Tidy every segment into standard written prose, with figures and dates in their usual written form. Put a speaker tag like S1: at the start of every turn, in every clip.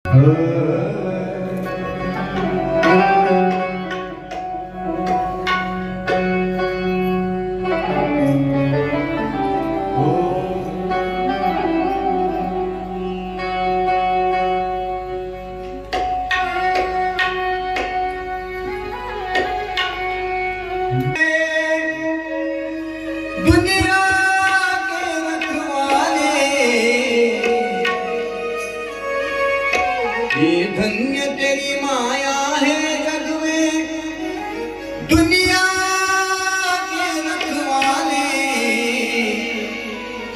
S1: दुनिया के रखवाले ये धन्य तेरी माया है जग में। दुनिया के रखवाले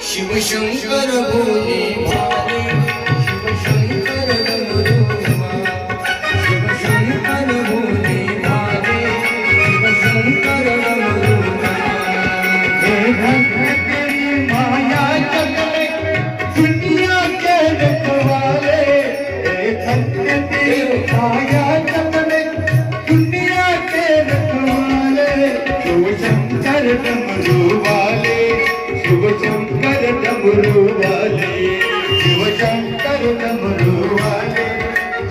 S1: शिव शंकर भोले भाले, शिव शंकर डमरुआ, शिव शंकर भोले भाले, शिव शंकर डमरुआ।
S2: तेरी माया जग में दुनिया के रखवाले, धन्य तेरी माया जग में दुनिया के रखवाले। शिव शंकर डमरू वाले, शिव शंकर डमरू वाले, शिव शंकर डमरू वाले,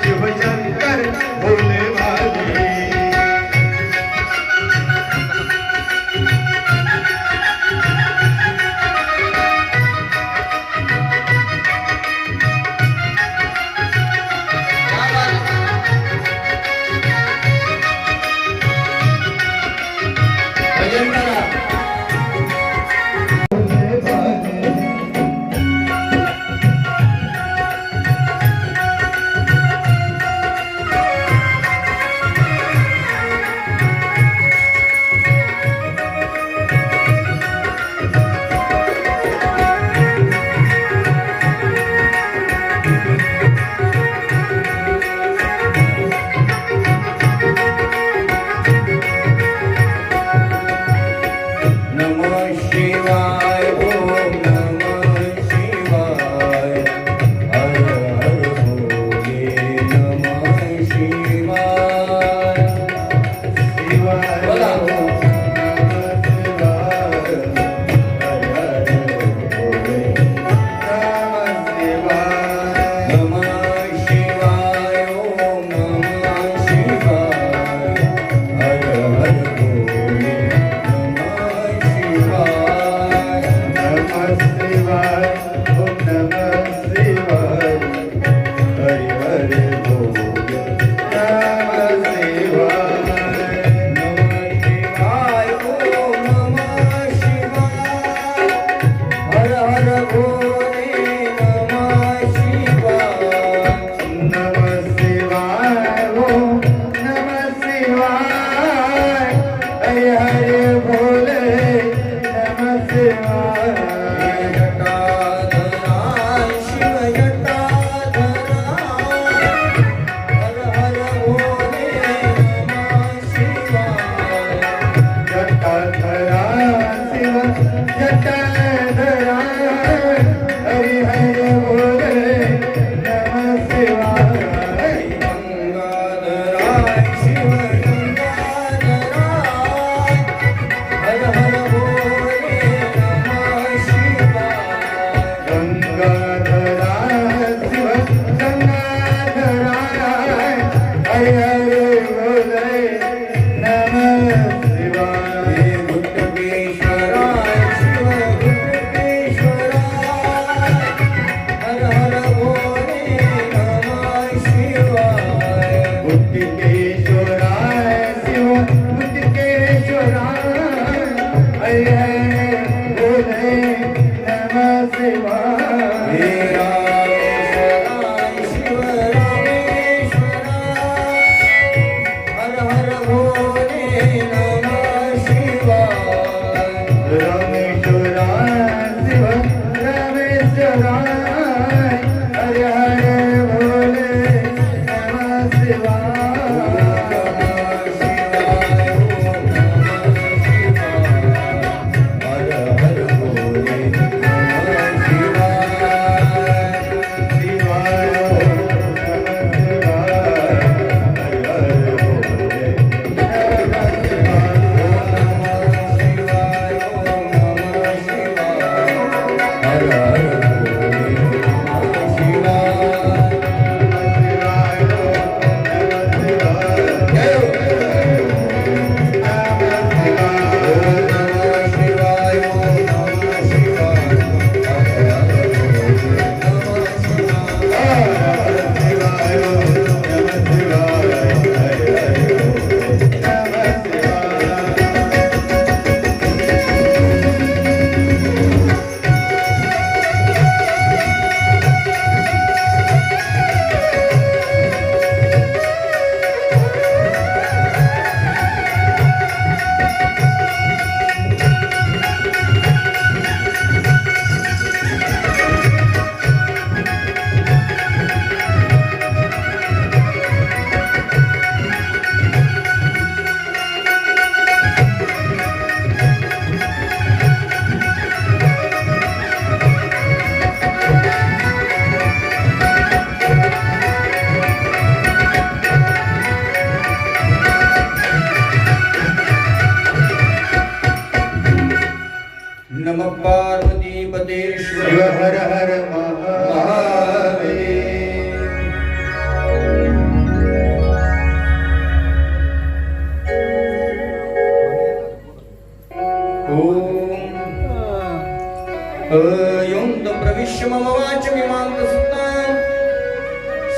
S2: शिव शंकर भोले वाले।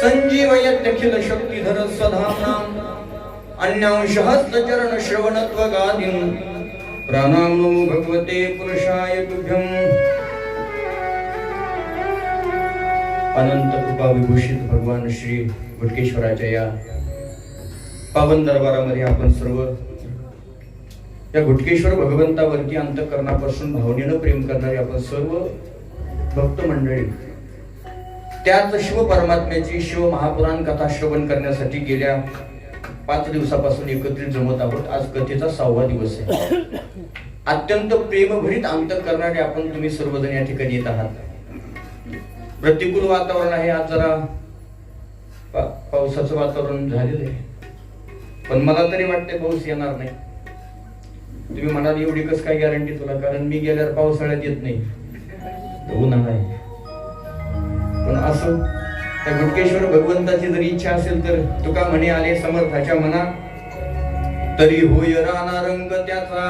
S1: संजीवयत्यखिल शक्तिधर स्वधाम्नां अन्यांशहस्तचरण श्रवणत्वगादीन् प्राणां भगवते पुरुषाय तुभ्यम्। अनंत कृपा विभूषित भगवान श्री गुटकेश्वराच्या या पावन दरबारामध्ये आपण सर्व या गुटकेश्वर भगवंतावरती अंतःकरणापासून भावनेनं प्रेम करणारे आपण सर्व भक्त मंडळी त्याच शिव परमात्म्याची शिव महापुराण कथा श्रवण करण्यासाठी गेल्या 5 दिवसापासून एकत्रित जमत आहोत। आज कथेचा 6वा दिवस आहे। अत्यंत प्रेमभरीत अंतःकरणाने आपण तुम्ही सर्वजण या ठिकाणी येत आहात। प्रतिकूल वातावरण आहे, आज जरा पावसाचं वातावरण झालेलं आहे, पण मला तरी वाटतंय पाऊस येणार नाही। तुम्ही म्हणाल एवढी कस काय गॅरंटी तुला, कारण मी गेल्यावर पावसाळ्यात येत नाही, उन्हाळा आहे। पण असं त्या गुटकेश्वर भगवंताची जरी इच्छा असेल तर तुका म्हणे आले समर्थाच्या मना तरी होय राणा रंग त्याचा।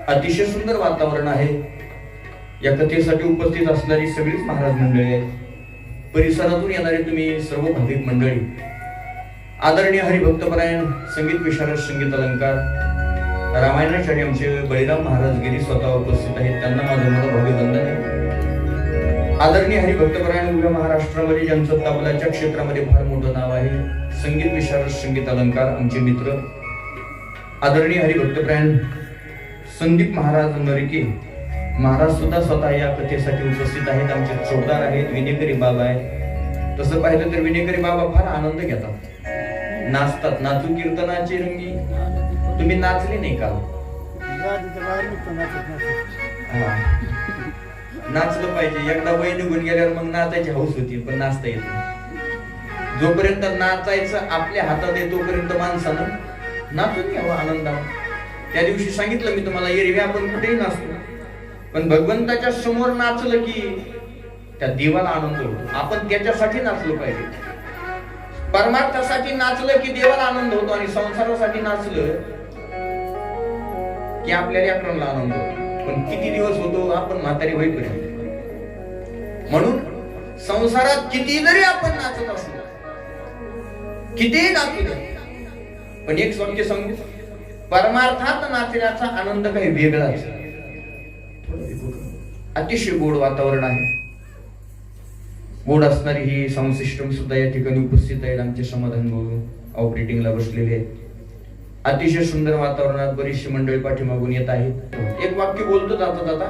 S1: अतिशय सुंदर वातावरण आहे। या कथेसाठी उपस्थित असणारी सगळीच महाराज मंडळी आहेत, परिसरातून येणारे तुम्ही सर्व भाविक मंडळी, आदरणीय हरिभक्तपरायण संगीत विशारद संगीत अलंकार रामायणाचार्य आमचे बळीराम महाराज गिरी स्वतः उपस्थित आहेत, त्यांना माझं भावी वंदन आहे। आदरणीय हरिभक्तपरायण उभ्या महाराष्ट्रामध्ये ज्यांचं तबलाच्या क्षेत्रामध्ये फार मोठं नाव आहे, संगीत विशारद संगीत अलंकार आमचे मित्र आदरणीय हरिभक्तपरायण संदीप महाराज नरिके महाराज सुद्धा स्वतः या कथेसाठी उपस्थित आहेत। आमचे चौदार आहेत, विनेकरी बाबा आहेत। तसं पाहिलं तर विनेकरी बाबा फार आनंद घेतात, नाचतात। नाचू कीर्तनाची रंगी तुम्ही नाचले नाही का? नाचलं पाहिजे। एकदा वय निघून गेल्यावर मग नाचायची हौस होती, पण नाचता येत नाही। जोपर्यंत नाचायचं आपल्या हातात आहे तोपर्यंत माणसानं नाचून घ्यावं आनंदानं। त्या दिवशी सांगितलं मी तुम्हाला, एरवी आपण कुठेही नाचतो, पण भगवंताच्या समोर नाचलं की त्या देवाला आनंद होतो। आपण त्याच्यासाठी नाचलो पाहिजे। परमार्थासाठी नाचलं की देवाला आनंद होतो, आणि संसारासाठी नाचलं की आपल्या लेकरांना आनंद होतो। पण किती दिवस होतो? आपण म्हातारी होईपर्यंत। म्हणून संसारात किती जरी आपण नाचत असलो, कितीही नाचू दे, पण एक वाक्य सांगू, परमार्थात नाचण्याचा आनंद काही वेगळाच। अतिशय गोड वातावरण आहे। गोड असणारी ही साऊंड सिस्टम सुद्धा या ठिकाणी उपस्थित आहेत। आमचे समाधान भाऊ ऑपरेटिंगला बसलेले आहेत। अतिशय सुंदर वातावरणात बरीचशी मंडळी पाठीमागून येत आहेत। एक वाक्य बोलतो जाता जाता,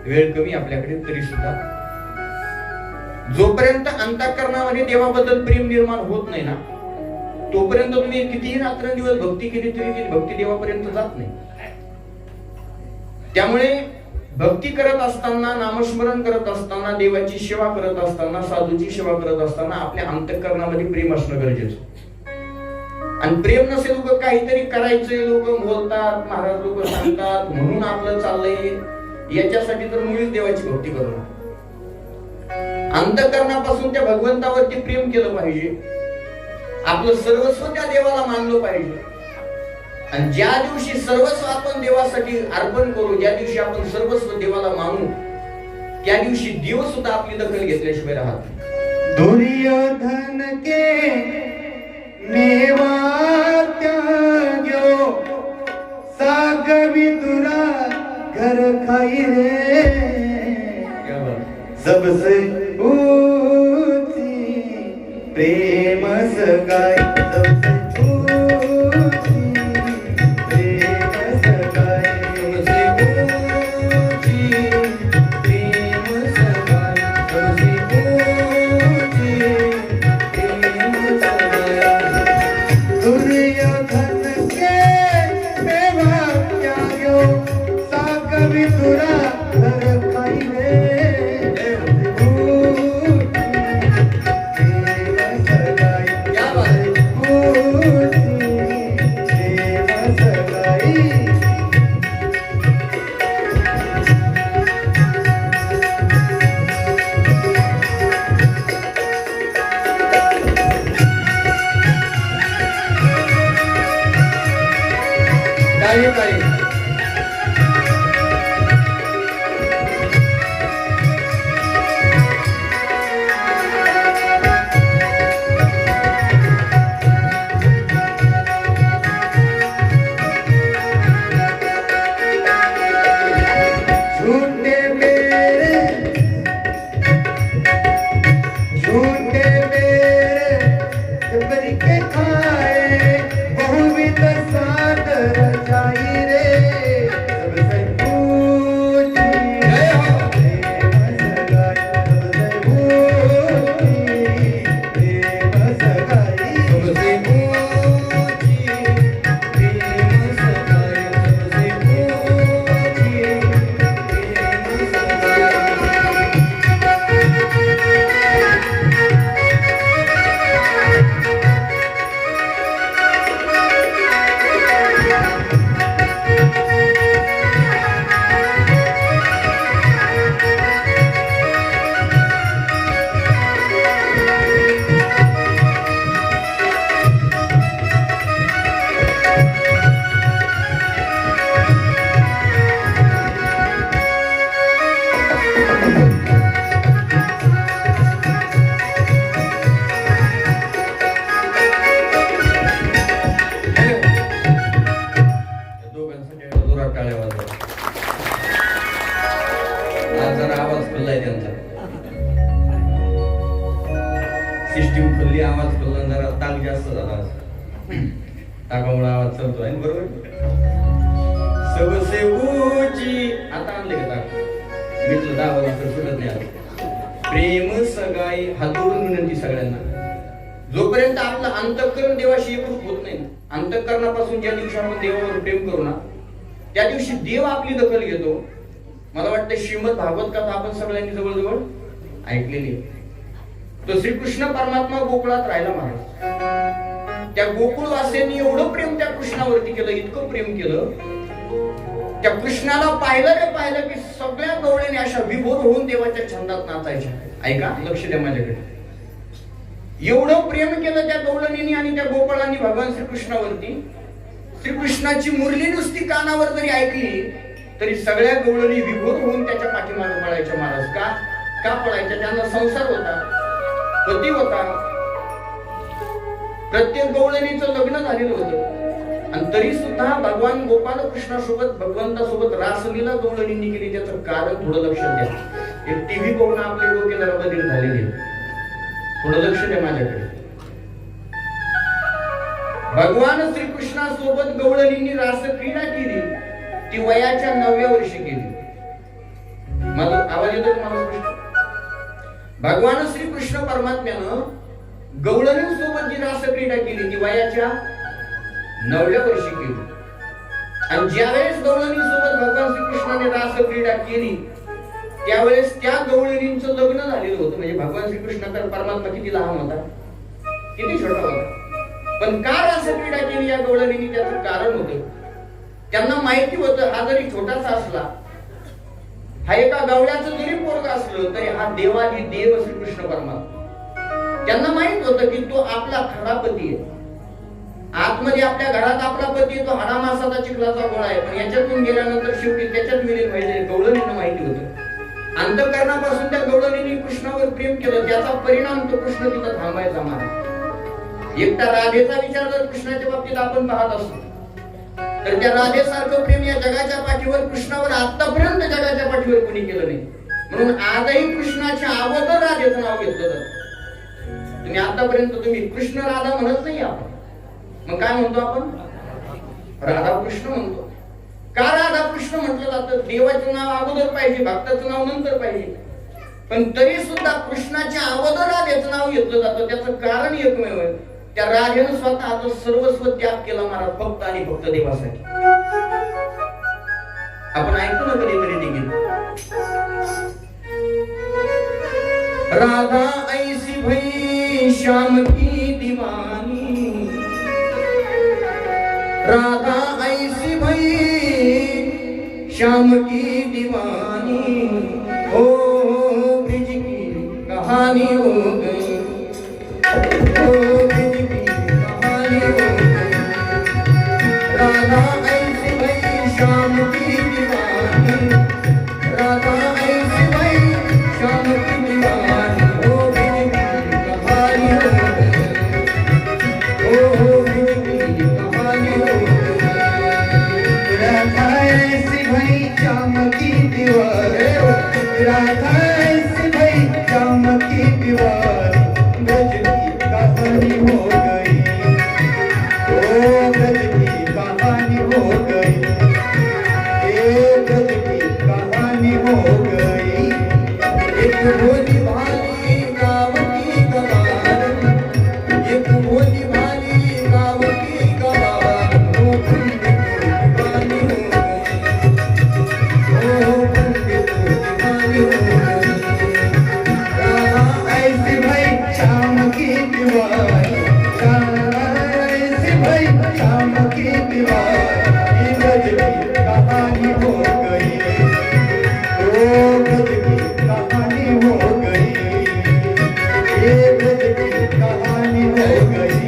S1: वेळ कमी आपल्याकडे तरी सुद्धा, जोपर्यंत अंतःकरणामध्ये देवाबद्दल प्रेम निर्माण होत नाही ना, तोपर्यंत तुम्ही कितीही रात्रंदिवस भक्ती केली तरी ती भक्ती देवापर्यंत जात नाही। त्यामुळे भक्ती करत असताना, नामस्मरण करत असताना, देवाची सेवा करत असताना, साधूची सेवा करत असताना आपल्या अंतःकरणामध्ये प्रेम असणं गरजेचं। आणि प्रेम नसेल, लोक काहीतरी करायचंय, लोक बोलतात, महाराज लोक सांगतात म्हणून आपलं चाललंय, याच्यासाठी तर मुळीच देवाची भक्ती करू नका। अंतःकरणापासून त्या भगवंतावरती प्रेम केलं पाहिजे। आपलं सर्वस्व त्या देवाला मानलं पाहिजे। आणि ज्या दिवशी सर्वस्व आपण देवासाठी अर्पण करू, ज्या दिवशी आपण सर्वस्व देवाला मानू, त्या दिवशी देव सुद्धा आपली दखल घेतल्याशिवाय राहत नाही।
S2: दुर्योधन के मेवा त्याग्यो साग विदुरा घर खाई रे सबसे ऊंची प्रेम सगाई सबसे ऊंची प्रेम सगाई सबसे ऊंची प्रेम सगाई सबसे ऊंची प्रेम सगाई दुर्योधन के मेवा त्याग्यो साग विदुरा घर खाई रे
S1: जरा ताक जास्त झाला ताकामुळे आवाज चालतोय बरोबर. सबसे ऊंची आता आणले का ताक मी तुला 10 वाजता सुटत नाही आलं. प्रेम सगाई हात जोडून विनंती सगळ्यांना, जोपर्यंत आपलं अंतःकरण देवाशी एकरूप होत नाही, अंतःकरणापासून ज्या दिवशी आपण देवावर प्रेम करू ना त्या दिवशी देव आपली दखल घेतो. मला वाटतं श्रीमद भागवत कथा आपण सगळ्यांनी जवळजवळ ऐकलेली आहे. तो श्रीकृष्ण परमात्मा गोकुळात राहिला महाराज. त्या गोकुळवासियांनी एवढं प्रेम त्या कृष्णावरती केलं, इतकं प्रेम केलं, त्या कृष्णाला पाहिलं की सगळ्या गवळ्याने अशा विभोर होऊन देवाच्या छंदात नाचायच्या. ऐका, लक्ष द्या माझ्याकडे. एवढं प्रेम केलं त्या गवळणींनी आणि त्या गोपाळांनी भगवान श्रीकृष्णावरती. श्रीकृष्णाची मुरली नुसती कानावर जरी ऐकली तरी सगळ्या गवळणी विभोर होऊन त्याच्या पाठीमागे पळायच्या महाराज. का पळायच्या? त्यांना संसार होता, पती होता, प्रत्येक गवळणीचं लग्न झालेलं होतं आणि तरी सुद्धा भगवान गोपाल कृष्णासोबत भगवंतासोबत रासलीला गवळणींनी केली. त्याचं कारण थोडं लक्षात द्या. एक टीव्ही बघून आपले डोके जरा बदल झालेले, थोडं लक्ष द्या माझ्याकडे. भगवान श्रीकृष्णासोबत गवळणींनी रासक्रीडा केली, ती वयाच्या 9व्या वर्षी केली. माझा आवाज येतो तुम्हाला स्पष्ट? भगवान श्रीकृष्ण परमात्म्यानं गवळणींसोबत जी रासक्रीडा केली ती वयाच्या 9व्या वर्षी केली. आणि ज्यावेळेस गवळणींसोबत भगवान श्रीकृष्णाने रासक्रीडा केली त्यावेळेस त्या गवळणींचं लग्न झालेलं होतं. म्हणजे भगवान श्रीकृष्ण परमात्मा किती लहान होता, किती छोटा होता, पण का रासक्रीडा केली या गवळणींनी त्याचं कारण होतं. त्यांना माहिती होतं हा जरी छोटासा असला, हा एका गवळ्याचं जरी पोरग असलं तरी हा देवादी देव श्रीकृष्ण परमात्मा. त्यांना माहित होतं की तो आपला खरा पती आहे. आतमध्ये आपल्या घरात आपला पती तो हाडामासाचा चिखलाचा गोळा आहे, पण याच्यातून गेल्यानंतर शेवटी त्याच्यात विलीन व्हायचे. गवळणींना माहिती होतं. अंतःकरणापासून त्या गवळणींनी कृष्णावर प्रेम केलं, त्याचा परिणाम तो कृष्ण तिथं थांबायचा महाराज. एकटा राधेचा विचार जर कृष्णाच्या बाबतीत आपण पाहत असतो तर त्या राधेसारखं प्रेम या जगाच्या पाठीवर कृष्णावर आतापर्यंत जगाच्या पाठीवर कोणी केलं नाही. म्हणून आजही कृष्णाच्या अगोदर राधेचं नाव घेतलं जातं. तुम्ही आतापर्यंत तुम्ही कृष्ण राधा म्हणत नाही आपण, मग काय म्हणतो आपण? राधा कृष्ण म्हणतो. का राधा कृष्ण म्हटलं जातं? देवाचं नाव अगोदर पाहिजे, भक्ताचं नाव नंतर पाहिजे. पण तरी सुद्धा कृष्णाच्या अगोदर राधेचं नाव घेतलं जातं. त्याचं कारण एकमेव आहे, त्या राधेनं स्वतःचं सर्वस्व त्याग केला महाराज, फक्त आणि फक्त देवासाठी. आपण ऐकतो ना कधीतरी देखील, राधा ऐसी भई श्याम की दीवानी, राधा ऐसी भई श्याम की दीवानी, हो ब्रिज की कहानी हो गई, हो ब्रिज की कहानी हो गई, राधा ऐसी भई श्याम की दीवानी, राधा ऐसी भई श्याम की दीवानी, हो ब्रिज की कहानी हो गई, हो ब्रिज की कहानी हो गई,
S2: राधा ऐसी भई श्याम की दीवानी, राधा ऐसी भई श्याम की दीवानी, ब्रज की कहानी हो गई, ओ ब्रज की कहानी हो गई, ए ब्रज की कहानी हो गई।
S1: एक भोली भाली गाव की गवार, एक भोली भाली गाव की गवार, हो बंदे तो दीवानी हो गई, हो बंदे तो दीवानी हो गई,
S2: राधा ऐसी भई श्याम की दीवानी, राधा ऐसी भई श्याम की दीवानी, ब्रज की कहानी हो गई, ओ ब्रज की कहानी हो गई, ये ब्रज की कहानी हो गई।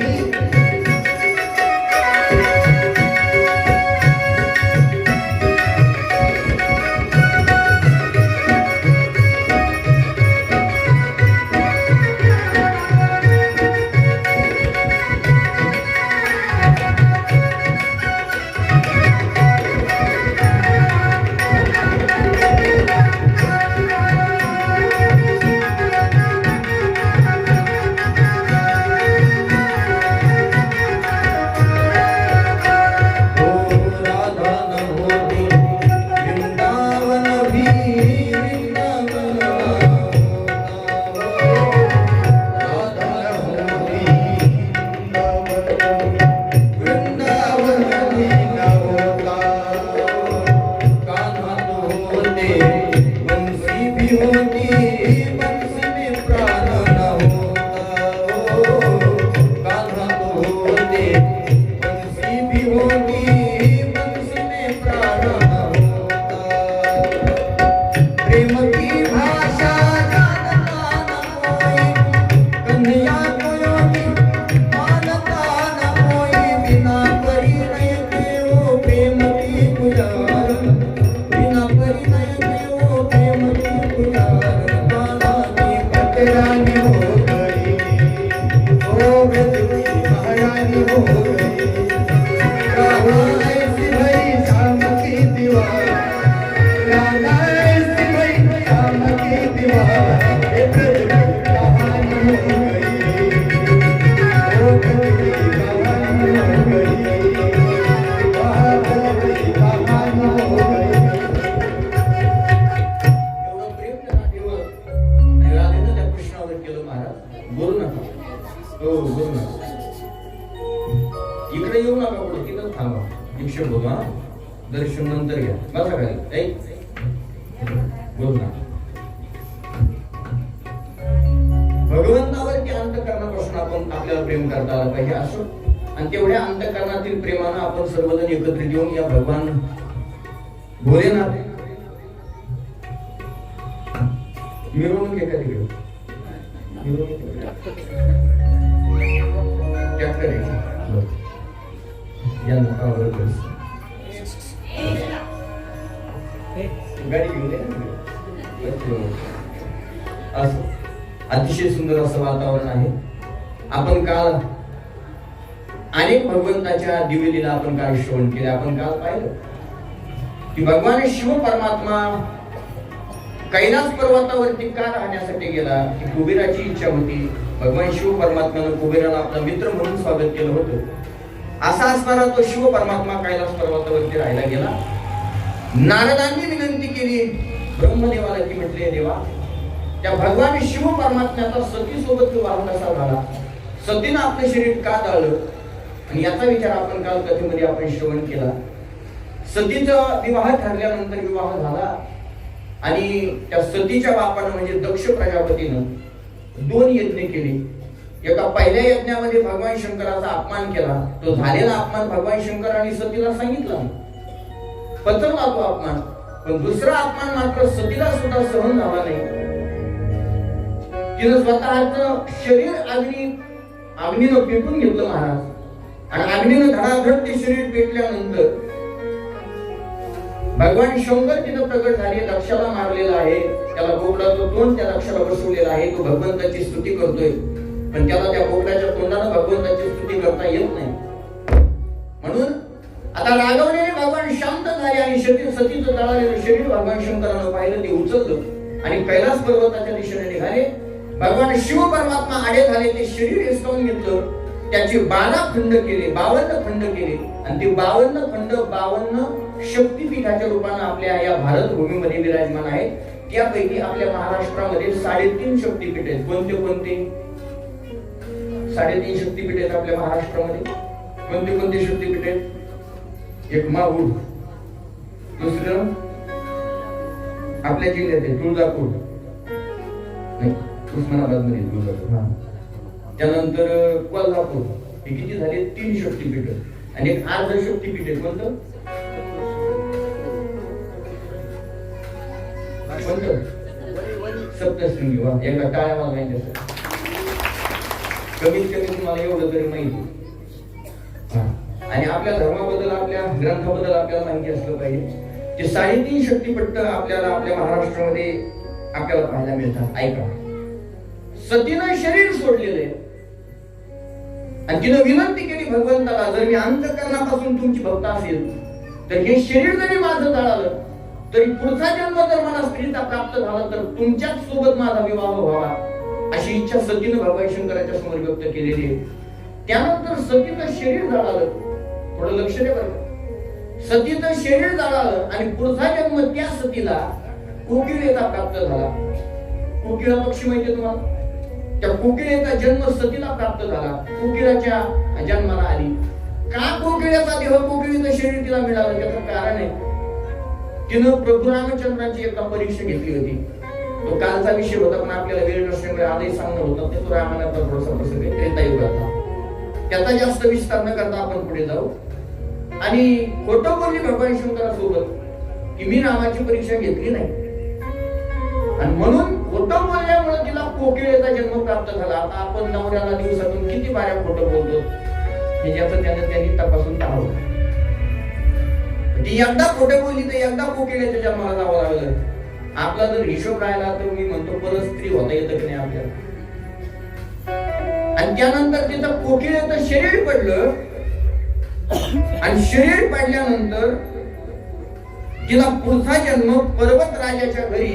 S2: कहानी हो गई। राधा ऐसी भई शाम की दीवार, राधा ऐसी भई शाम की दीवार, एक कहानी हो गई, ओ कहानी हो गई, वहाँ कहानी हो गई।
S1: एवढं प्रेम त्यांना केलं आणि राधेनं त्या कृष्णावर केलं महाराज बोलू नका, हो बोलू नका, इकडे येऊ नका, पुढे तिथं थांबा, दीक्षे बोलू, हा दर्शन नंतर घ्या, बसा खाली, बोलू नका. भगवंतावरती अंतःकरणापासून आपण आपल्याला प्रेम करता आलं पाहिजे असं, आणि तेवढ्या अंतःकरणातील प्रेमानं आपण सर्वजण एकत्रित येऊन या भगवान भोलेनाथ मिरवणूक एका तिकडे ट्रॅक्टर गाडी घेऊन असं अतिशय सुंदर असं वातावरण आहे. आपण काल अनेक भगवंताच्या दिवेलीला आपण काल श्रवण केले. आपण काल पाहिलं की भगवान शिव परमात्मा कैलास पर्वतावरती का राहण्यासाठी गेला, की कुबेराची इच्छा होती. भगवान शिव परमात्म्यानं कुबेराला आपला मित्र म्हणून स्वागत केलं होतं. असा असणारा तो शिव परमात्मा कैलास पर्वतावरती राहायला गेला. नारदांनी विनंती केली ब्रह्मदेवाला, की म्हटले देवा, त्या भगवान शिव परमात्म्याचा सती सोबत विवाह कसा झाला, सतीनं आपलं शरीर का जाळलं, आणि याचा विचार आपण काल कथेमध्ये आपण श्रवण केला. सतीचा विवाह ठरल्यानंतर विवाह झाला आणि त्या सतीच्या बापानं म्हणजे दक्ष प्रजापतीनं 2 यज्ञ केले. एका पहिल्या यज्ञामध्ये भगवान शंकराचा अपमान केला. तो झालेला अपमान भगवान शंकराने सतीला सांगितला, पचवला तो अपमान. पण दुसरा अपमान मात्र सतीला सुद्धा सहन झाला नाही. तिनं स्वतःच शरीर अग्नीनं पेटून घेतलं महाराज, आणि अग्नीनं धडाधड ते शरीर पेटल्यानंतर भगवान शंकर तिथं प्रकट झाले. दक्षाला मारलेला आहे, त्याला बोकडाचं तोंड त्या दक्षाला बसवलेला आहे. तो भगवंताची स्तुती करतोय, पण त्याला त्या बोकडाच्या तोंडानं भगवंताची स्तुती करता येत नाही. म्हणून आता रागवलेले भगवान शांत झाले आणि सतीचं जळालेलं शरीर भगवान शंकरानं पाहिलं, ते उचललं आणि कैलास पर्वताच्या दिशेने निघाले. भगवान शिव परमात्मा आडे झाले, ते शरीर हिसकावून घेतलं, त्याचे 12 खंड केले, 52 खंड केले, आणि ते 52 खंड 52 शक्तीपीठाच्या रूपानं आपल्या या भारत भूमीमध्ये विराजमान आहेत. त्यापैकी आपल्या महाराष्ट्रामध्ये 3.5 शक्तीपीठ आहेत. कोणते कोणते? 3.5 शक्तीपीठ आहेत आपल्या महाराष्ट्रामध्ये. कोणते कोणते शक्तीपीठ आहेत? एक माहूर, दुसरं आपल्या जिल्ह्यात आहे तुळजापूर, नाही उस्मानाबाद मध्ये तुळजापूर, त्यानंतर कोल्हापूर. हे किती झाले? 3 शक्तीपीठ. आणि एक अर्ध शक्तीपीठ आहे. कोणतं? सप्तशृंगी. वा, एका टाळ्या मागायच्या. कमीत कमी तुम्हाला एवढं तरी माहिती. आणि आपल्या धर्माबद्दल, आपल्या ग्रंथाबद्दल आपल्याला माहिती असलं पाहिजे. ते 3.5 शक्तीपीठ आपल्याला आपल्या महाराष्ट्रामध्ये आपल्याला पाहायला मिळतात. ऐका, सतीनं शरीर सोडलेलं आहे आणि तिनं विनंती केली भगवंताला, जर मी अंतःकरणापासून तुमची भक्त असेल तर हे शरीर जरी माझं जळालं तरी पुढचा जन्म जर मला स्त्रीचा प्राप्त झाला तर तुमच्याच सोबत माझा विवाह व्हावा, अशी इच्छा सतीनं भगवान शंकराच्या समोर व्यक्त केलेली आहे. त्यानंतर सतीचं शरीर जळालं. थोडं लक्ष द्या बरं. सतीचं शरीर जळालं आणि पुढचा जन्म त्या सतीला कोकिळेचा प्राप्त झाला. कोकिळा पक्षी माहिती तुम्हाला? त्या कोकिळेचा जन्म सतीला प्राप्त झाला. कोकिळाच्या जन्माला आली. का कोकिळ्याचा देह, कोकिळीचं शरीर तिला मिळालं? त्याचं कारण आहे, तिनं प्रभू रामचंद्राची एकदा परीक्षा घेतली होती. तो कालचा विषय होता, पण आपल्याला वेळ नसल्यामुळे आजही सांगणं होतं. ते तो रामायणाचा थोडासा प्रसंग आहे, त्रेतायुगातला. त्याचा जास्त विस्तार न करता आपण पुढे जाऊ. आणि खोटं बोलली भगवान शंकरासोबत की मी रामाची परीक्षा घेतली नाही, आणि म्हणून खोटं बोलल्यामुळे तिला कोकिळेचा जन्म प्राप्त झाला. आता आपण नवऱ्याला दिवसातून किती बाऱ्या खोटं बोलतो हे ज्याचं त्यांनी तपासून पाहावं. ती एकदा खोटं बोलली तर एकदा कोकिळेच्या जन्माला जावं लागलं. आपला जर हिशोब राहिला तर मी म्हणतो परत स्त्री होता येतं की नाही आपल्याला. आणि त्यानंतर तिचं कोकिळेचं शरीर पडलं आणि शरीर पडल्यानंतर तिला पुढचा जन्म पर्वत राजाच्या घरी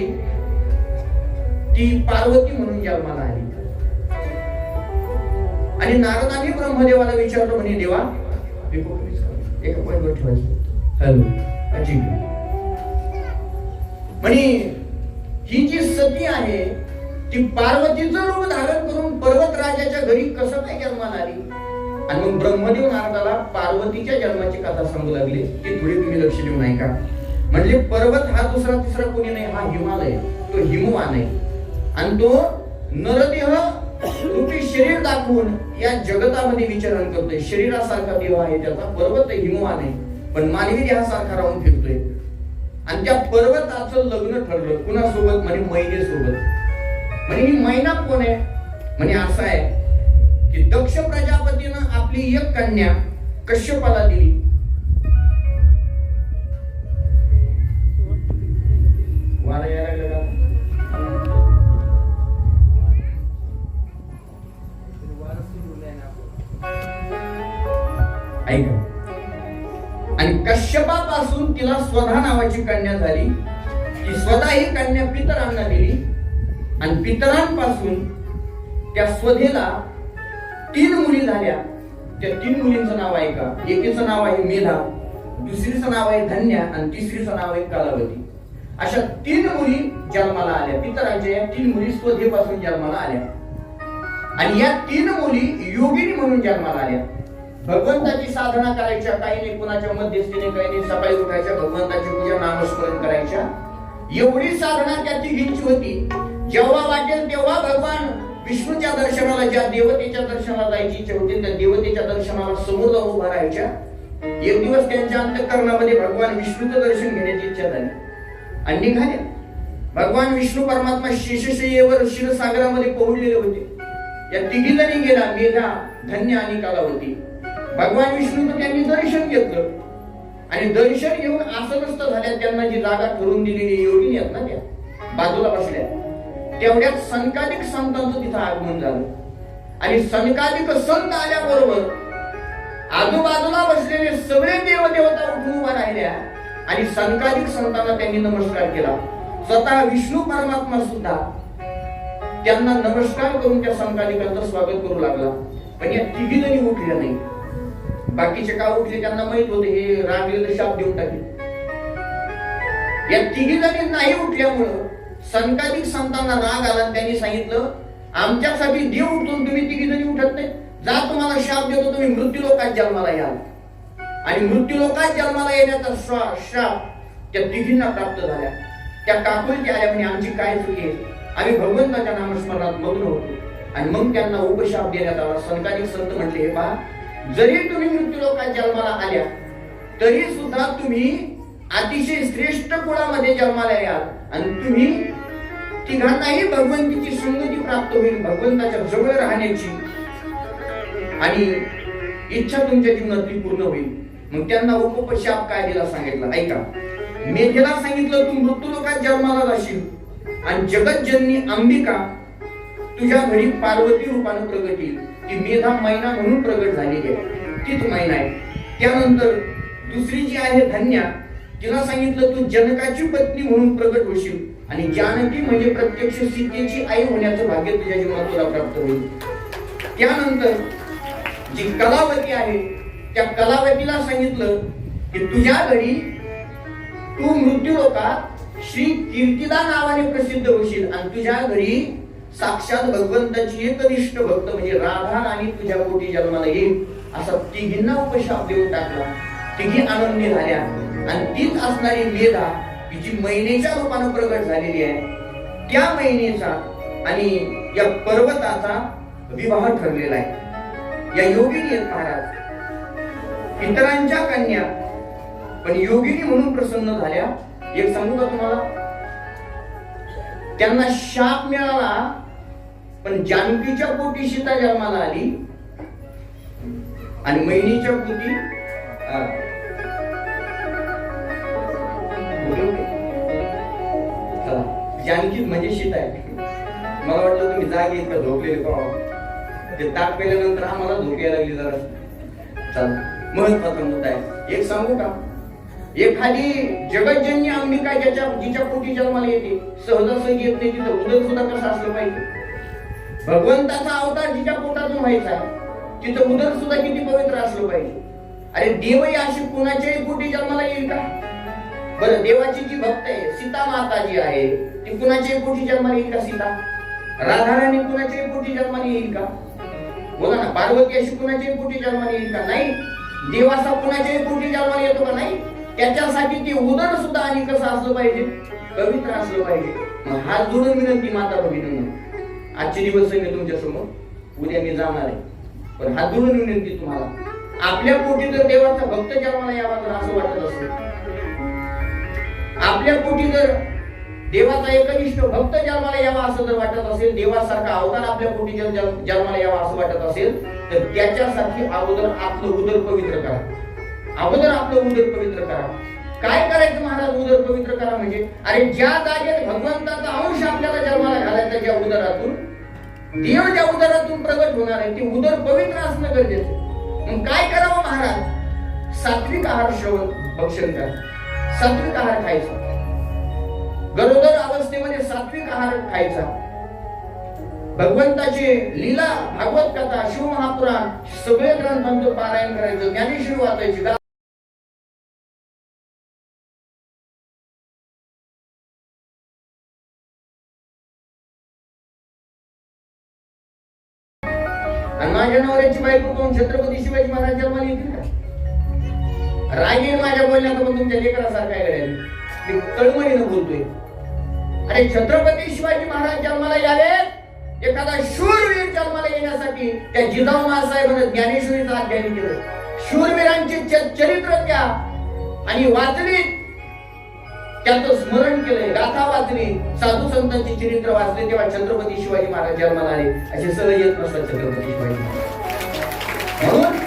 S1: ती पार्वती म्हणून जन्माला आली. आणि नारदांनी ब्रह्मदेवाला विचारलं, म्हणे देवा एका पॉइंटवर ठेवायचं, हॅलो ठीक आहे. म्हणे ही जी सती आहे ती पार्वतीचं रूप धारण करून पर्वत राजाच्या घरी कसं काय जन्माला आली. आणि मग ब्रह्मदेव नारदाला पार्वतीच्या जन्माची कथा सांगू लागली. ती थोडी तुम्ही लक्ष देऊन ऐका. म्हणजे पर्वत हा दुसरा तिसरा कोणी नाही, हा हिमालय, तो हिमवान आहे. आणि तो नरदेह रूपी शरीर दाखवून या जगतामध्ये विचरण करतोय. शरीरासारखा देह आहे त्याचा, पर्वत हिमवान आहे, पण मानवी देहासारखा राहून फिरतोय. आणि त्या पर्वताचं लग्न ठरलं कुणासोबत, म्हणे मैनेसोबत. म्हणे ही मैना कोण आहे, म्हणे असं आहे की दक्ष प्रजापतीनं आपली एक कन्या कश्यपाला दिली. वारा यायला लागला का? ऐका. आणि कश्यपापासून तिला स्वधा नावाची कन्या झाली. ती स्वधा ही कन्या पितरांना दिली. आणि पितरांपासून त्या स्वधेला 3 मुली झाल्या. त्या 3 मुलींचं नाव ऐका. एकीचं नाव आहे मेधा, दुसरीचं नाव आहे धन्या आणि तिसरीचं नाव आहे कलावती. अशा 3 मुली जन्माला आल्या. पितरांच्या या 3 मुली स्वधेपासून जन्माला आल्या. आणि या 3 मुली योगिनी म्हणून जन्माला आल्या. भगवंताची साधना करायच्या, काही नाही कुणाच्या मध्यस्थीने, काही नाही सकाळी उठायच्या, भगवंताची पूजा नामस्मरण करायच्या. एवढी साधना त्या तिघींची होती. जेव्हा वाटेल तेव्हा भगवान विष्णूच्या दर्शनाला, ज्या देवतेच्या दर्शनाला जायची इच्छा होती त्या देवतेच्या दर्शनाला समोर जाऊन उभा राहायच्या. एक दिवस त्यांच्या अंतःकरणामध्ये भगवान विष्णूचं दर्शन घेण्याची इच्छा झाली आणि निघाल्या. भगवान विष्णू परमात्मा शेषशय्येवर क्षीरसागरामध्ये पोहोचलेले होते. या तिघी जणी गेला, मेधा, धन्य आणि कलावती. भगवान विष्णूचं त्यांनी दर्शन घेतलं आणि दर्शन घेऊन आसनस्थ झाल्या. त्यांना जी जागा ठरवून दिलेली योगिनी आहेत ना, त्या बाजूला बसल्या. तेवढ्यात सनकादिक संतांचं तिथं आगमन झालं. आणि सनकादिक संत आल्याबरोबर आजूबाजूला बसलेले सगळे देवदेवता उठून उभा राहिल्या आणि सनकादिक संतांना त्यांनी नमस्कार केला. स्वतः विष्णू परमात्मा सुद्धा त्यांना नमस्कार करून त्या सनकादिकांचं स्वागत करू लागला. पण या तिघी जणी उठल्या नाही. बाकीचे का उठले त्यांना माहित होते, हे रागलेलं शाप देऊन टाकले. या तिघी जणी नाही उठल्यामुळं सनकादिक संतांना राग आला. त्यांनी सांगितलं, आमच्यासाठी देव उठून तुम्ही तिघी जणी उठत नाही, जा तुम्हाला शाप देतो, तुम्ही मृत्यू लोकात जन्माला याल. आणि मृत्यू लोकात जन्माला येण्याचा शाप त्या तिघींना प्राप्त झाल्या. त्या काकुलच्या आल्या, म्हणजे आमची काय चुकी आहे, आम्ही भगवंताच्या नामस्मरणात मग्न होतो. आणि मग त्यांना उपशाप देण्यात आला. सनकादिक संत म्हटले, हे पहा, जरी तुम्ही मृत्यू लोकात जन्माला आल्या तरी सुद्धा तुम्ही अतिशय श्रेष्ठ कुळामध्ये जन्माला याल आणि तुम्ही तिघांनाही भगवंतीची संगती प्राप्त होईल, भगवंताच्या जवळ राहण्याची आणि इच्छा तुमच्या जीवनातली पूर्ण होईल. मग त्यांना उपशाप काय दिला सांगितलं, ऐका. मेधेला सांगितलं, तू मृत्यू लोकात जन्माला जाशील आणि जगतजननी अंबिका तुझ्या घरी पार्वती रूपाने प्रगट येईल. ती मेधा मैना म्हणून प्रगट झालेली आहे, तीच मैना आहे. त्यानंतर दुसरी जी आहे धन्या, तिला सांगितलं तू जनकाची पत्नी म्हणून प्रगट होशील आणि जानकी म्हणजे प्रत्यक्ष सीतेची आई होण्याचं भाग्य तुझ्या जीवनात तुला प्राप्त होईल. त्यानंतर जी कलावती आहे त्या कलावतीला सांगितलं की तुझ्या घरी तू मृत्यू लोकात श्री कीर्तिदा नावाने प्रसिद्ध होशील आणि तुझ्या घरी साक्षात भगवंताची एकनिष्ठ भक्त म्हणजे राधा आणि तुझ्या पोटी जन्माला येईल. असा तिघींना उपशाप देऊन टाकला. तिघी आनंदी झाल्या आणि तीच असणारी मेधा जी मैनेच्या रूपाने प्रगट झालेली आहे, त्या मैनेचा आणि या पर्वताचा विवाह ठरलेला आहे. या योगिनी आहेत महाराज, इतरांच्या कन्या पण योगिनी म्हणून प्रसन्न झाल्या. एक सांगू का तुम्हाला, त्यांना शाप मिळाला पण जानकीच्या पोटी सीता जन्माला आली आणि मैनीच्या पोटी जानकी म्हणजे सीता आहे. मला वाटलं तुम्ही जागे का झोपलेले पाहा. ते ताक पेल्यानंतर आम्हाला झोप यायला लागली जरा. चल, महत्वाचा मुद्दा आहे. एक सांगू का, एखादी जगज्जननी अंबिका जिच्या पोटी जन्माला येते, सहजासहजी येत नाही, तिथं उदर सुद्धा कसं असलं पाहिजे. भगवंताचा अवतार जिच्या पोटातून व्हायचा, तिथं उदर सुद्धा किती पवित्र असलं पाहिजे. अरे देवही अशी कुणाच्याही पोटी जन्माला येईल का? बरं, देवाची जी भक्त आहे सीता माता जी आहे, ती कुणाच्याही पोटी जन्माला येईल का? सीता राधाराणी कुणाच्याही पोटी जन्माला येईल का? बोला ना. पार्वती अशी कुणाच्याही पोटी जन्माला येईल का? नाही. देवाचा कुणाच्याही पोटी जन्माला येतो का? नाही. त्याच्यासाठी ते उदर सुद्धा आणि कसं असलं पाहिजे? पवित्र असलं पाहिजे. मग हात जोडून विनंती माता भगिनींना, आजचे दिवस मी तुमच्या समोर, उद्या मी जाणार आहे, पण हात जोडून विनंती तुम्हाला, आपल्या पोटी जर देवाचा भक्त जन्माला यावा तर असं वाटत असेल, आपल्या पोटी जर देवाचा एकनिष्ठ भक्त जन्माला यावा असं जर वाटत असेल, देवासारखा अवतार आपल्या पोटी जन्माला यावा असं वाटत असेल, तर त्याच्यासाठी अगोदर आपलं उदर पवित्र करा. अगोदर आपलं उदर पवित्र करा. काय करायचं महाराज उदर पवित्र करा म्हणजे? अरे ज्या जागेत भगवंताचा अंश आपल्याला जन्माला घालायचा, ज्या उदरातून देव ज्या उदरातून प्रगट होणार आहे, ते उदर पवित्र असणं गरजेचं. मग काय करावं महाराज? सात्विक आहार श्रवण भक्षण करा. सात्विक आहार खायचा. गरोदर अवस्थेमध्ये सात्विक आहार खायचा. भगवंताची लीला, भागवत कथा, शिवमहापुराण सगळे ग्रंथांचं पारायण करायचं, ज्ञानेश्वरी वाचायची. आणि माझ्या नवऱ्याची बायको कोण? छत्रपती शिवाजी महाराज जन्माला येतील का? रागीर माझ्या बोलण्यात पण तुमच्या लेकरासारखा आहे. मी तळमळीनं बोलतोय. अरे छत्रपती शिवाजी महाराज जन्माला यावे, एखादा शूरवीर जन्माला येण्यासाठी त्या जिजाऊ महासाहेबांनी ज्ञानेश्वरीचा अध्ययन केलं. शूरवीरांची चरित्र त्या आणि वाचली, त्याचं स्मरण केलंय, गाथा वाचली, साधू संतांची चरित्र वाचले, तेव्हा छत्रपती शिवाजी महाराज जन्माला आले. असे सहज येत नसतात छत्रपती शिवाजी महाराज. म्हणून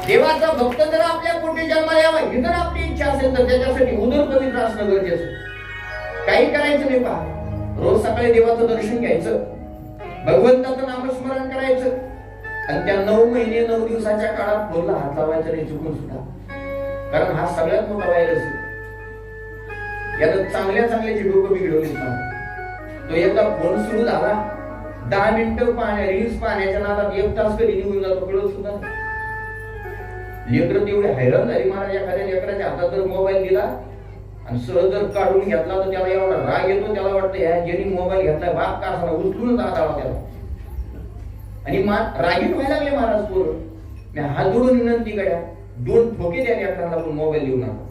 S1: देवाचा भक्त जर आपल्या पोटी जन्माला यावा ही जर आपली इच्छा असेल तर त्याच्यासाठी उदर पवित्र असणं गरजेचं. काही करायचं नाही. पहा, रोज सकाळी देवाचं दर्शन घ्यायचं, भगवंताचं नामस्मरण करायचं, आणि त्या 9 महिने 9 दिवसाच्या काळात फोनला हात लावायचा नाही चुकून सुद्धा. कारण हा सगळ्यात मोठा व्हायरस आहे. याला चांगल्या चांगल्याची डोकं बिघडवली. तो एकदा फोन सुरू झाला, 10 मिनिटं रील्स पाहण्याच्या नादात 1 तास कधी निघून जातो कळत सुद्धा. लेकरं तेवढे हैराण झाली महाराज. एखाद्या लेकराच्या हातात जर मोबाईल दिला आणि सहज जर काढून घेतला तर त्याला एवढा राग येतो, त्याला वाटतं ह्या ज्यांनी मोबाईल घेतलाय बाप का असा उचलून जावा त्याला. आणि रागीट व्हायला लागले महाराज पोरं. मी हात जोडून विनंती करा, 2 ठोके द्या लेकरांना, पण मोबाईल देऊ नका.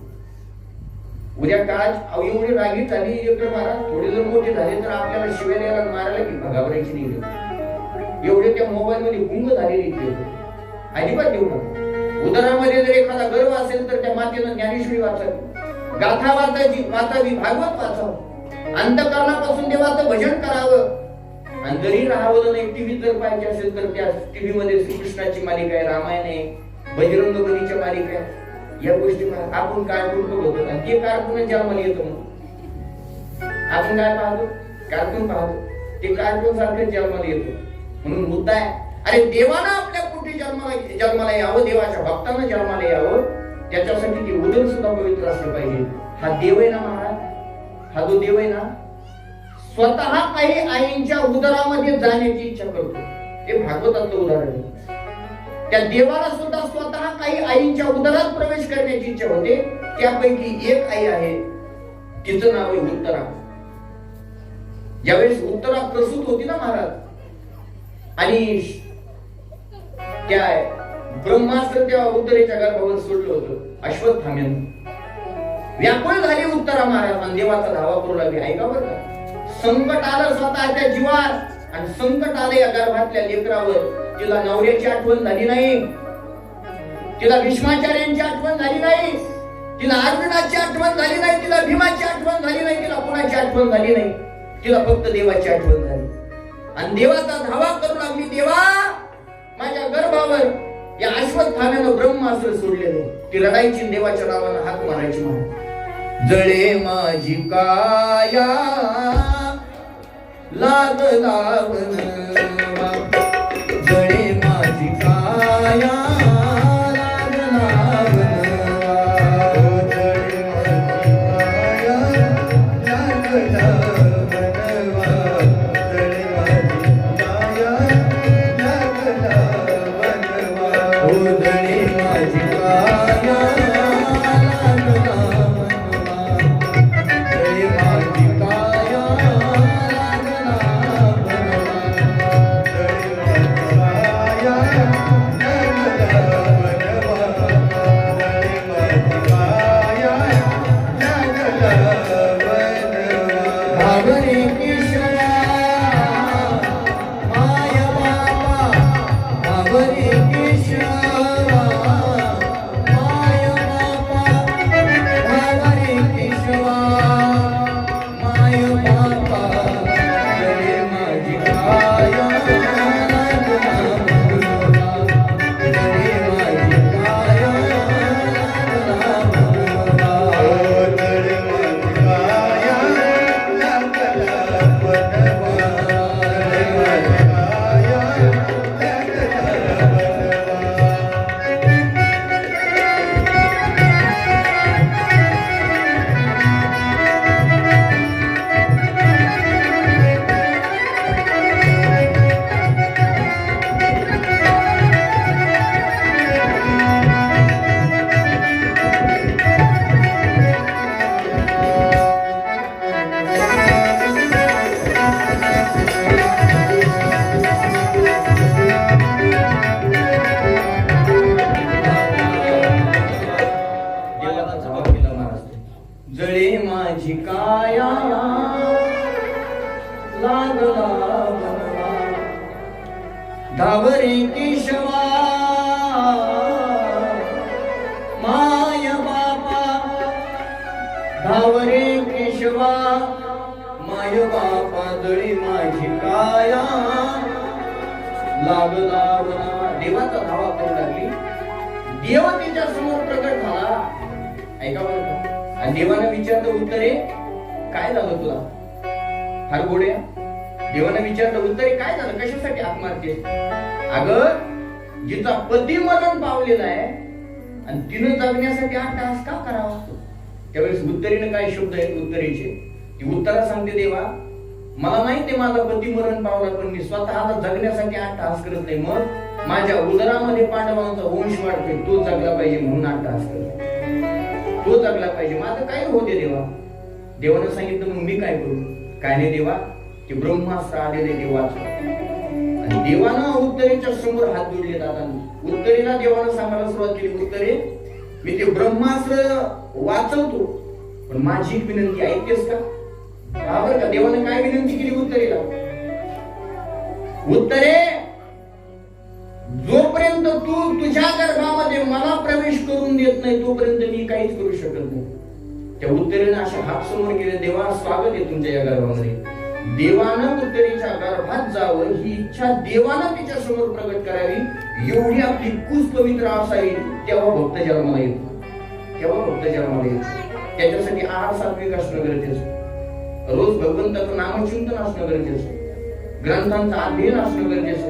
S1: उद्या काळात एवढी रागीट झाली लेकर महाराज, थोडे जर मोठे झाले तर आपल्याला शिव्या द्यायला मारायला की घाबरायची नाही. एवढे त्या मोबाईल मध्ये गुंग झालेली अजिबात देऊ नका. उदरामध्ये जर एखादा गर्व असेल तर त्या मातेनं ज्ञानेश्वरी वाचावी, गाथा वाचावी, भागवत वाचावं, अंतःकरणापासून देवाचं भजन करावं. आणि जरी राहावं नाही, टीव्ही जर पाहिजे असेल तर त्या टीव्ही मध्ये श्रीकृष्णाची मालिका आहे, रामायण आहे, बजरंग बलीच्या मालिका आहे. या गोष्टी आपण कार्टून बघतो आणि ते कार्टून जन्माला येतो. आपण काय पाहतो? कार्टून पाहतो, ते कार्टून सारखं जन्माला येतो. म्हणून मुद्दा आहे, अरे देवानं आपल्या पोटी जन्माला यावं, देवाच्या भक्तांना जन्माला यावं, त्याच्यासाठी ते उदर सुद्धा पवित्र असलं पाहिजे. हा देव आहे ना महाराज, हा जो देव आहे ना, स्वतः काही आईंच्या उदरामध्ये जाण्याची इच्छा करतो. हे भागवतातलं उदाहरण आहे. त्या देवाला सुद्धा स्वतः काही आईंच्या उदरात प्रवेश करण्याची इच्छा होते. त्यापैकी एक आई आहे, तिचं नाव आहे उत्तरा. ज्यावेळेस उत्तरा प्रसूत होती ना महाराज, आणि त्या ब्रह्मास्त्र त्या उत्तरेच्या गर्भावर सोडलं होतं अश्वत्थाम्यानं. व्याकुळ झाली उत्तरा महाराज आणि देवाचा धावा करू लागली. ऐका बरं का, संकट आलं स्वतःच्या जीवावर आणि संकट आले या गर्भातल्या लेकरावर. तिला नवऱ्याची आठवण झाली नाही, तिला भीष्माचार्यांची आठवण झाली नाही, तिला अर्जुनाची आठवण झाली नाही, तिला भीमाची आठवण झाली नाही, तिला कुणाची आठवण झाली नाही. तिला फक्त देवाची आठवण झाली आणि देवाचा धावा करू लागली. देवा, माझ्या गर्भावर या अश्वत्थाम्यानं ब्रह्मास्त्र सोडलेले. ती रडायची, देवाच्या नावानं हाक मारायची. म्हणा, जळे माझी काया लागला जळे माझी काया लागला बनवा.
S2: जळी माझी काया लागला बनवा. जळी माझी काया लागला बनवा.
S1: जळी माझी काया लागला बनवा. घाबरे केशवा माय बाबा. घाबरे केशवा माय बाबा. घाबरे केशवा माय बाबा. जळी माझी काया लागला बनवा. जळी माझी काया लागला बनवा. देवाचा जबाब दिला महाराज. जळे माझी काया लागला बनवा. धावरे केशवा माय बापा. धावरे केशवा माय बापा. जळी माझी काया लागला बनवा. देवाचा धावा करू लागली. देव तिच्या समोर प्रकट झाला. ऐका बरं का. आणि देवानं विचारलं उत्तरे काय झालं तुला फार गोड्या. देवानं विचारलं उत्तरे काय झालं, कशासाठी हात मारतेस. अगं जिचा पती मरण पावलेला आहे आणि तिनं जगण्यासाठी 8 तास का करावा. त्यावेळेस उत्तरेनं काय शब्द आहेत उत्तरेचे ती उत्तरा सांगते. देवा मला माहिती माझा पती मरण पावला पण मी स्वतःला जगण्यासाठी 8 तास करत नाही. मग माझ्या उदरामध्ये पांडवांचा वंश वाढतोय तो जगला पाहिजे म्हणून 8 तास करतो. तो जगला पाहिजे माझं काय होते देवा. देवानं सांगितलं मग मी काय करू. काय नाही देवा ते ब्रह्मास्त्र आलेले देवाचं. आणि देवानं उत्तरेच्या समोर हात जोडले जातात. उत्तरेला देवानं सांगायला सुरुवात केली उत्तरे मी ते ब्रह्मास्त्र वाचवतो पण माझी एक विनंती ऐकतेस का. बरोबर का. देवानं काय विनंती केली उत्तरेला. उत्तरे जोपर्यंत तू तुझ्या गर्भामध्ये मला प्रवेश करून देत नाही तोपर्यंत मी काहीच करू शकत नाही. त्या उत्तरेने अशा हात समोर केले. देवा स्वागत आहे तुमच्या या गर्भामध्ये. देवानं उत्तरेच्या गर्भात जावं ही इच्छा देवानं तिच्या समोर प्रगट करावी. एवढी आपली कुस पवित्र असावी तेव्हा भक्त जन्माला येतो. तेव्हा भक्त जन्माला येतो. त्याच्यासाठी आहार सात्विक असणं गरजेचं. रोज भगवंताचं नामचिंतन असणं गरजेचं. ग्रंथांचं अध्ययन असणं गरजेचं.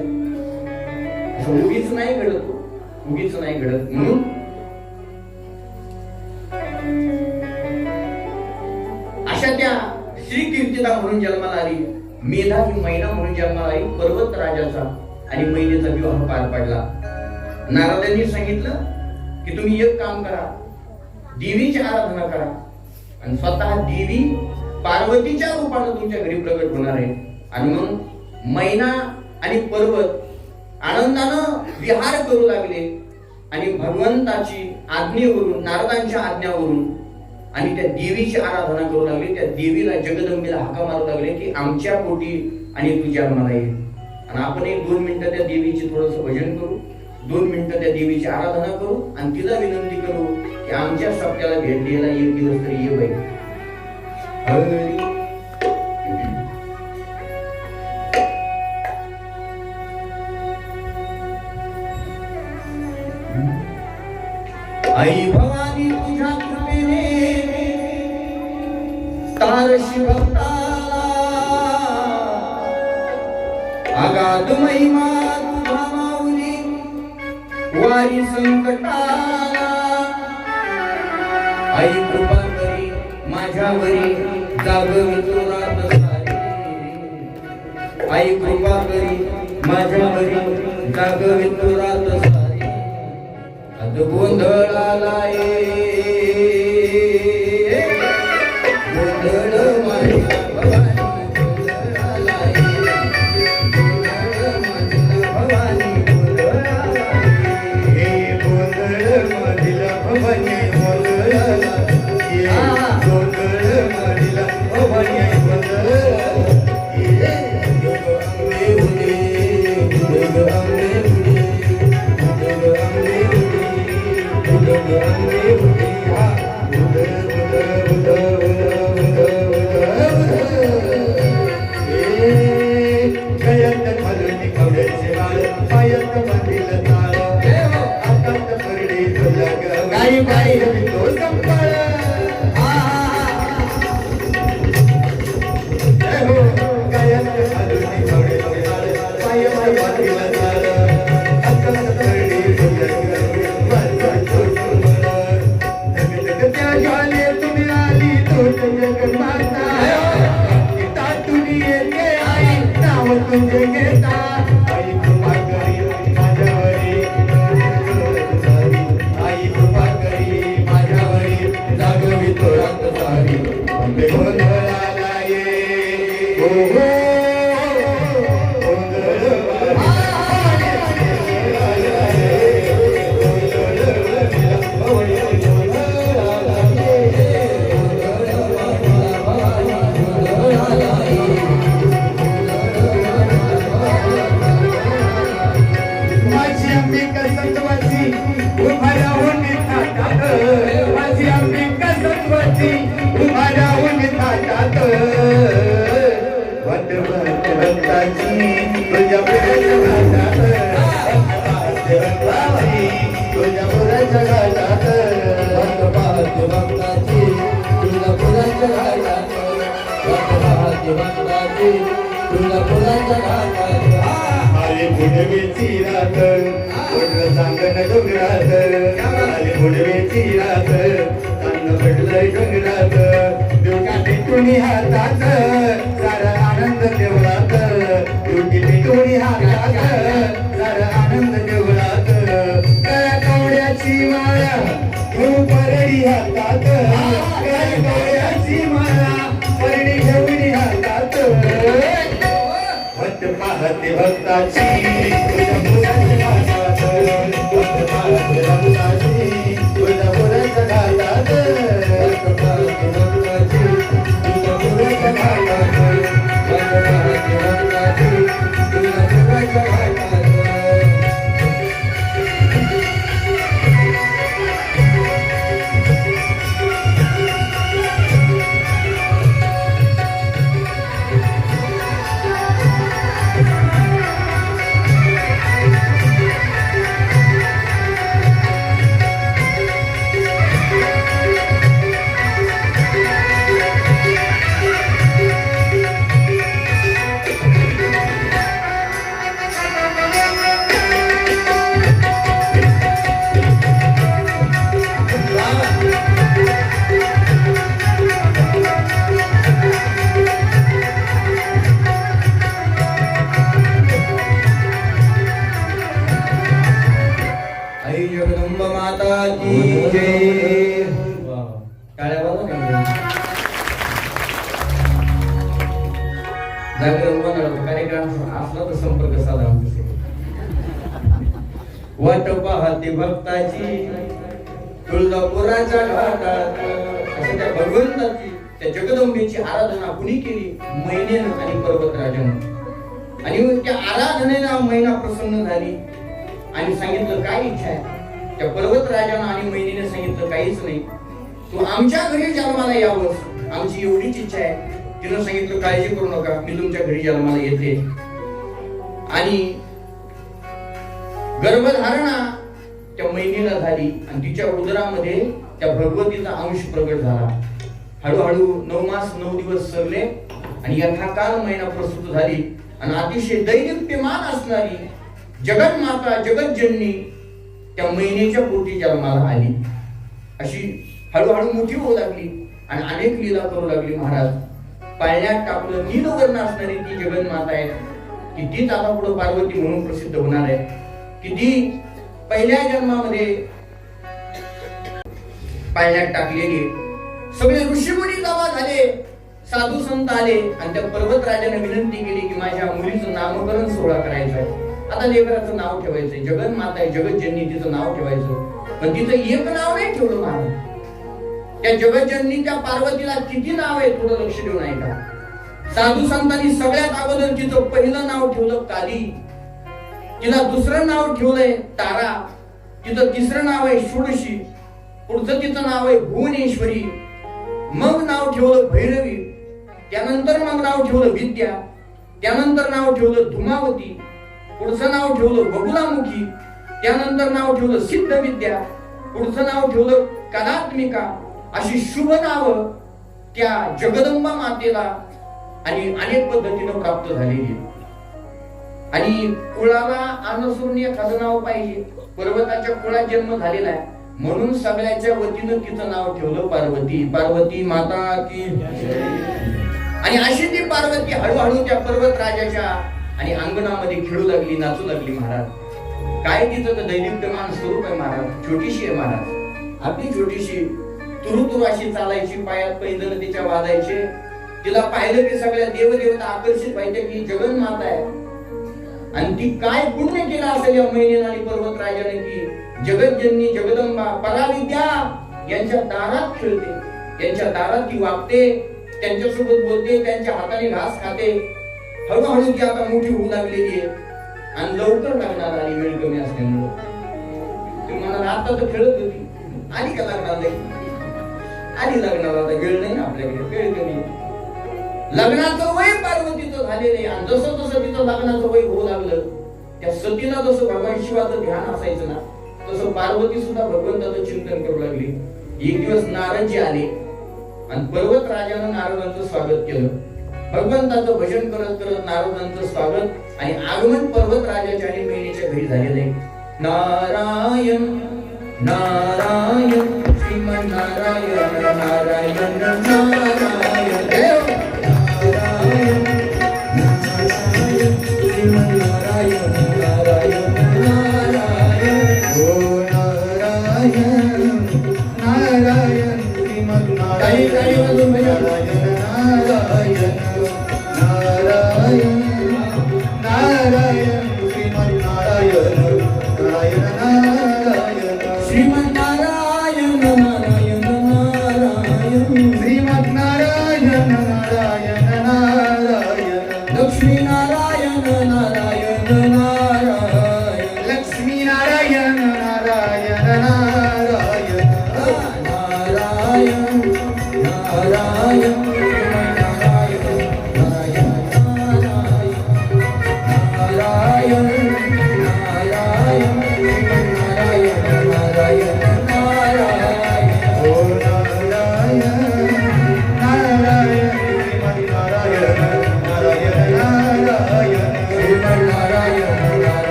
S1: उगीच नाही घडत. उगीच नाही घडत. म्हणून अशा त्या श्री कीर्तिदा म्हणून जन्माला आली. मेधा ही मैना म्हणून जन्माला आली. पर्वत राजाचा आणि मैनेचा विवाह पार पडला. नारदांनी सांगितलं की तुम्ही एक काम करा देवीची आराधना करा आणि स्वतः देवी पार्वतीच्या रूपाने तुमच्या घरी प्रकट होणार आहे. आणि मग मैना आणि पर्वत आनंदानं विहार करू लागले आणि भगवंताची आज्ञेवरून नारदांच्या आज्ञावरून आणि त्या देवीची आराधना करू लागले. त्या देवीला जगदंबेला हाका मारू लागले की आमच्या पोटी आणि तुझ्या मला येईल. आणि आपण 1-2 मिनिटं त्या देवीची थोडंसं भजन करू. 2 मिनिटं त्या देवीची आराधना करू आणि तिला विनंती करू की आमच्या सप्त्याला भेट द्यायला 1 दिवस तरी ये बाई. आई भवानी तुझ्या कृपेने तारशी भक्ताला अगाध महिमा तुझा माऊली वारी संकटाला आई कृपा करी माझ्यावरी जागवी तुरात सारी आई कृपा करी माझ्यावरी जागवी तुरात सारी आज गोंधळाला गोंधळ माझ्या भवानी गोंधळाला गोंधळ माझ्या भवानी गोंधळाला
S2: हे गोंधळ मधील भवानी गोंधळाला गोंधळ मधील भवानी गोंधळाला
S1: वाट पाहते भक्ताची तुळजापुराच्या घाटात अशा त्या भगवंताची त्या जगदंबेची आराधना कुणी केली? मैनेनं आणि पर्वतराजानं. आणि त्या आराधनेला मैना प्रसन्न झाली आणि सांगितलं काय इच्छा आहे? त्या पर्वतराजानं आणि मैनेने सांगितलं काहीच नाही, तू आमच्या घरी जन्माला यावंस, आमची एवढीच इच्छा आहे. तिनं सांगितलं काळजी करू नका, मी तुमच्या घरी जन्माला येते. आणि गर्भधारणा त्या मैनीला झाली आणि तिच्या उदरामध्ये त्या भगवतीचा अंश प्रगट झाला. हळूहळू 9 मास 9 दिवस सरले आणि यथाकाल मैना प्रसूत झाली आणि अतिशय दैदिप्यमान असणारी जगन्माता जगज्जननी त्या महिन्याच्या पोटी जन्माला आली. अशी हळूहळू मोठी होऊ लागली आणि अनेक लीला करू लागली. महाराज पाळण्यात टाकलं नीलवर्ण असणारी ती जगन्माता आहे की तीच आता पुढे पार्वती म्हणून प्रसिद्ध होणार आहे. की ती पहिल्या जन्मामध्ये पाळण्यात टाकलेली. सगळे ऋषीमुनी जमा झाले, साधू संत आले आणि त्या पर्वतराजाने विनंती केली की माझ्या मुलीचं नामकरण सोहळा करायचा आहे. आता लेकराचं नाव ठेवायचंय, जगन्माता आहे, जगज्जननी, तिचं नाव ठेवायचं. पण तिचं एक नाव नाही ठेवलं महाराज. त्या जगज्जननीच्या पार्वतीला किती नाव आहे थोडं लक्ष देऊन ऐका. साधू संतांनी सगळ्यात अगोदर तिचं पहिलं नाव ठेवलं काली, तिला दुसरं नाव ठेवलंय तारा, तिचं तिसरं नाव आहे षोडशी, पुढचं तिचं नाव आहे भुवनेश्वरी, मग नाव ठेवलं भैरवी, त्यानंतर मग नाव ठेवलं विद्या, त्यानंतर नाव ठेवलं धुमावती, पुढचं नाव ठेवलं बगुलामुखी, त्यानंतर नाव ठेवलं सिद्ध विद्या, पुढचं नाव ठेवलं कलात्मिका. अशी शुभ नाव त्या जगदंबा मातेला आणि अनेक पद्धतीनं प्राप्त झालेली. आणि कुळाला अनुसरून एखादं नाव पाहिजे. पर्वताच्या कुळात जन्म झालेला आहे म्हणून सगळ्याच्या वतीनं तिचं नाव ठेवलं पार्वती. पार्वती माता की. आणि अशी ती पार्वती हळूहळू त्या पर्वत राजाच्या आणि अंगणामध्ये खेळू लागली, नाचू लागली. महाराज काय तिचं तर दैदिप्यमान स्वरूप आहे महाराज. छोटीशी आहे महाराज, अगदी छोटीशी, तुरुतुरु अशी चालायची, पायात पैंजण तिच्या वाजायचे. तिला पाहिलं की सगळ्या देवदेवता आकर्षित व्हायचे की जगन्माता आहे. आणि ती काय पुण्य केलं असेल या महिन्याने आणि पर्वत राजाने की जगज्जननी जगदंबा पराविद्या यांच्या दारात खेळते, यांच्या दारात ती वागते, त्यांच्यासोबत बोलते, त्यांच्या हाताने घास खाते. हळूहळू ती आता मोठी होऊ लागलेली आहे आणि लवकर लग्नाला आली. वेळ कमी असल्यामुळे ती म्हणाला आता तर खेळत होती, आली का लग्नाला? आली लग्नाला, आता वेळ नाही ना आपल्याकडे, वेळ कमी. लग्नाचं वय पार्वतीचं झालेलं आहे आणि जसं जसं तिचं लग्नाचं वय होऊ लागलं त्या सतीला जसं भगवान शिवाचं ध्यान असायचं ना तसं पार्वती सुद्धा भगवंताचं चिंतन करू लागली. एक दिवस नारदजी आले आणि पर्वत राजानं नारदांचं स्वागत केलं. भगवंताचं भजन करत करत नारदांचं स्वागत आणि आगमन पर्वत राजाच्या आणि महिनेच्या घरी झालेलं आहे. नारायण नारायण श्रीमन नारायण नारायण नारायण देव नारायण नारायण श्रीमन नारायण नारायण नारायण
S2: ओ नारायण नारायण श्रीमद नारायण नारायण नारायण नारायण नारायण श्रीमद नारायण नारायण नारायण
S1: श्रीमन नारायण नारायण नारायण
S2: श्रीमद नारायण नारायण नारायण
S1: लक्ष्मी नारायण नारायण नारायण
S2: लक्ष्मी नारायण नारायण नारायण
S1: नारायण नारायण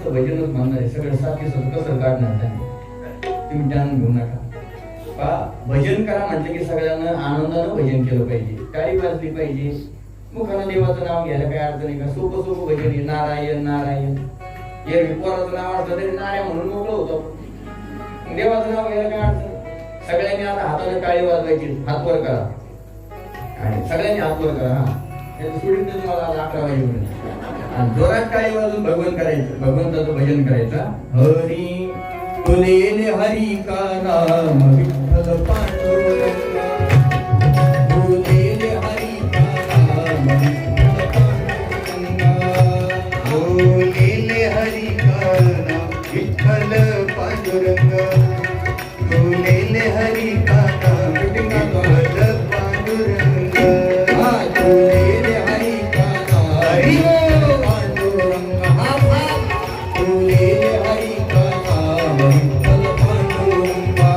S1: भजनच म्हणणार आहे. सगळं साथी कसं काढणार तुम्ही जाणून घेऊ नका. भजन करा म्हटलं की सगळ्यांना आनंदानं भजन केलं पाहिजे, टाळी वाजली पाहिजे, मुखानं देवाचं नाव घ्यायला काय अडचण नाही का. सोपं सोपं भजन आहे. नारायण नारायण हे पोराचं नाव असलं तरी नारायण म्हणून मोकळं होतं. देवाचं नाव घ्यायला काय अडचण. सगळ्यांनी आता हाताने टाळी वाजवायची, हात वर करा आणि सगळ्यांनी हात वर करा. हा सोडून तुम्हाला 11 वाजेपर्यंत जोरात टाळी वाजून भगवान करायचं, भगवंताचं भजन करायचं. हरी तुलेले हरी का नाम विठ्ठल पांडुरंगा, तुलेले हरी का नाम विठ्ठल पांडुरंगा,
S2: बोलेले हरी का नाम विठ्ठल पांडुरंग, बोलेले हरी का नाम विठ्ठल पांडुरंग,
S1: तुलेले हरी का नाम
S2: हरी
S1: पांडुरंग, तुलेले हरी का नाम विठ्ठल पांडुरंगा,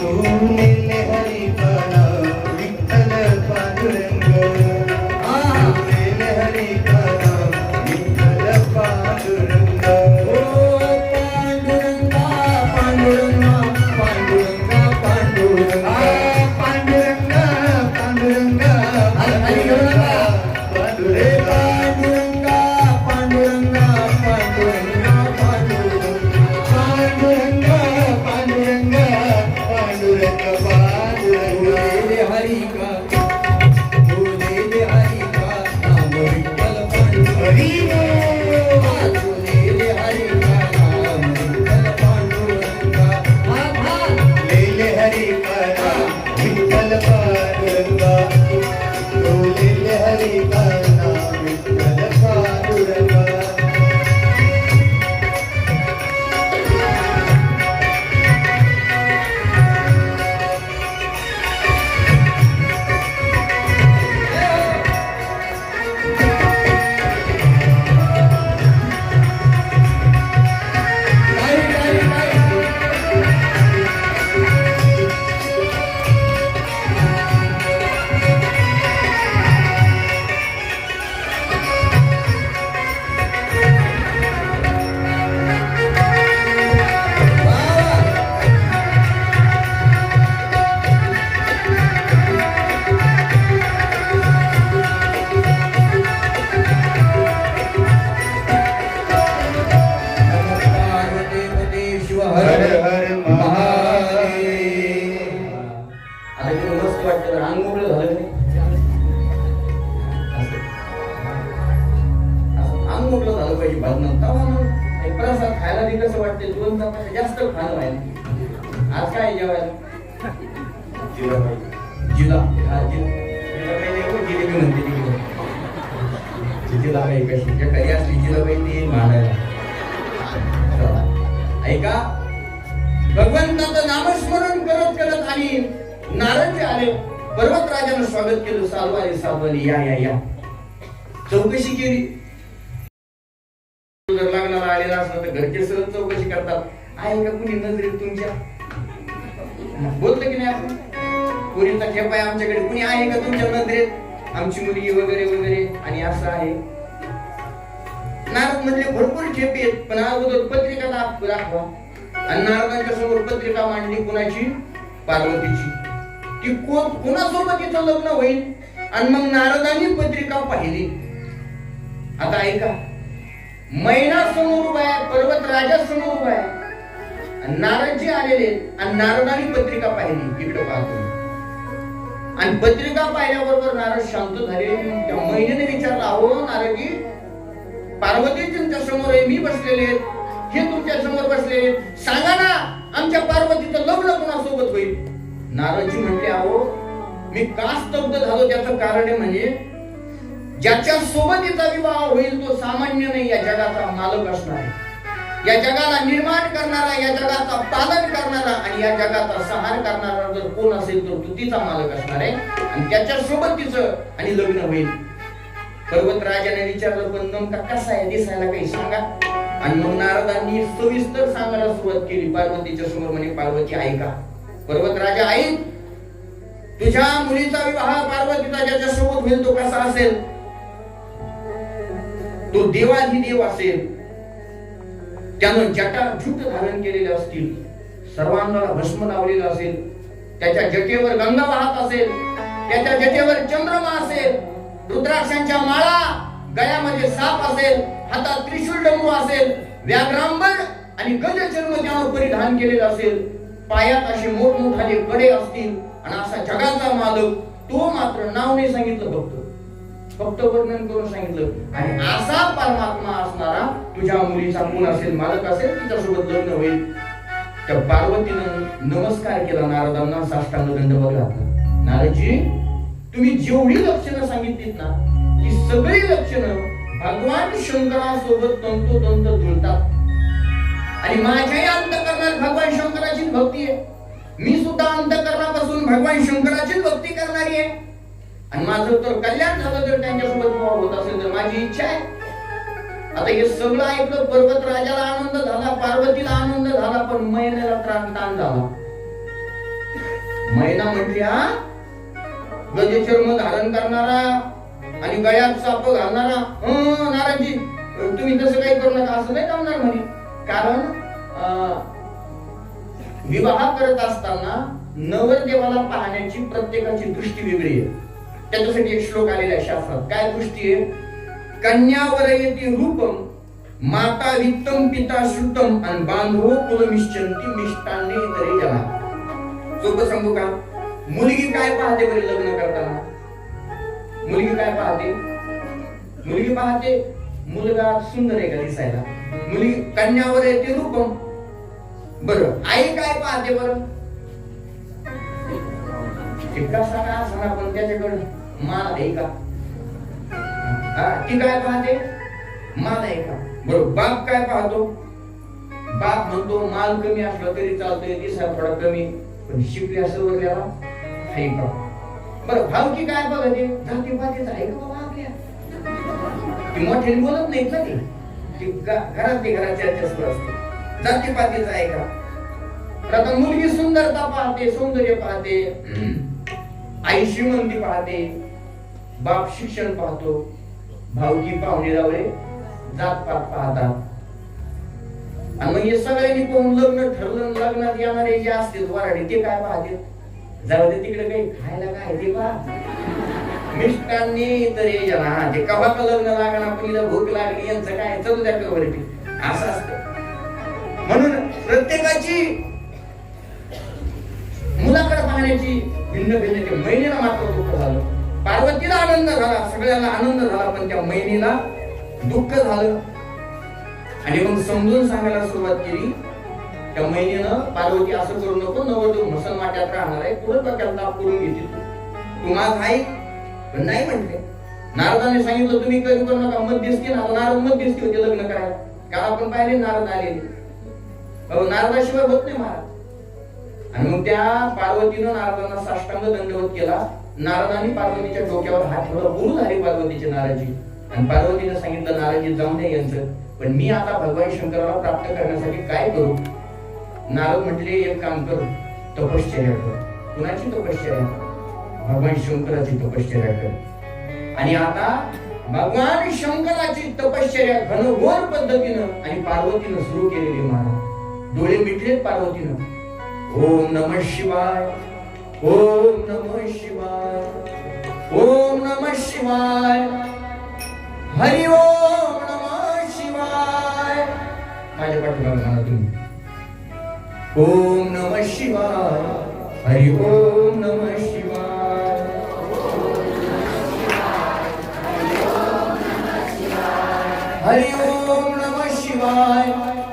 S2: बोलेले हरी हरी का बोलेले हरी का नाम विठ्ठल पांडुरंगा बोलेले हरी का नाम विठ्ठल पांडुरंगा लेले हरी का नाम विठ्ठल पांडुरंगा बोलेले हरी का नाम विठ्ठल पांडुरंगा हर हर महादेव.
S1: आता किती मस्त वाटतं, अंग मोकळं झालं नाही? असं अंग मोकळं झालं पाहिजे भाजणं. तेव्हा मग एक प्रसाद खायला बी कसं वाटते, 2 चपात्या जास्त खाणं व्हायला. आज काय जेवायला? जिला जिलेबी म्हणते जिला काही कशी काही असली जिलाबाई ती मानायला. ऐका, भगवंताचं नामस्मरण करत करत आली. नारद जे आले, पर्वतराजानं स्वागत केलं. साधवानी या या या. चौकशी केली. जर लग्नाला आलेला असलं तर घरचे सहज चौकशी करतात, आहे का कुणी नजरेत तुमच्या? बोलतो की नाही आपण, पोरीचा खेप आहे आमच्याकडे, कुणी आहे का तुमच्या नजरेत, आमची मुलगी वगैरे वगैरे. आणि असं आहे. नारद म्हणले भरपूर खेप आहेत, पण अगोदर पत्रिका दाखवा. आणि नारदांच्या समोर पत्रिका मांडली. कुणाची? पार्वतीची. ती कोणासोबत तिचं लग्न होईल. आणि मग नारदांनी पत्रिका पाहिली. आता ऐका, मैना समोर उभा आहे, पर्वत राजा समोर उभा आहे, नारदजी आलेले आणि नारदांनी पत्रिका पाहिली. इकडे पाहतो. आणि पत्रिका पाहिल्याबरोबर नारद शांत झाले. त्या मैनेने विचारला, अहो नारदजी, पार्वती तुमच्या समोर आहे, मी बसलेले, हे तुमच्या समोर बसलेले, सांगा ना आमच्या पार्वतीचं लग्न कोणासोबत होईल? नारदजी म्हटले, अहो मी का स्तब्ध झालो त्याचं कारण आहे, म्हणजे ज्याच्या सोबतीचा विवाह होईल तो सामान्य नाही, या जगाचा मालक असणार आहे. या जगाला निर्माण करणारा, या जगाचा पालन करणारा आणि या जगाचा संहार करणारा जर कोण असेल तर तो तिचा मालक असणार आहे. आणि त्याच्या सोबत तिचं आणि लग्न होईल. पर्वतराजाने विचारलं, पण नेमका कसा आहे, दिसायला काही सांगा. आणि मग नारदांनी सविस्तर सांगायला सुरुवात केली. पार्वतीच्या समोर म्हणे, पार्वती ऐका. पर्वतराजा ऐक, तुझ्या मुलीचा विवाह पार्वतीचा ज्याच्या सोबत होईल तो कसा असेल? तो देवाधिदेव असेल. त्यानं जटाजूट धारण केलेले असतील, सर्वांगाला भस्म लावलेला असेल, त्याच्या जटेवर गंगा वाहत असेल, त्याच्या जटेवर चंद्रमा असेल, रुद्राक्षांच्या माळा, गळ्यामध्ये साप असेल, हातात त्रिशूल डमरू असेल, व्याघ्रांबर आणि गजचर्म त्यावर परिधान केलेलं असेल, पायात असे मोठमोठाले कडे असतील. आणि असा जगाचा मालक तो मात्र नाव नाही सांगितलं, फक्त वर्णन करून सांगितलं. आणि असा परमात्मा असणारा तुझ्या मुलीचा कोण असेल, मालक असेल, तिच्यासोबत लग्न होईल. त्या पार्वतीनं नमस्कार केला नारदांना, साष्टांग दंडवत घातला. नारदजी, तुम्ही जेवढी लक्षणं सांगितलीत ना, ती सगळी लक्षणं भगवान शंकरासोबत तंतोतंत जुळतात. आणि माझ्याही अंतःकरणात भगवान शंकराची भक्ती आहे. मी सुद्धा अंतःकरणापासून भगवान शंकराची भक्ती करणारी आहे. आणि माझं तर कल्याण झालं तर त्यांच्यासोबत विवाह होत असेल तर माझी इच्छा आहे. आता हे सगळं ऐकलं. पर्वत राजाला आनंद झाला, पार्वतीला आनंद झाला, पण मैनेला ताण झाला. मैना म्हटली, हा गजचर्म धारण करणारा आणि गळ्यात साप घालणारा, नारायणजी तुम्ही तसं काही करू नका, असं नाही जमणार म्हणे. कारण विवाह करत असताना नवरदेवाला पाहण्याची प्रत्येकाची दृष्टी वेगळी आहे. त्याच्यासाठी एक श्लोक आलेला आहे शास्त्रात. काय दृष्टी आहे? कन्यावरयति रूपम, माता वित्तम, पिता श्रुतम, आणि बांधवो कुलमिश्चंती मिष्टान्ने इतरे जना. सोपं सांगू का? मुलगी काय पाहते बरे लग्न करताना? मुलगी काय पाहते? मुलगी पाहते मुलगा सुंदर आहे का दिसायला, मुलगी कन्यावर येते रूपम. बरं आई काय पाहते बरं? कसा का असणार पण त्याच्याकडे माल आहे का? ती काय पाहते? माल आहे का? बरोबर. बाप काय पाहतो? बाप म्हणतो माल कमी असला तरी चालतोय, दिसायला थोडा कमी पण शिकल्या सवरल्याला आहे का? बरं भावकी काय बघते? जाती पातीच आहे का बाबा आपल्या? ती मोठ्याने बोलत नाहीत ना, ती घरात चर्चा सुरू असते. जाती पातीच आहे का? आता मुलगी सुंदरता पाहते, सौंदर्य पाहते, आई श्रीमंती पाहते, बाप शिक्षण पाहतो, भावकी पाहुणे रावळे जातपात पाहतात. आणि मग हे सगळ्यांनी पाहून लग्न ठरलं. लग्नात येणारे जे असते वराडे ते काय पाहते? जाऊ दे तिकडे काही खायला काय ते पहा, मिष्टांनी तर ते कवा का लग्न लागणार, पहिला भूक लागली यांचं काय चलू द्या कवर असं असतं. म्हणून प्रत्येकाची मुलाकडे पाहण्याची भिन्न भिन्न. महिनेला मात्र दुःख झालं, पार्वतीला आनंद झाला, सगळ्याला आनंद झाला, पण त्या महिनेला दुःख झालं. आणि मग समजून सांगायला सुरुवात केली. त्या महिनेनं पार्वती असं करू नको, नवरदेव मसन वाट्यात राहणार आहे, पुढे डोक्याला ताप करून घेते तू माझ आहे. पण नाही म्हटले. नारदाने सांगितलं तुम्ही करू करू नका, मध्यस्थी. नारद मध्यस्थी होते लग्न करायला. काल आपण पाहिले नारद आलेले, नारदाशिवाय होत नाही महाराज. आणि मग त्या पार्वतीनं नारदांना साष्टांग दंडवत केला. नारदांनी पार्वतीच्या डोक्यावर हात ठेवला, गुरु झाली पार्वतीची नाराजी. आणि पार्वतीनं सांगितलं नाराजी जाऊन द्या यांचं, पण मी आता भगवान शंकराला प्राप्त करण्यासाठी काय करू? नारद म्हटले एक काम कर, तपश्चर्या कर. कुणाची तपश्चर्या? भगवान शंकराची तपश्चर्या कर. आणि आता भगवान शंकराची तपश्चर्या घनघोर पद्धतीनं आणि पार्वतीनं सुरू केलेली महाराज. डोळे मिटले पार्वतीनं. ओम नमः शिवाय, ओम नमः शिवाय, ओम नमः शिवाय, हरि ओम नमः शिवाय. माझ्या पाठीमागे म्हणा तुम्ही. ओम नमः शिवाय, हरि ओम नमः शिवाय, हरि ओम नमः शिवाय,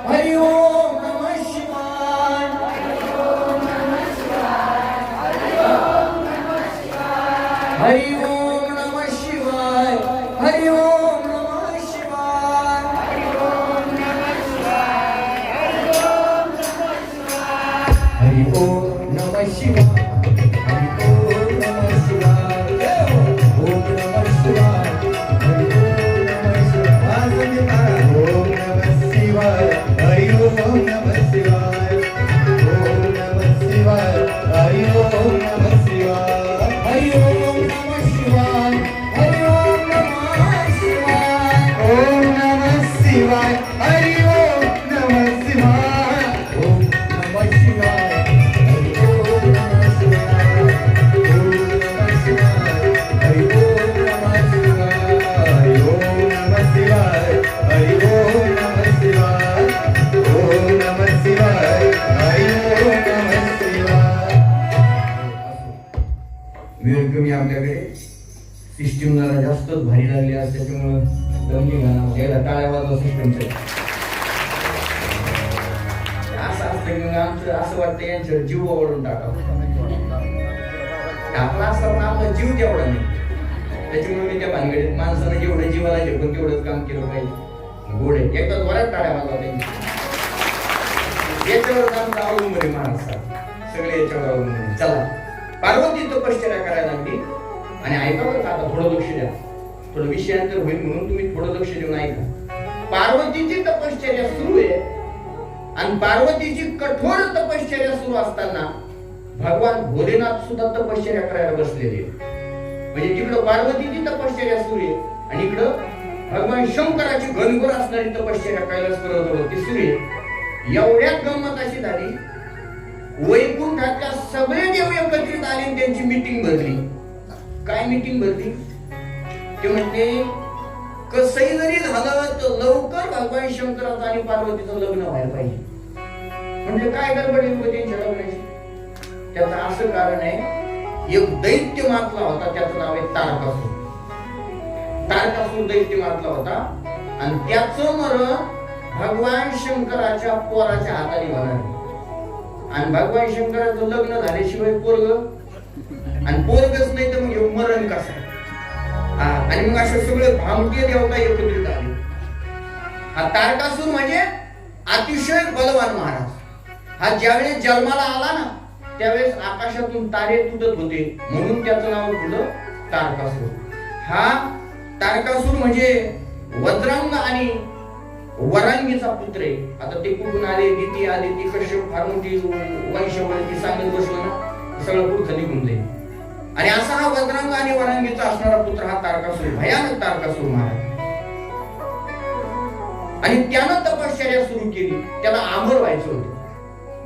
S1: हरि ओम नमः शिवाय, हरि ओम नमः शिवाय, हरि ओम नमः शिवाय, हरि ओम नमः शिवाय, हरि ओम नमः शिवाय, ओम नमः शिवाय, हरि ओम नमः शिवाय, ओम नमः शिवाय, हरि ओम नमः शिवाय, ओम नमः शिवाय, हरि ओम नमः शिवाय, हरि ओम नमः शिवाय, हरि ओम नमः शिवाय, ओम नमः शिवाय, हरि ओम नमः शिवाय, ओम नमः शिवाय, हरि ओम नमः शिवाय, ओम नमः शिवाय, हरि ओम नमः शिवाय, ओम नमः शिवाय, हरि ओम नमः शिवाय, ओम नमः शिवाय, हरि ओम नमः शिवाय. वेळ कमी आपल्याकडे, सिस्टीम जरा जास्तच भारी लागली आज, त्याच्यामुळं दमली घाला याला टाळ्या वाजवा सिस्टीमचं. असं असतं की मग आमचं असं वाटतं यांच्यावर जीव ओढून टाकावं. आपला असता पण आपला जीव तेवढा नाही. त्याच्यामुळे मी त्या भानगडीत माणसानं जेवढं जीवाला झेपून तेवढंच काम केलं पाहिजे. गोडे एकदा जोरात टाळ्या वाजवा त्यांची. याच्यावर आमचं अवलंबून आहे महाराष्ट्रात, सगळे याच्यावर अवलंबून आहे. चला, पार्वती तपश्चर्या करायला लागली. आणि ऐका बरं का, आता थोडं लक्ष द्या, थोडं विषयांतर होईल म्हणून तुम्ही थोडं लक्ष देऊन ऐका. पार्वतीची तपश्चर्या सुरू आहे आणि पार्वतीची कठोर तपश्चर्या सुरू असताना भगवान भोलेनाथ सुद्धा तपश्चर्या करायला बसलेले. म्हणजे तिकडं पार्वतीची तपश्चर्या सुरू आहे आणि इकडं भगवान शंकराची घनघोर असणारी तपश्चर्या कैलास पर्वतावरती सुरू आहे. एवढ्यात गंमत अशी झाली, वैकुंठातल्या सगळे देव एकत्रित आले आणि त्यांची मीटिंग भरली. काय मीटिंग भरली? ते म्हणते कसंही जरी झालं तर लवकर भगवान शंकराचं आणि पार्वतीचं लग्न व्हायला पाहिजे. म्हणजे काय गडबड आहे त्यांच्या लग्नाची? त्याचं असं कारण आहे, एक दैत्य मारला होता, त्याचं नाव आहे तारकासूर. तारकासूर दैत्य मारला होता आणि त्याचं मरण भगवान शंकराच्या पोराच्या हाताने होणार. आणि भगवान शंकराचं लग्न झाल्याशिवाय पोरग आणि पोरगच नाही तर मग मरण कसं. आणि मग असे सगळे भामटे देवता एकत्रित आले. हा तारकासूर म्हणजे अतिशय बलवान महाराज. हा ज्यावेळेस जन्माला आला ना त्यावेळेस आकाशातून तारे तुटत होते म्हणून त्याचं नाव ठेवलं तारकासूर. हा तारकासूर म्हणजे वज्रांग आणि वरांगीचा पुत्र आहे. आता ते कुठून आले, दिती आली, ती कश्यप फार मोठी वंशवळती सांगत बसलो ना सगळं पुढचं निघून जाईल. आणि असा हा वज्रांग आणि वरांगीचा असणारा पुत्र हा तारकासूर, भयानक तारकासूर महाराज. आणि त्यानं तपश्चर्या सुरू केली, त्याला आमर व्हायचं होतं.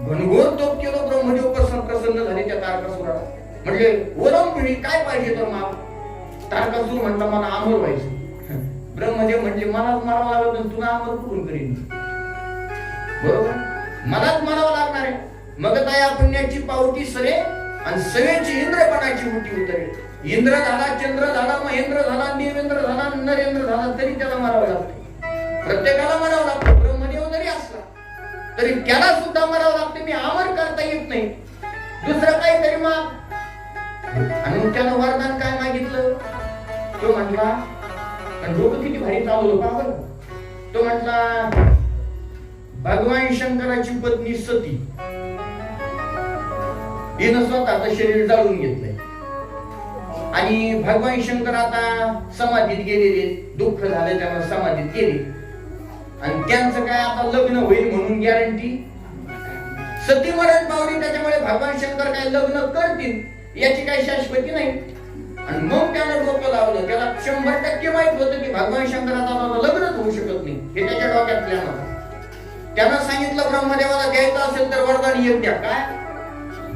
S1: घनघोर तप केलं, ब्रह्मदेव प्रसन्न झाले त्या तारकासुराला. म्हणजे वरम काय पाहिजे तर माग. तारकासूर म्हटला मला आमर व्हायचं. ब्रह्मदेव म्हटले मलाच मारावं लागत, तुला आमर कुठून करीन. बरोबर, मलाच मारावं लागणार आहे. मग त्या पुण्याची पावती सरे आणि सवेची इंद्रपणाची मुठी उतरेल. इंद्र झाला, चंद्र झाला, महेंद्र झाला, देवेंद्र झाला, नरेंद्र झाला तरी त्याला मारावं लागतं. प्रत्येकाला मारावं लागतं. ब्रह्मदेव जरी असला तरी त्याला सुद्धा मारावं लागतं. मी आमर करता येत नाही, दुसरं काहीतरी माग. आणि त्यानं वरदान काय मागितलं, तो म्हटला, डोकं किती भारी चालवलं पाहर. तो म्हटला भगवान शंकराची पत्नी सती हिनं स्वतःचं शरीर जाळून घेतलंय आणि भगवान शंकर आता समाधीत गेलेले, दुःख झालं त्यांना समाधीत गेले आणि त्यांचं काय आता लग्न होईल म्हणून गॅरंटी. सती मरण पावली त्याच्यामुळे भगवान शंकर काय लग्न करतील याची काही शाश्वती नाही. आणि मग त्यानं डोकं लावलं, त्याला 100% माहित होतं की भगवान शंकराचा लग्नच होऊ शकत नाही हे त्याच्या डोक्यात प्लॅन होता. त्यानं सांगितलं ब्रह्मदेवाला द्यायचं असेल तर वरदान येऊ द्या. काय,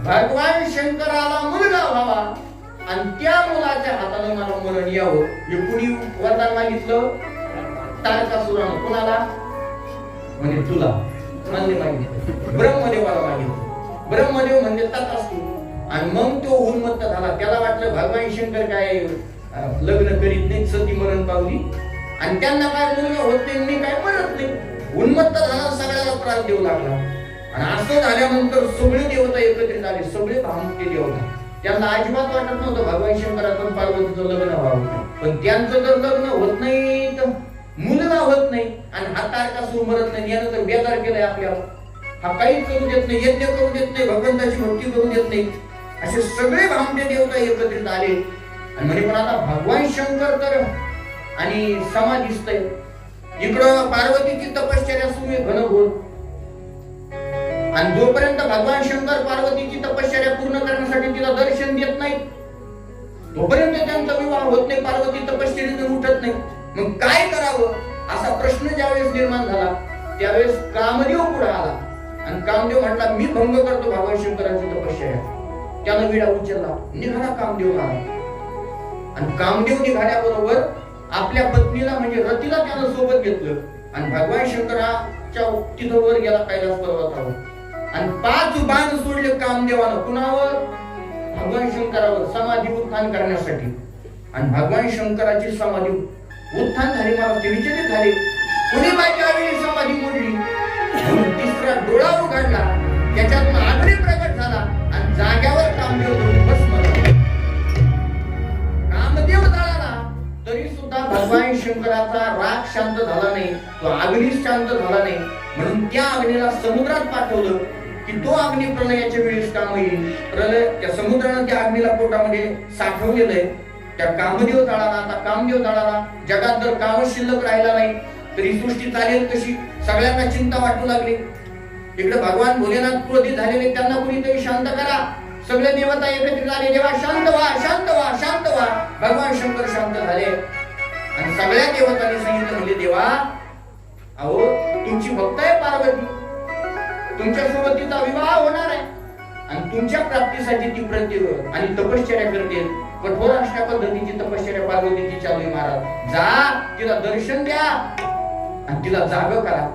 S1: भगवान शंकराला मुलगा व्हावा आणि त्या मुलाच्या हाताने मला मरण यावं. हे कुणी वरदान मागितलं, तारकासुरानं. कुणाला म्हणजे तुला म्हणजे मागितलं, ब्रह्मदेवाला मागितलं. ब्रह्मदेव म्हणजे तथास्तु. आणि मग तो उन्मत्त झाला. त्याला वाटलं भगवान शंकर काय लग्न करीत नाही, सती मरण पावली आणि त्यांना काय मुलगा होत नाही, मी काय मरत नाही. उन्मत्त झाला, सगळ्याला त्रास देऊ लागला. आणि असं झाल्यानंतर सगळे देवता एकत्रित आले, सगळे भामटे देवता. त्यांना अजिबात वाटत नव्हतं भगवान शंकराचं पार्वतीचं लग्न व्हावं. पण त्यांचं जर लग्न होत नाही तर मुलगा होत नाही आणि हा तारकासूर मरत नाही, यानं तर बेजार केलंय आपल्याला. हा काहीच करू देत नाही, यज्ञ करू देत नाही, भगवंताची भक्ती करू देत नाही. असे सगळे भामटे देवता एकत्रित आले आणि म्हणे पण आता भगवान शंकर तर आणि समाधीस्थ आहे. इकडं पार्वतीची तपश्चर्या सुरू आहे घनघोर. आणि जोपर्यंत भगवान शंकर पार्वतीची तपश्चर्या पूर्ण करण्यासाठी तिला दर्शन देत नाही तोपर्यंत त्यांचा विवाह होत नाही, पार्वती तपश्चर्येतून उठत नाही. मग काय करावं असा प्रश्न ज्यावेळेस निर्माण झाला त्यावेळेस कामदेव पुढे आला आणि कामदेव म्हटला मी भंग करतो भगवान शंकराची तपश्चर्या. त्यानं विडा उचलला, निघाला कामदेव महाराज. आणि कामदेव निघाल्याबरोबर आपल्या पत्नीला म्हणजे रतीला त्यानं सोबत घेतलं आणि भगवान शंकराच्या तिथं वर गेला कैलास पर्वतावर आणि 5 बाण सोडले कामदेवानं. कुणावर? भगवान शंकरावर, समाधी उत्थान करण्यासाठी. आणि भगवान शंकराची समाधी उत्थान झाली. मला ते विचलित झाले, कुणी माझ्या वेळी समाधी मोडली. तिसरा डोळा उघडला, त्याच्यातून अग्नी प्रकट झाला आणि जाग्यावर कामदेव भस्म झाला. कामदेव जळाला तरी सुद्धा भगवान शंकराचा राग शांत झाला नाही, तो अग्नी शांत झाला नाही. म्हणून त्या अग्नीला समुद्रात पाठवलं की तो अग्नी प्रलयाच्या वेळेस काम येईल. प्रलय त्या समुद्रानं त्या अग्नीला पोटामध्ये साठवलेलं आहे. त्या कामदेव जळाला. आता कामदेव जळाला, जगात जर काम शिल्लक राहिला नाही तरी सृष्टी चालेल कशी, सगळ्यांना चिंता वाटू लागली. इकडे भगवान भोलेनाथ क्रोधित झालेले, त्यांना कुणीतरी शांत करा. सगळे देवता एकत्रित आले, देवा शांत व्हा, शांत व्हा, शांत व्हा. भगवान शंकर शांत झाले आणि सगळ्या देवतांनी सांगितलं म्हणजे देवा अहो तुमची भक्त आहे पार्वती, तुमच्यासोबत तिचा विवाह होणार आहे आणि तुमच्या प्राप्तीसाठी ती प्रत्येक आणि तपश्चर्या करते. कठोर अशा पद्धतीची तपश्चर्या पार्वतीची चालू आहे महाराज. जा तिला दर्शन द्या आणि तिला जाग करा.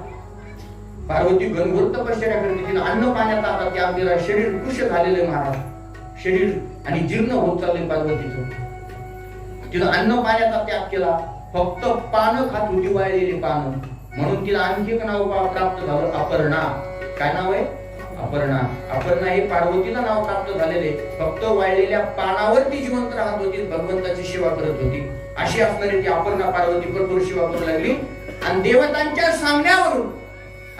S1: पार्वती घनघोर तपश्चर्या करते, तिला अन्न पाण्यात आता त्या अगदीला शरीर कुश झालेले महाराज. शरीर आणि जीर्ण होत चाललंय पार्वतीचं. तिनं अन्न पाण्याचा त्याग केला, फक्त पानं खात होती, वाळलेली पानं. म्हणून तिला आणखी एक नाव प्राप्त झालं, अपर्णा. काय नाव आहे? अपर्णा. अपर्णा हे पार्वतीला नाव प्राप्त झालेले. फक्त वाळलेल्या पानावर ती जिवंत राहत होती, भगवंताची सेवा करत होती. अशी असणारी ती अपर्णा पार्वती भरपूर सेवा करू लागली. आणि देवतांच्या सांगण्यावरून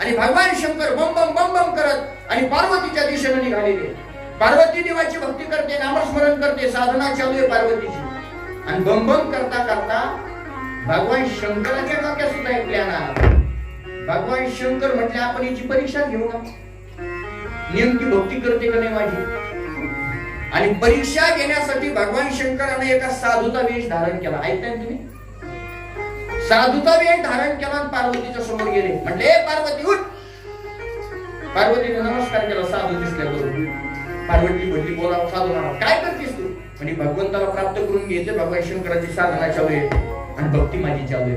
S1: आणि भगवान शंकर बम बम बम बम करत आणि पार्वतीच्या दिशेने निघालेले. पार्वती देवाची भक्ती करते, नामस्मरण करते, साधना चालू आहे पार्वतीची. आणि बम बम करता करता भगवान शंकराच्या डोक्यात सुद्धा एक प्लॅन आला. भगवान शंकर म्हटले, आपण याची परीक्षा घेऊ ना, नेमकी भक्ती करते का नाही माझी. आणि परीक्षा घेण्यासाठी भगवान शंकराने एका साधूचा वेश धारण केला. ऐकताय तुम्ही? साधूचा वेश धारण केला आणि पार्वतीच्या समोर गेले. म्हटले, पार्वती उठ. पार्वतीने नमस्कार केला साधू दिसल्याबरोबर. पार्वती म्हटली, बोला साधू महाराज, काय करतेस तू? म्हणजे भगवंताला प्राप्त करून घ्यायचे, भगवान शंकराची साधना चालू आहे आणि भक्ती माझी चालू आहे.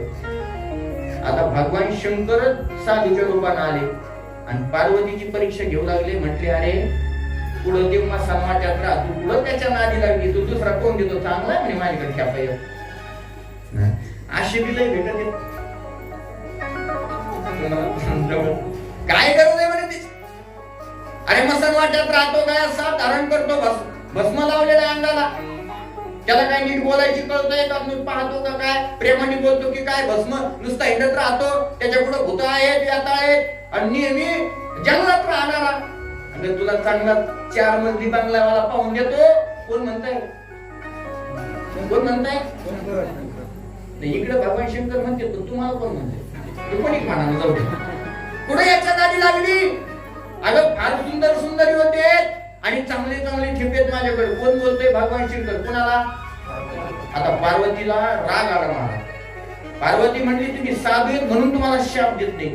S1: आता भगवान शंकर साधूच्या रूपाने आले आणि पार्वतीची परीक्षा घेऊ लागले. म्हटले, अरे पुढं तेव्हा समाजात राहा, तू पुढं त्याच्या नादी लागली, तू दुसरा कोण देतो चांगला म्हणे माझ्याकडे ख्यापाय. अशी बिलय भेटत आहे. काय गरज आहे म्हणे ती? अरे मसन वाट्यात राहतो काय, असा धारण करतो, भस्म लावलेला अंगाला, त्याला काय नीट बोलायची कळतंय का, नीट पाहतो का, काय प्रेमाने बोलतो की काय, भस्म नुसता हिंडत राहतो, त्याच्या पुढे भूत आहेत, व्याता आहेत आणि नेहमी जंगलात राहणारा. अगं तुला चांगला 4 मजली बंगला मला पाहून देतो, कोण म्हणताय? कोण म्हणताय? इकडे भगवान शंकर म्हणते, तुम्हाला कोण म्हणते? तू पण एक म्हणाला जाऊ दे. कुठे याच्या नादी लागली? अगं फार सुंदर सुंदरी होते आणि चांगले चांगले ठेपेत माझ्याकडे. कोण बोलतोय? भगवान शंकर. कोणाला? आता पार्वतीला राग आला मला. पार्वती म्हणली, तुम्ही साधू आहेत म्हणून तुम्हाला शाप देत नाही,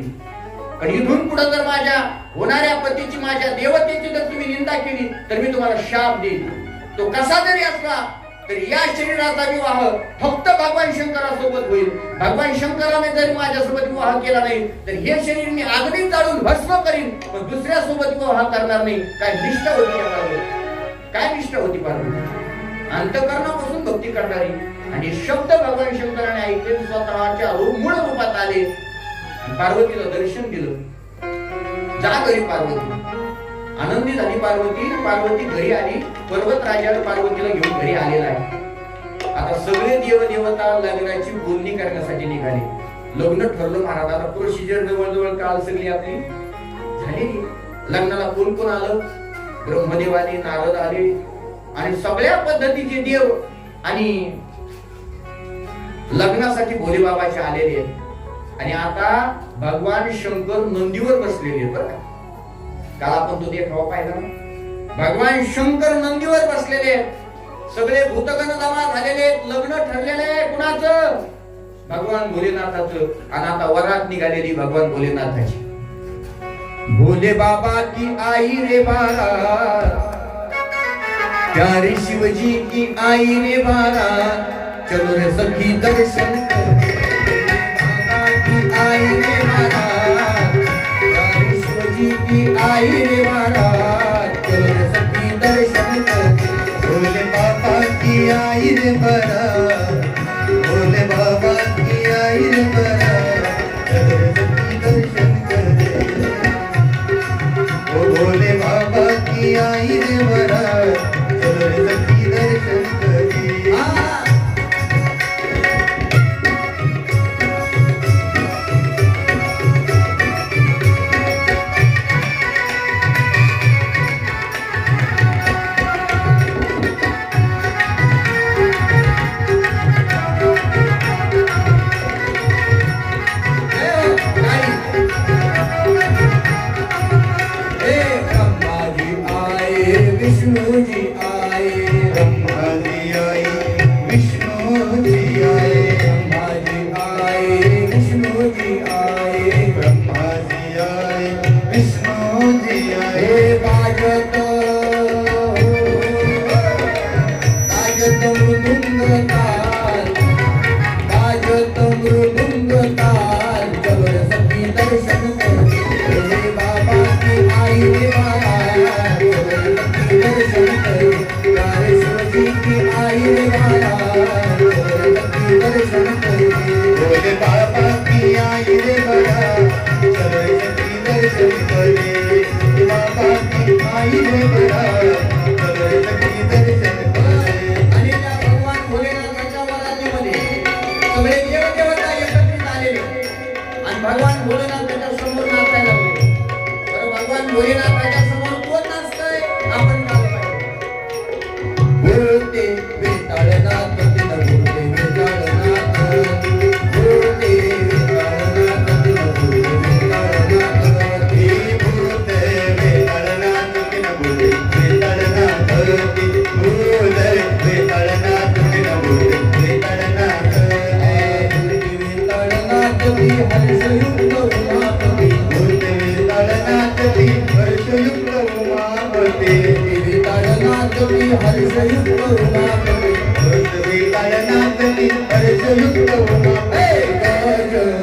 S1: पण इथून पुढे जर माझ्या होणाऱ्या पतीची, माझ्या देवतेची जर तुम्ही निंदा केली तर मी तुम्हाला शाप देईन. तो कसा जरी असला तरी या शरीराचा विवाह फक्त भगवान शंकरासोबत होईल. भगवान शंकराने जरी माझ्यासोबत विवाह केला नाही तर हे शरीर मी अगदी जाळून भस्म करीन, पण दुसऱ्या सोबत विवाह करणार नाही. काय निष्ठा होती या पार्वती? काय निष्ठा होती पार्वती? अंतःकरणापासून भक्ती करणारी. आणि शब्द भगवान शंकराने ऐकले, स्वतःच्या मूळ रूपात आले, पार्वतीला दर्शन दिलं. जा घरी पार्वती. आनंदी झाली पार्वती. पार्वती घरी आली. पर्वतराजा पार्वतीला घेऊन घरी आलेला आहे. आता सगळे देवदेवता लग्नाची बोलणी करण्यासाठी निघाले. लग्न ठरलं महाराज. आता प्रोसिजर जवळजवळ काल सगळी आपली झालेली. लग्नाला कोण कोण आलं? ब्रह्मदेव आले, नारद आले आणि सगळ्या पद्धतीचे देव आणि लग्नासाठी भोले बाबाचे आलेले आहेत. आणि आता भगवान शंकर नंदीवर बसलेले आहेत. बरं, काल आपण तो देखावा पाहिला ना. भगवान शंकर नंदीवर बसलेले आहेत. सगळे भूतगण जमा झालेले आहेत. लग्न ठरलेले आहे. कुणाचं? भगवान भोलेनाथाचं. आणि आता वरात निघालेली भगवान भोलेनाथाची.
S2: भोले बाबा की आई रे बारात, प्यारे शिवजी की आई रे बारात, चलो रे सखी दर्शन करने बाबा की आई रे बारात, प्यारे शिवजी की आई रे बारात, चलो रे सखी दर्शन करने भोले बाबा की आई रे बारात, भोले बाबा की आई रे बारात, चलो रे सखी दर्शन करने भोले बाबा की आई रे बारात, चलो रे सखी दर्शन करने. विष्णु जी आए, ब्रह्मा जी आए, विष्णु जी आए, ब्रह्मा जी आए, विष्णु जी आए, ब्रह्मा जी आए, विष्णु जी आए. बाजत बाजत मृदुंग ताल, बाजत मृदुंग ताल, चलो रे सखी दर्शन करने भोले बाबा की आई रे बाबा, दर्शन करे दर्शन करे बोले बाबा की आई रे बड़ा सरस्वती दर्शन करे बाबा की आई रे बड़ा सरस्वती दर्शन करे
S1: आणि त्या भगवान भोलेनाथाच्या वरातीमध्ये सगळे देवदेवता एकत्रित आलेले आणि भगवान भोलेनाथ त्याच्या समोर नाचायला लागले. बरं, भगवान भोलेनाथाच्या समोर कोण नाचतंय आपण गायला पाहिजे.
S2: बोलते बेताळनाथ दिन बोलते बेताळनाथ बोलते बेताळनाथ दिन बोलते बेताळनाथ ती बोलते बेताळनाथ दिन बोलते बेताळनाथ ती बोलते बेताळनाथ दिन बोलते बेताळनाथ बोलते बेताळनाथ ती हर्षयुक्त उमापती बोलते बेताळनाथ ती हर्षयुक्त उमापती बेताळनाथ ती हर्षयुक्त उमापती बोलते बेताळनाथ ती हर्षयुक्त उमापती गज गज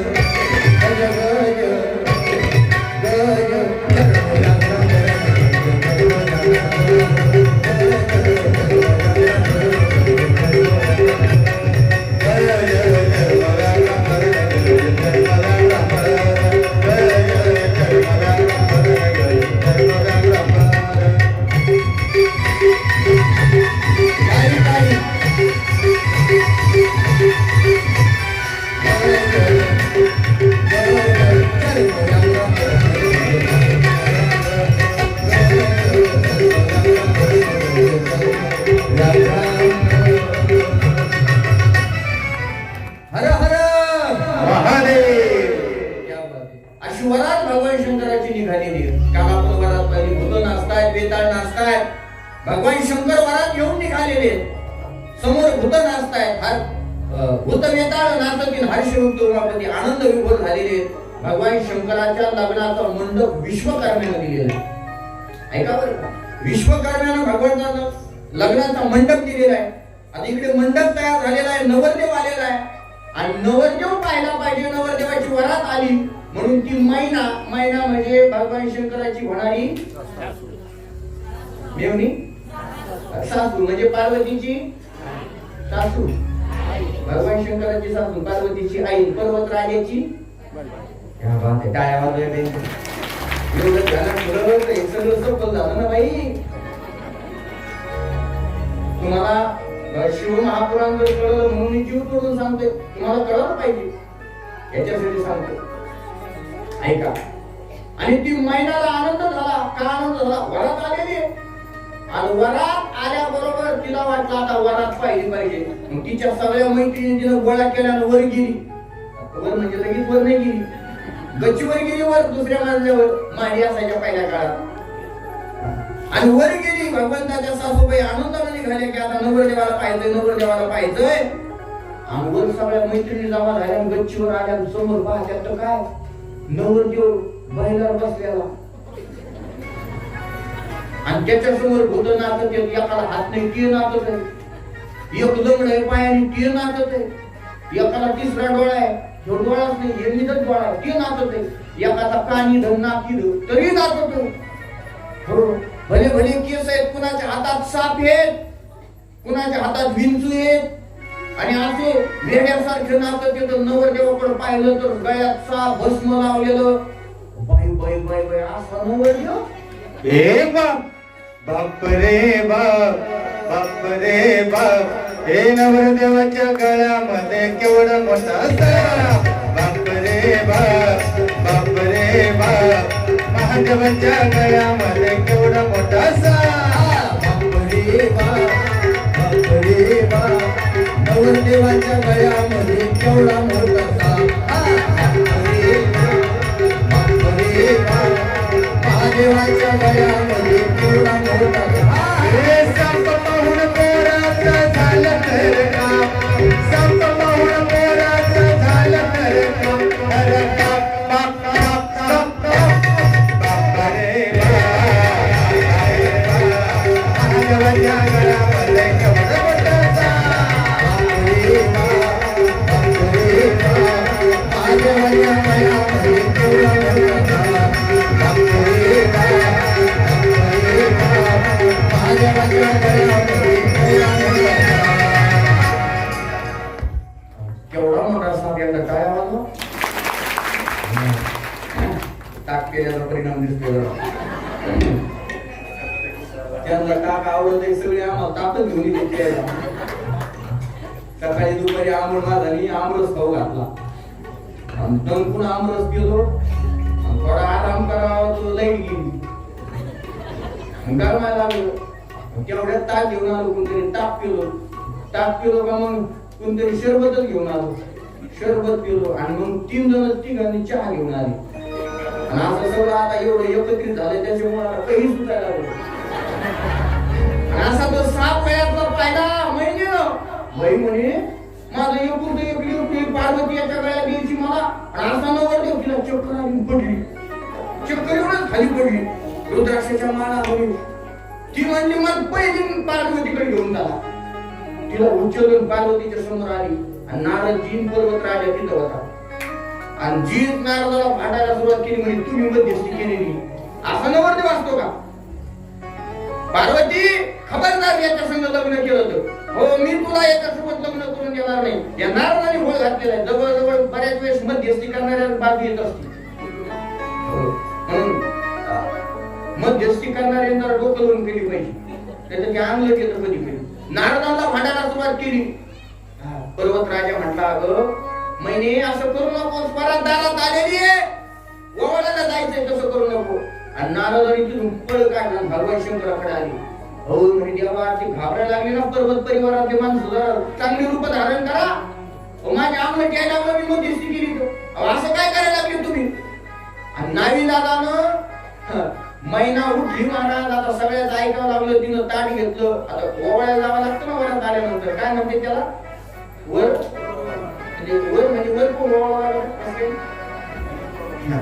S1: हर हर
S2: महादेव
S1: क्या बात आहे. अशी वरात भगवान शंकराची निघालेली आहे. काल आपण वरात पाहिली, भूत नाचतायत, बेताळ नाचतायत. भगवान शंकर वरात घेऊन निघालेले आहेत. समोर भूत नाचतायत, भूत बेताळ नाचतील, हर्षयुक्त उमापती आनंद विभोर झालेले आहेत. भगवान शंकराच्या लग्नाचा मंडप विश्वकर्म्याने दिलेला आहे. ऐका बरं का, विश्वकर्म्यानं भगवंताचा लग्नाचा मंडप दिलेला आहे. आता इकडे मंडप तयार झालेला आहे, नवरदेव आलेला आहे आणि नवरदेव पाहायला पाहिजे. नवरदेवाची वरात आली म्हणून ती मैना म्हणजे भगवान शंकराची होणारी मेवणी, सासू म्हणजे पार्वतीची सासू, भगवान शंकराची सासू पार्वतीची आई, पर्वतराजाची. क्या बात आहे, टाळ्या वाजवूया बे. एवढं झालं पुढं हे सगळं सफल झालं ना बाई. तुम्हाला शिव महापुराण जर कळलं म्हणून मी जीव तोडून सांगतोय, तुम्हाला कळलं पाहिजे याच्यासाठी सांगतो. ऐका, आणि ती मैनाला आनंद झाला. का आनंद झाला? वरात आलेली आणि वरात आल्याबरोबर तिला वाटलं आता वरात पाहिली पाहिजे. मग तिच्या सगळ्या मैत्रिणी तिनं गोळा केल्या आणि वर गेली. वर म्हणजे लगेच वर नाही गेली, गच्चीवर गेली, वर दुसऱ्या मजल्यावर माडी असायच्या पहिल्या काळात. आणि वर गेली. भगवंताच्या सासूबाई आनंदाने निघाल्या की आता नवरदेवाला पाहिजे, नवरदेवाला पाहिजे. आणि वर सगळ्या मैत्रिणी जमा झाल्या, गच्चीवर आल्या. समोर पाहत्यात तर काय, नवरदेव बैलावर बसलेला आणि त्याच्या समोर भूत नाचत आहेत. एकाला हात नाही, ती नाचत आहे. एक लंगड आहे पायाने, ती नाचत आहे. एकाला तिसरा डोळा आहे, तो डोळाच नाही, हे निधन डोळा आहे, ती नाचत आहे. एकाचा कानी धन नाकी तरी नाचत आहे. हो, भले भले केस आहेत, कुणाच्या हातात साप आहेत, कुणाच्या हातात विंचू आहेत. आणि असे वेड्यासारखे नाचत येतं. नवरदेवाकडे पाहिलं तर गळ्यात साप, भस्म लावलेलं. बाई बाई बाई बाई, असा नवरदेव.
S2: ए बाप बाप रे बाप बाप रे बाप, हे नवरदेवाच्या गळ्यामध्ये केवढा मोठा साप. बाप रे बाप बाप रे बाप, महादेवाच्या गळ्यामध्ये केवढा मोठा साप.
S1: बाप रे बाप रे बाप, नवरदेवाच्या गळ्यामध्ये केवढा मोठा साप. बाप रे बाप, महादेवाच्या गळ्यामध्ये केवढा मोठा साप.
S2: हे साप पाहून पोराचं झालं तर काम, साप पाहून पोराचं झालं तर काम. अरे बाप बाप बाप बाप बाप, बाप रे बाप, महादेवाच्या गळ्यामध्ये केवढा मोठा साप.
S1: बाप रे बाप, महादेवाच्या गळ्यामध्ये केवढा मोठा साप. बाप रे बाप, त्याचा परिणाम दिसतो जरा. त्यांना टाक आवडत आहे सगळे आम्हाला ताकद घेऊन येते. सकाळी दुपारी आंबट माझा आमरस खाऊ घातला आणि दणकून आमरस पिलो. थोडा आराम करावा तो लाईट गेली गरमायला लागलो. तेवढ्यात ताक घेऊन आलो. कोणतरी ताक पिलो का मग कोणतरी शरबतच घेऊन आलो. शरबत पिलो आणि मग 3 जण तिघांनी चहा घेऊन आले. आणि असं सगळं आता एवढं एकत्रित झालं त्याच्यामुळे आता काही सुटायला लागलो. आणि असा तो 7 वयातला पाहिला महिने बाई म्हणे माझं एक पार्वती याच्या गळ्यात द्यायची मला. आणि असा नवरदेव तिला चक्कर आली पडली. चक्कर येऊनच खाली पडली. रुद्राक्षाच्या माळा म्हणून ती म्हणली मला पहिली पार्वतीकडे घेऊन झाला. तिला उचलून पार्वतीच्या समोर आली आणि नारद जीन पर्वत राजा तिथं होता. आणि जीन नारदाला भांडायला सुरुवात केली. म्हणजे तुम्ही मध्यस्थी केलेली असं नवरदेव असतो का? पार्वती खबरदार याच्या संग लग्न केलं तर हो मी तुला याच्यासोबत लग्न करून देणार नाही. या नारदाने होळ घातलेला आहे. जवळजवळ बऱ्याच वेळेस मध्यस्थी करणाऱ्या बाजू येत असते. म्हणून मध्यस्थी करणाऱ्यांना डोकं लावून केली पाहिजे. त्याचं ते अंगलं केलं कधी. नारदाला भांडायला सुरुवात केली. पर्वत राजा म्हटला अगं मैने असं करू नको. परत दारात आलेली आहे. ओवाळायला जायचंय तसं करू नको. आणि नारदाने तिथून पळ काढला. भगवान शंकराकडे आली. हो म्हणजे देवा ती घाबरायला लागली ना. पर्वत परिवारातले माणसं चांगली रूप धारण करा. माझ्या अंगलट यायला लागलं मी मध्यस्थी केली तर असं काय करायला लागले तुम्ही? आणि नावीलादानं महिना उठली महाराज. आता सगळ्याच ऐकावं लागलं. तिनं ताट घेतलं. आता ओवाळायला जावं लागतं ना वरात आल्यानंतर. काय म्हणते त्याला वर म्हणजे वर कोण ओवाळायला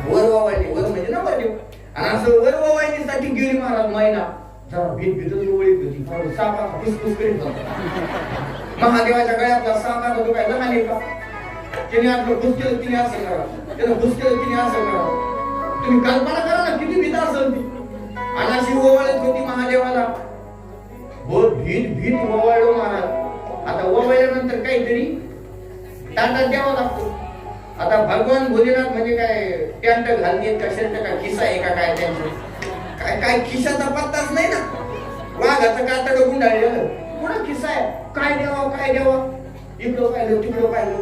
S1: वर ओवाळले. वर म्हणजे ना वर. आणि असं वर ओवाळण्यासाठी गेली महाराज. महिना जरा भीतच ओळीत होती. सापा फुसफुस करीत होता. महादेवाच्या गळ्यातला सापा तो काय लहान का? तिने आपलं घुस केलं तिने असं करा. त्यानं घुस केलं तिने असं करा. तुम्ही कल्पना करा ना किती भीत असेल ती. आणि अशी ओवाळत होती महादेवाला. हो भीत ओवाळलो महाराज. आता ओवाळल्यानंतर काहीतरी ताटात द्यावा लागतो. आता भगवान भोलेनाथ म्हणजे काय पॅन्ट घालते का शर्ट का खिसा आहे का काय त्यांचं काय खिशाचा पत्ताच नाही ना. वाघाचं कातड गुंडाळलेलं कुठं खिसा आहे. काय द्यावा इकडं पाहिलं तिकडं पाहिलं.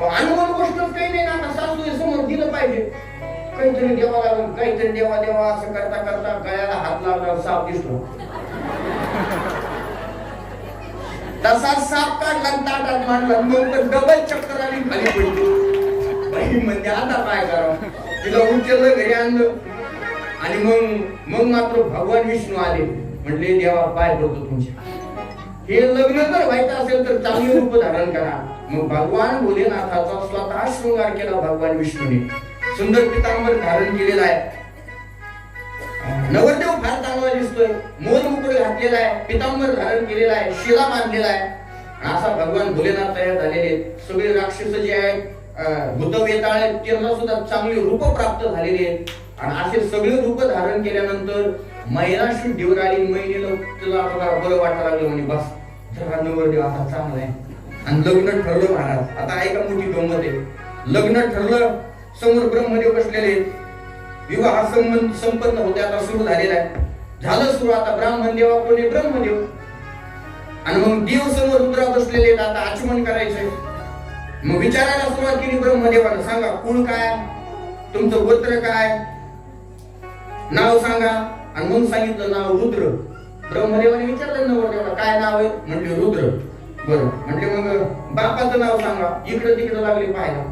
S1: अनुभव गोष्टच काही नाही ना. सासू समोर दिलं पाहिजे. काहीतरी देवा लागून काहीतरी देवा असं करता करता गळ्याला हात लावला. साप दिसलो. तसा साप काढला ताटात मांडला. मग डबल चक्कर आली खाली पडली. बाई म्हणजे आता काय करावं. तिला उचललं घरी आणलं. आणि मग मात्र भगवान विष्णू आले. म्हटले देवा पाय पडतो तुमच्या. हे लग्न जर व्हायचं असेल तर चांगली रूप धारण करा. मग भगवान भोलेनाथाचा स्वतः शृंगार केला भगवान विष्णूने. सुंदर पितांबर धारण केलेला आहे. नवरदेव फार चांगला दिसतोय. मोर मुकुट घातलेला आहे. पितांबर धारण केलेला आहे. शिला बांधलेला आहे. असा भगवान भोलेनाथ तयार झालेले. सगळे राक्षस जे आहेत भूतवेताळ आहेत त्यांना सुद्धा चांगली रूप प्राप्त झालेली आहेत. आणि असे सगळे रूप धारण केल्यानंतर महिना शुद्धीवर आली. महिनेला तुला बरं वाटायला लागलं. म्हणजे बस जरा नवरदेव आता चांगला आहे. आणि लग्न ठरलं महाराज. आता ऐका मोठी गंमत आहे. लग्न ठरलं. समोर ब्रह्मदेव बसलेले. विवाह संबंध संपन्न होते. आता सुरू झालेला आहे. झालं सुरू. आता ब्राह्मण देवा कोणी ब्रह्मदेव. आणि मग देव समोर रुद्रा बसलेले. आता आचमन करायचंय. मग विचारायला सुरुवात केली ब्रह्मदेवानं. सांगा कुळ काय, तुमचं गोत्र काय, नाव सांगा. आणि मग सांगितलं नाव रुद्र. ब्रह्मदेवाने विचारलं नवरदेवाला काय नाव आहे. म्हटले रुद्र. बरं म्हटले मग बापाचं नाव सांगा. इकडं तिकडं लागले पाहायला.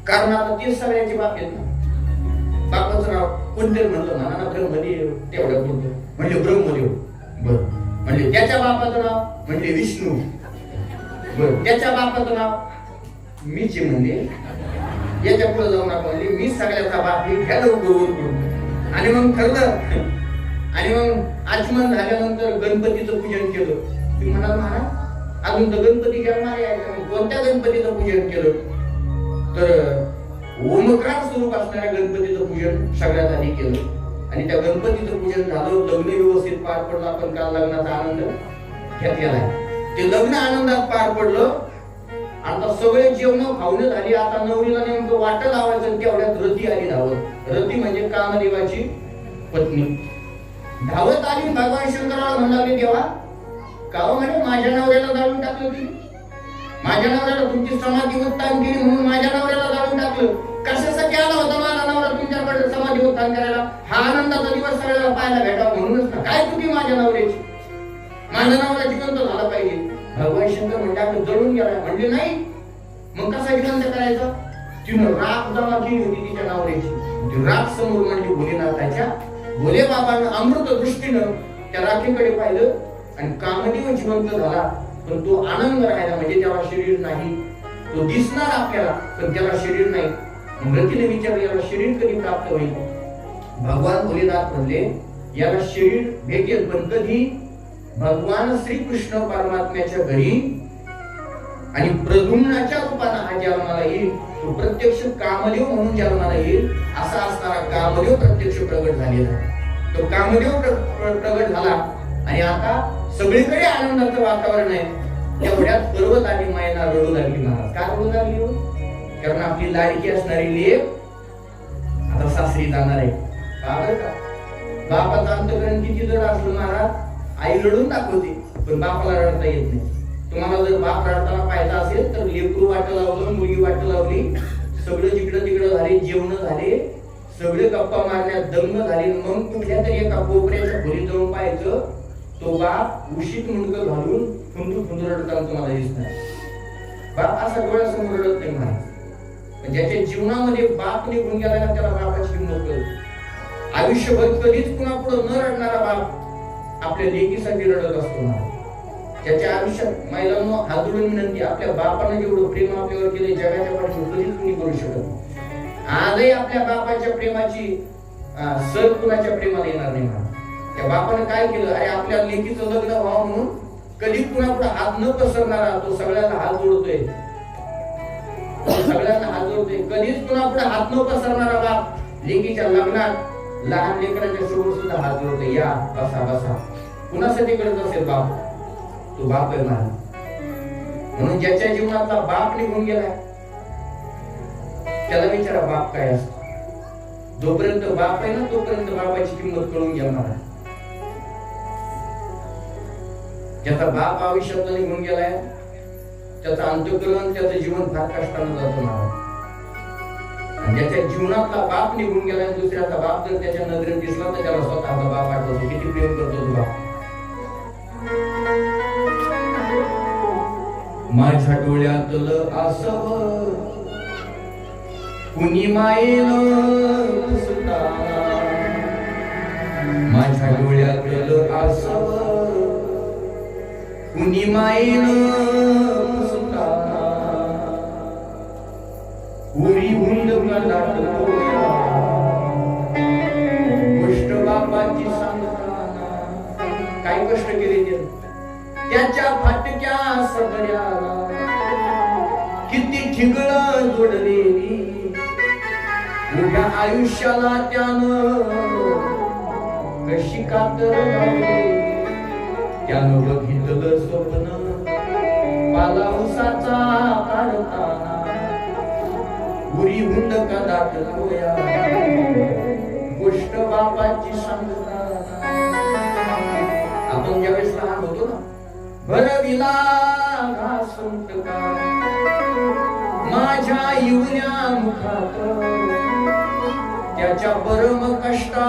S1: कारण आता तीच सगळ्यांची बाप आहेत ना. बापाचं नाव कोणतरी म्हणलं म्हणा ना ब्रह्मदेव. तेवढं बोलतो. म्हणजे ब्रह्मदेव. बरं म्हणजे त्याच्या बापाचं नाव. म्हणजे विष्णू. बरं त्याच्या बापाचं नाव मीच म्हणजे. याच्या पुढे जाऊन आपण मी सगळ्याचा बाप. घ्या लवकर. आणि मग ठरलं. आणि मग आचमन झाल्यानंतर गणपतीचं पूजन केलं. तुम्ही म्हणाल महाराज अजून तर गणपती जन्माला यायचा. कोणत्या गणपतीचं पूजन केलं तर ओमकार स्वरूप असणाऱ्या गणपतीचं पूजन सगळ्यात आधी केलं. आणि त्या गणपतीचं पूजन झालं. लग्न व्यवस्थित पार पडलं. आपण काल लग्नाचा आनंद घेतलेला आहे. ते लग्न आनंदात पार पडलं. आता सगळे जेवण खाऊन झाली, आता नवरीला नेमकं वाट लावायचं, तेवढ्यात रती आली धावत. रती म्हणजे कामदेवाची पत्नी. धावत आली, भगवान शंकराला म्हणाले, देवा का म्हणे माझ्या नवऱ्याला जाळून टाकलं तुम्ही, माझ्या नवऱ्याला तुमची समाधी उत्थान केली म्हणून माझ्या नवऱ्याला जाळून टाकलं. कशासाठी आला होता माझा नवरा तुमच्याकडे समाधी उत्थान करायला? हा आनंदाचा दिवस सगळ्याला पाहायला भेटावा म्हणूनच ना. काय चुकी माझ्या नवऱ्याची? माझ्या नवरा जिवंत झाला पाहिजे. भगवान शंकर म्हणजे आपलं जळून गेला म्हणले नाही. मग कसा जिवंत करायचा? तिनं राख जमा केली होती तिच्या नवऱ्याची. ती राख समोर म्हणजे भोलेनाथाच्या. भोले बाबांना अमृत दृष्टीनं त्या राखीकडे पाहिलं आणि कामदेव जिवंत झाला. पण तो आनंद राहिला, म्हणजे त्याला शरीर नाही. तो दिसणार आपल्याला पण त्याला शरीर नाही. रतीने विचारलं, याला शरीर कधी प्राप्त होईल? भगवान भोलेनाथ म्हणले, याला शरीर भेटेल पण कधी? भगवान श्रीकृष्ण परमात्म्याच्या घरी आणि प्रद्युम्नाच्या रूपाने हा जन्माला येईल. तो प्रत्यक्ष कामदेव म्हणून जन्माला येईल. असा असणारा कामदेव प्रत्यक्ष प्रगट झालेला. तो कामदेव प्रगट झाला आणि आता सगळीकडे आनंदाचं वातावरण आहे. तेवढ्यात पर्वत आणि मायना रडू लागली. महाराज का रडू लागली हो? कारण आपली लाडकी असणारी लेक आता सासरी जाणार आहे. का बापाचं अंतकरण किती जर असलं महाराज, आई रडून दाखवते पण बापाला रडता येत नाही. तुम्हाला जर बाप रडताना पाहायचा असेल तर लेकरू वाट लावलं, मुलगी वाट लावली, सगळं जिकडं तिकडं झाले, जेवण झाले, सगळे गप्पा मारण्यात दंग झाले, मग कुठल्या तरी एका कोपऱ्याच्या खोलीत जाऊन पाहायचं, तो बाप उशीत मुंडकं घालून फुंदू रडताना तुम्हाला दिसणार. बाप असा डोळ्यासमोर रडत नाही महाराज. ज्याच्या जीवनामध्ये बाप निघून गेला ना त्याला बापाची किंमत कळते. आयुष्यभर कधीच कुणा पुढे न रडणारा बाप आपल्या लेकीसाठी रडत असतो ना. त्याच्या आयुष्यात महिलांना हात जोडून विनंती, आपल्या बापाने जेवढं प्रेम आपल्यावर केले जगाच्या पाठीवर कधीच कुणी करू शकत. आजही आपल्या बापाच्या प्रेमाची सर कुणाच्या प्रेमाला येणार नाही म्हणा. त्या बापाने काय केलं? अरे आपल्या लेकीचं लग्न व्हावं म्हणून कधी कुणापुढे हात न पसरणारा तो सगळ्यांना हात जोडतोय. सगळ्यांना हात जोडतोय. कधीच कुणापुढे हात न पसरणारा बाप लेकीच्या लग्नात लहान लेकरांच्या समोर सुद्धा हात जोडतोय. या बसा बसा. कुणासाठी करत असेल बाप? तो बाप आहे ना. म्हणून ज्याच्या जीवनातला बाप निघून गेलाय त्याला विचारा बाप काय असतो. जोपर्यंत बाप आहे ना तोपर्यंत बापाची किंमत कळून घेणार. ज्याचा बाप आयुष्यात निघून गेलाय त्याचा अंतःकरण, त्याचं जीवन फार कष्टानं जातो महाराज. आणि ज्याच्या जीवनातला बाप निघून गेलाय, दुसऱ्याचा बाप जर त्याच्या नजरेत दिसला तर त्याला स्वतःचा बाप आठवतो. किती प्रेम करतो तो बाप. माझ्या डोळ्यातलं आसव कुणी मायेनं सुद्धा, माझ्या डोळ्यातलं आसव कुणी मायेनं सुद्धा, उरी हुंड दाटतोया गोष्ट बापाची सांगताना. काय कष्ट केले त्याच्या फाटक्या सगळ्याला, किती ठिगळं जोडलेली उभ्या आयुष्याला त्यानं कशी कातर लावली. त्यानं बघितलं स्वप्न पालावसाचा काढताना, उरी हुंड का दाटतोया गोष्ट बापाची सांगताना. आपण ज्यावेळेस लहान होतो ना, भरविला घासुंटका माझ्या येऊल्या मुखात, त्याच्या परम कष्टा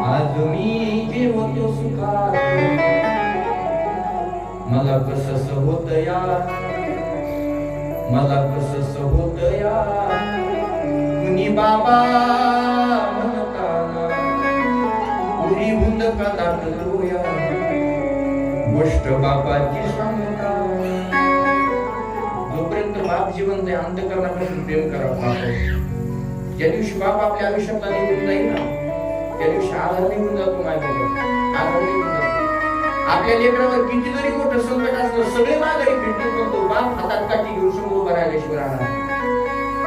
S1: आज मी जेवतो सुखात. मला कसं होत या, मला कसं होत या कुणी बाबा म्हणताना, उरी हुंड का दाटतोया गोष्ट बापाची सांगता. जोपर्यंत बाप जिवंत आहे अंतःकरणापासून प्रेम करा. ज्या दिवशी बाप आपल्या आयुष्यातला निघून जाईल ना त्या दिवशी आधार निघून जातो. माझ्याबरोबर आधार निघून जातो. आपल्या लेकरावर किती जरी मोठं संकट असलं सगळे माघारी फिरतो पण तो बाप हातात काठी घेऊन समोर उभा राहिल्याशिवाय राहणार.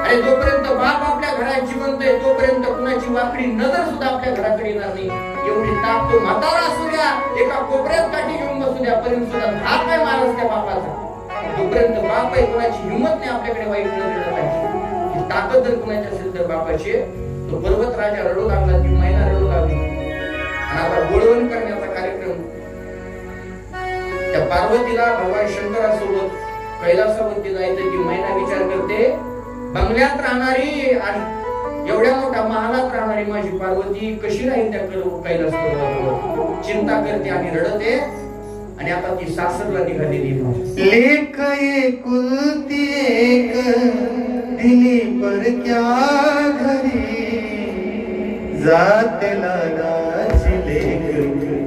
S1: अरे जोपर्यंत बाप आपल्या घरात जिवंत आहे तोपर्यंत कुणाची वाकडी नजर सुद्धा आपल्या घराकडे येणार नाही. एवढी ताप तो म्हातारा असू द्या, एका कोपऱ्यात काठी घेऊन बसू द्या, पर्यंत सुद्धा धाक काय महाराज त्या बापाचा. जोपर्यंत बाप आहे कोणाची हिंमत नाही आपल्याकडे वाईट नजरेला पाहिजे. ही ताकद जर कोणाची असेल तर बापाची, तो पर्वत राजा रडू लागला, ती मैना रडू लागली. आणि आता बोलवण करण्याचा कार्यक्रम. त्या पार्वतीला भगवान शंकरासोबत कैलासावरती जायचं. ती मैना विचार करते, बंगल्यात राहणारी आणि एवढ्या मोठ्या महालात राहणारी माझी पार्वती कशी राहील त्या कैलास पर्वतावर. चिंता करते आणि रडते. आणि आता ती सासरला निघालेली.
S2: लेक एकुलती एक दिली पर क्या घरी, जाते लाडाची लेक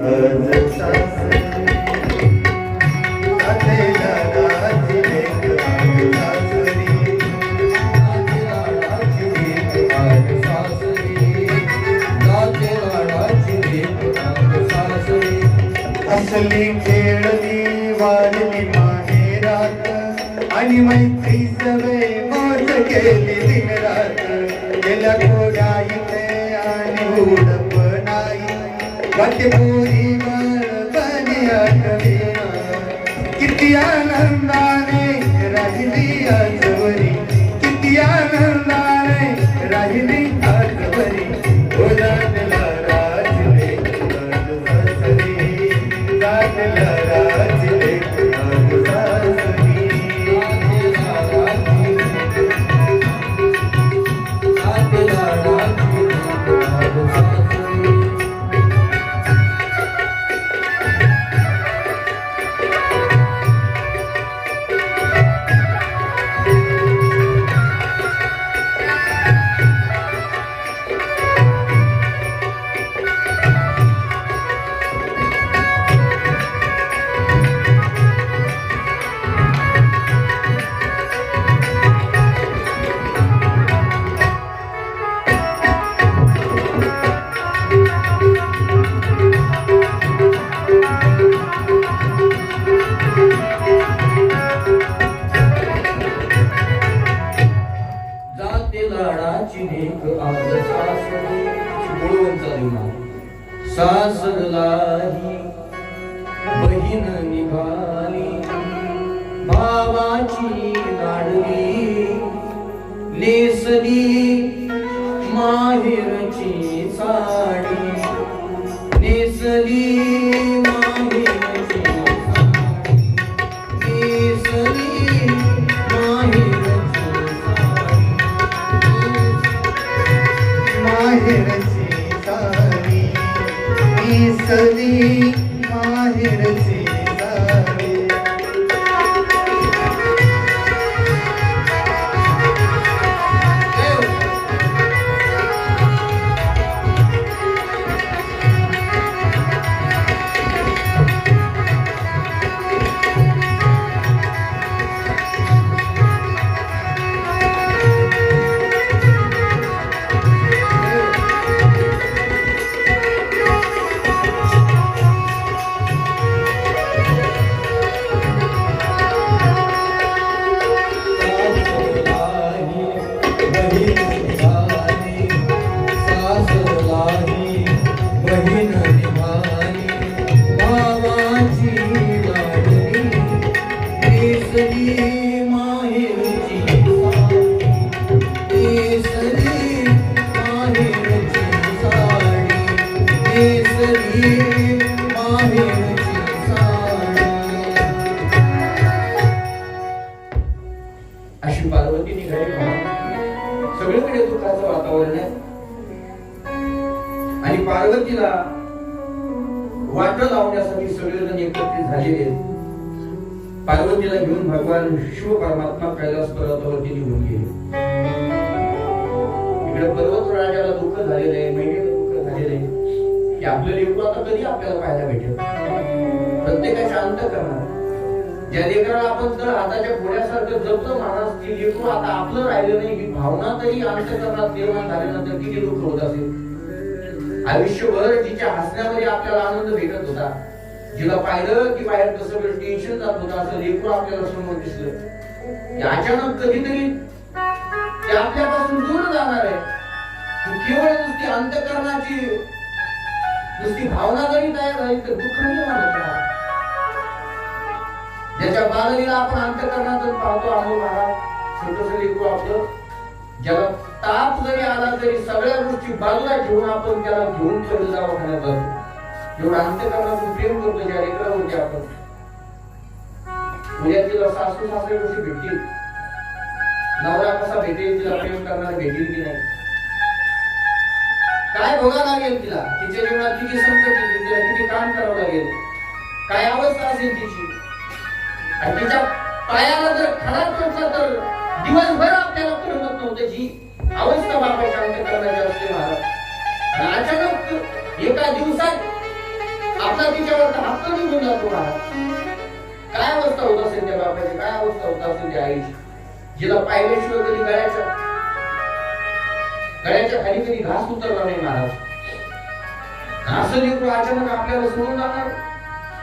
S2: आज सासरी, जाते लाडाची लेक आज सासरी,
S1: जाते लाडाची लेक आज सासरी, जाते लाडाची लेक आज सासरी.
S2: असली खेळली वाढली माहेरात, आणि मैत्री सवे मौज केली दिन रात. गेल्या कोड्या इथे आणि उडप नाही, वाटे पोरी बळबणी आठवी. किती आनंदाने राहिली आजवरी, किती आनंदाने राहिली आजवरी. ओलांडला राजलेक आज सासरी, जातला राजलेक आज सासरी.
S1: सासरलाही बहीण निघाली, भावाची लाडली, नेसली माहेरची साडी, नेसली माहेरची साडी, नेसली माहेरची साडी,
S2: माहेरची साडी, नेसली माहेरची साडी.
S1: अशी पार्वती निघाली. सगळीकडे दुःखाचं वातावरण आहे. आणि पार्वतीला वाट लावण्यासाठी सगळेजण एकत्रित झालेले आहेत. पार्वतीला घेऊन भगवान शिव परमात्मा कैलास पर्वतावरती निघून गेले. इकडे पर्वत राजाला दुःख झालेलं आहे, महिलेला दुःख झालेलं आहे की आपलं लेकरू आता कधी आपल्याला पाहायला भेटेल. प्रत्येकाच्या अंत करणार. ज्या लेकराला आपण जर हाताच्या घोड्यासारखं जपतो महाराज, ती लेकरू आता आपलं राहिलं नाही ही भावना तरी अंतःकरणात निर्माण झाल्यानंतर किती दुःख होत असेल. आयुष्यभर तिच्या हसण्यामध्ये आपल्याला आनंद भेटत होता, जिला पाहिलं की बाहेर कसं टेन्शन जात होतं, असं लेकरू आपल्याला समोर दिसलं. अचानक कधीतरी ते आपल्यापासून दूर जाणार आहे. केवळ नुसती अंतःकरणाची नुसती भावना जरी तयार झाली तर दुःख निर्माण होणार. ज्याच्या बाललीला आपण अंतःकरणातून पाहतो अमोल महाराज, छोटंसं लेकरू आपलं, ज्याला ताप जरी आला तरी सगळ्या गोष्टी बाजूला ठेवून आपण त्याला घेऊन चढ दवाखान्यात जातो. एवढं अंतःकरणातून प्रेम करतो ज्या लेकरावरती आपण. उद्या तिला सासू सासरे कशी भेटतील, नवरा कसा भेटेल, तिला प्रेम करणारा भेटेल की नाही, काय भोगावं लागेल तिला, तिच्या जीवनात किती संकट येतील, तिला किती काम करावं लागेल, काय अवस्था असेल तिची. आणि तिच्या पायाला जर खडा टोचला तर दिवसभर आपल्याला करमत नव्हतं. जी अवस्था बापाच्या अंतःकरणाची असते महाराज, आणि अचानक एका दिवसात आपला तिच्यावर हक्क निघून जातो महाराज. काय अवस्था होत असेल त्या बापाची, काय अवस्था होत असेल त्या आईची, जिला पाहिल्याशिवाय कधी गळ्याच्या खाली कधी घास उतरला नाही महाराज. असं लेकरू अचानक आपल्याला सोडून जाणार,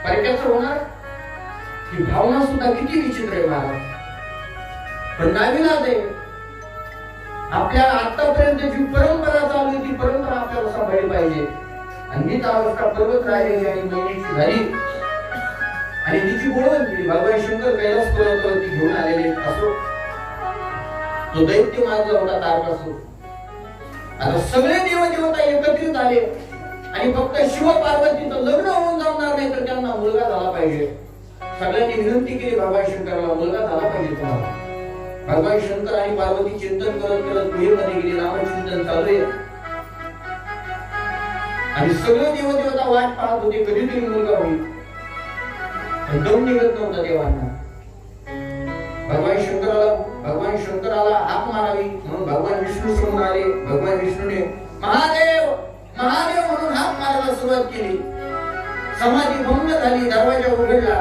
S1: परक्याचं होणार, ही भावना सुद्धा किती विचित्र आहे महाराज. पण नाविलाज आहे, आपल्याला आतापर्यंत जी परंपरा चालू आहे ती परंपरा आपल्याला सांभाळली पाहिजे. आणि हीच अवस्था पर्वत राहिलेली आणि महिन्याची झाली, आणि तिची गोळवंती भगवान शंकर कैलास पर्वतावरती घेऊन आलेले असो, तो दैत्य मारला होता तारकासूर. आता सगळे देवदेवता एकत्रित आले आणि फक्त शिव पार्वतीचं लग्न होऊन जाणार नाही तर त्यांना मुलगा झाला पाहिजे. सगळ्यांनी विनंती केली भगवान शंकराला, मुलगा झाला पाहिजे तुम्हाला. भगवान शंकर आणि पार्वती चिंतन करत करत विहीरमध्ये गेले, नामचिंतन चालू आहे. आणि सगळे देवदेवता वाट पाहत होते कधीतरी मुलगा होईल, पण दम निघत नव्हता देवांना. भगवान शंकराला हाक मारावी म्हणून भगवान विष्णू समोर आले. भगवान विष्णूने महादेव महादेव म्हणून हाक मारायला सुरुवात केली. समाधी भंग झाली, दरवाजा उघडला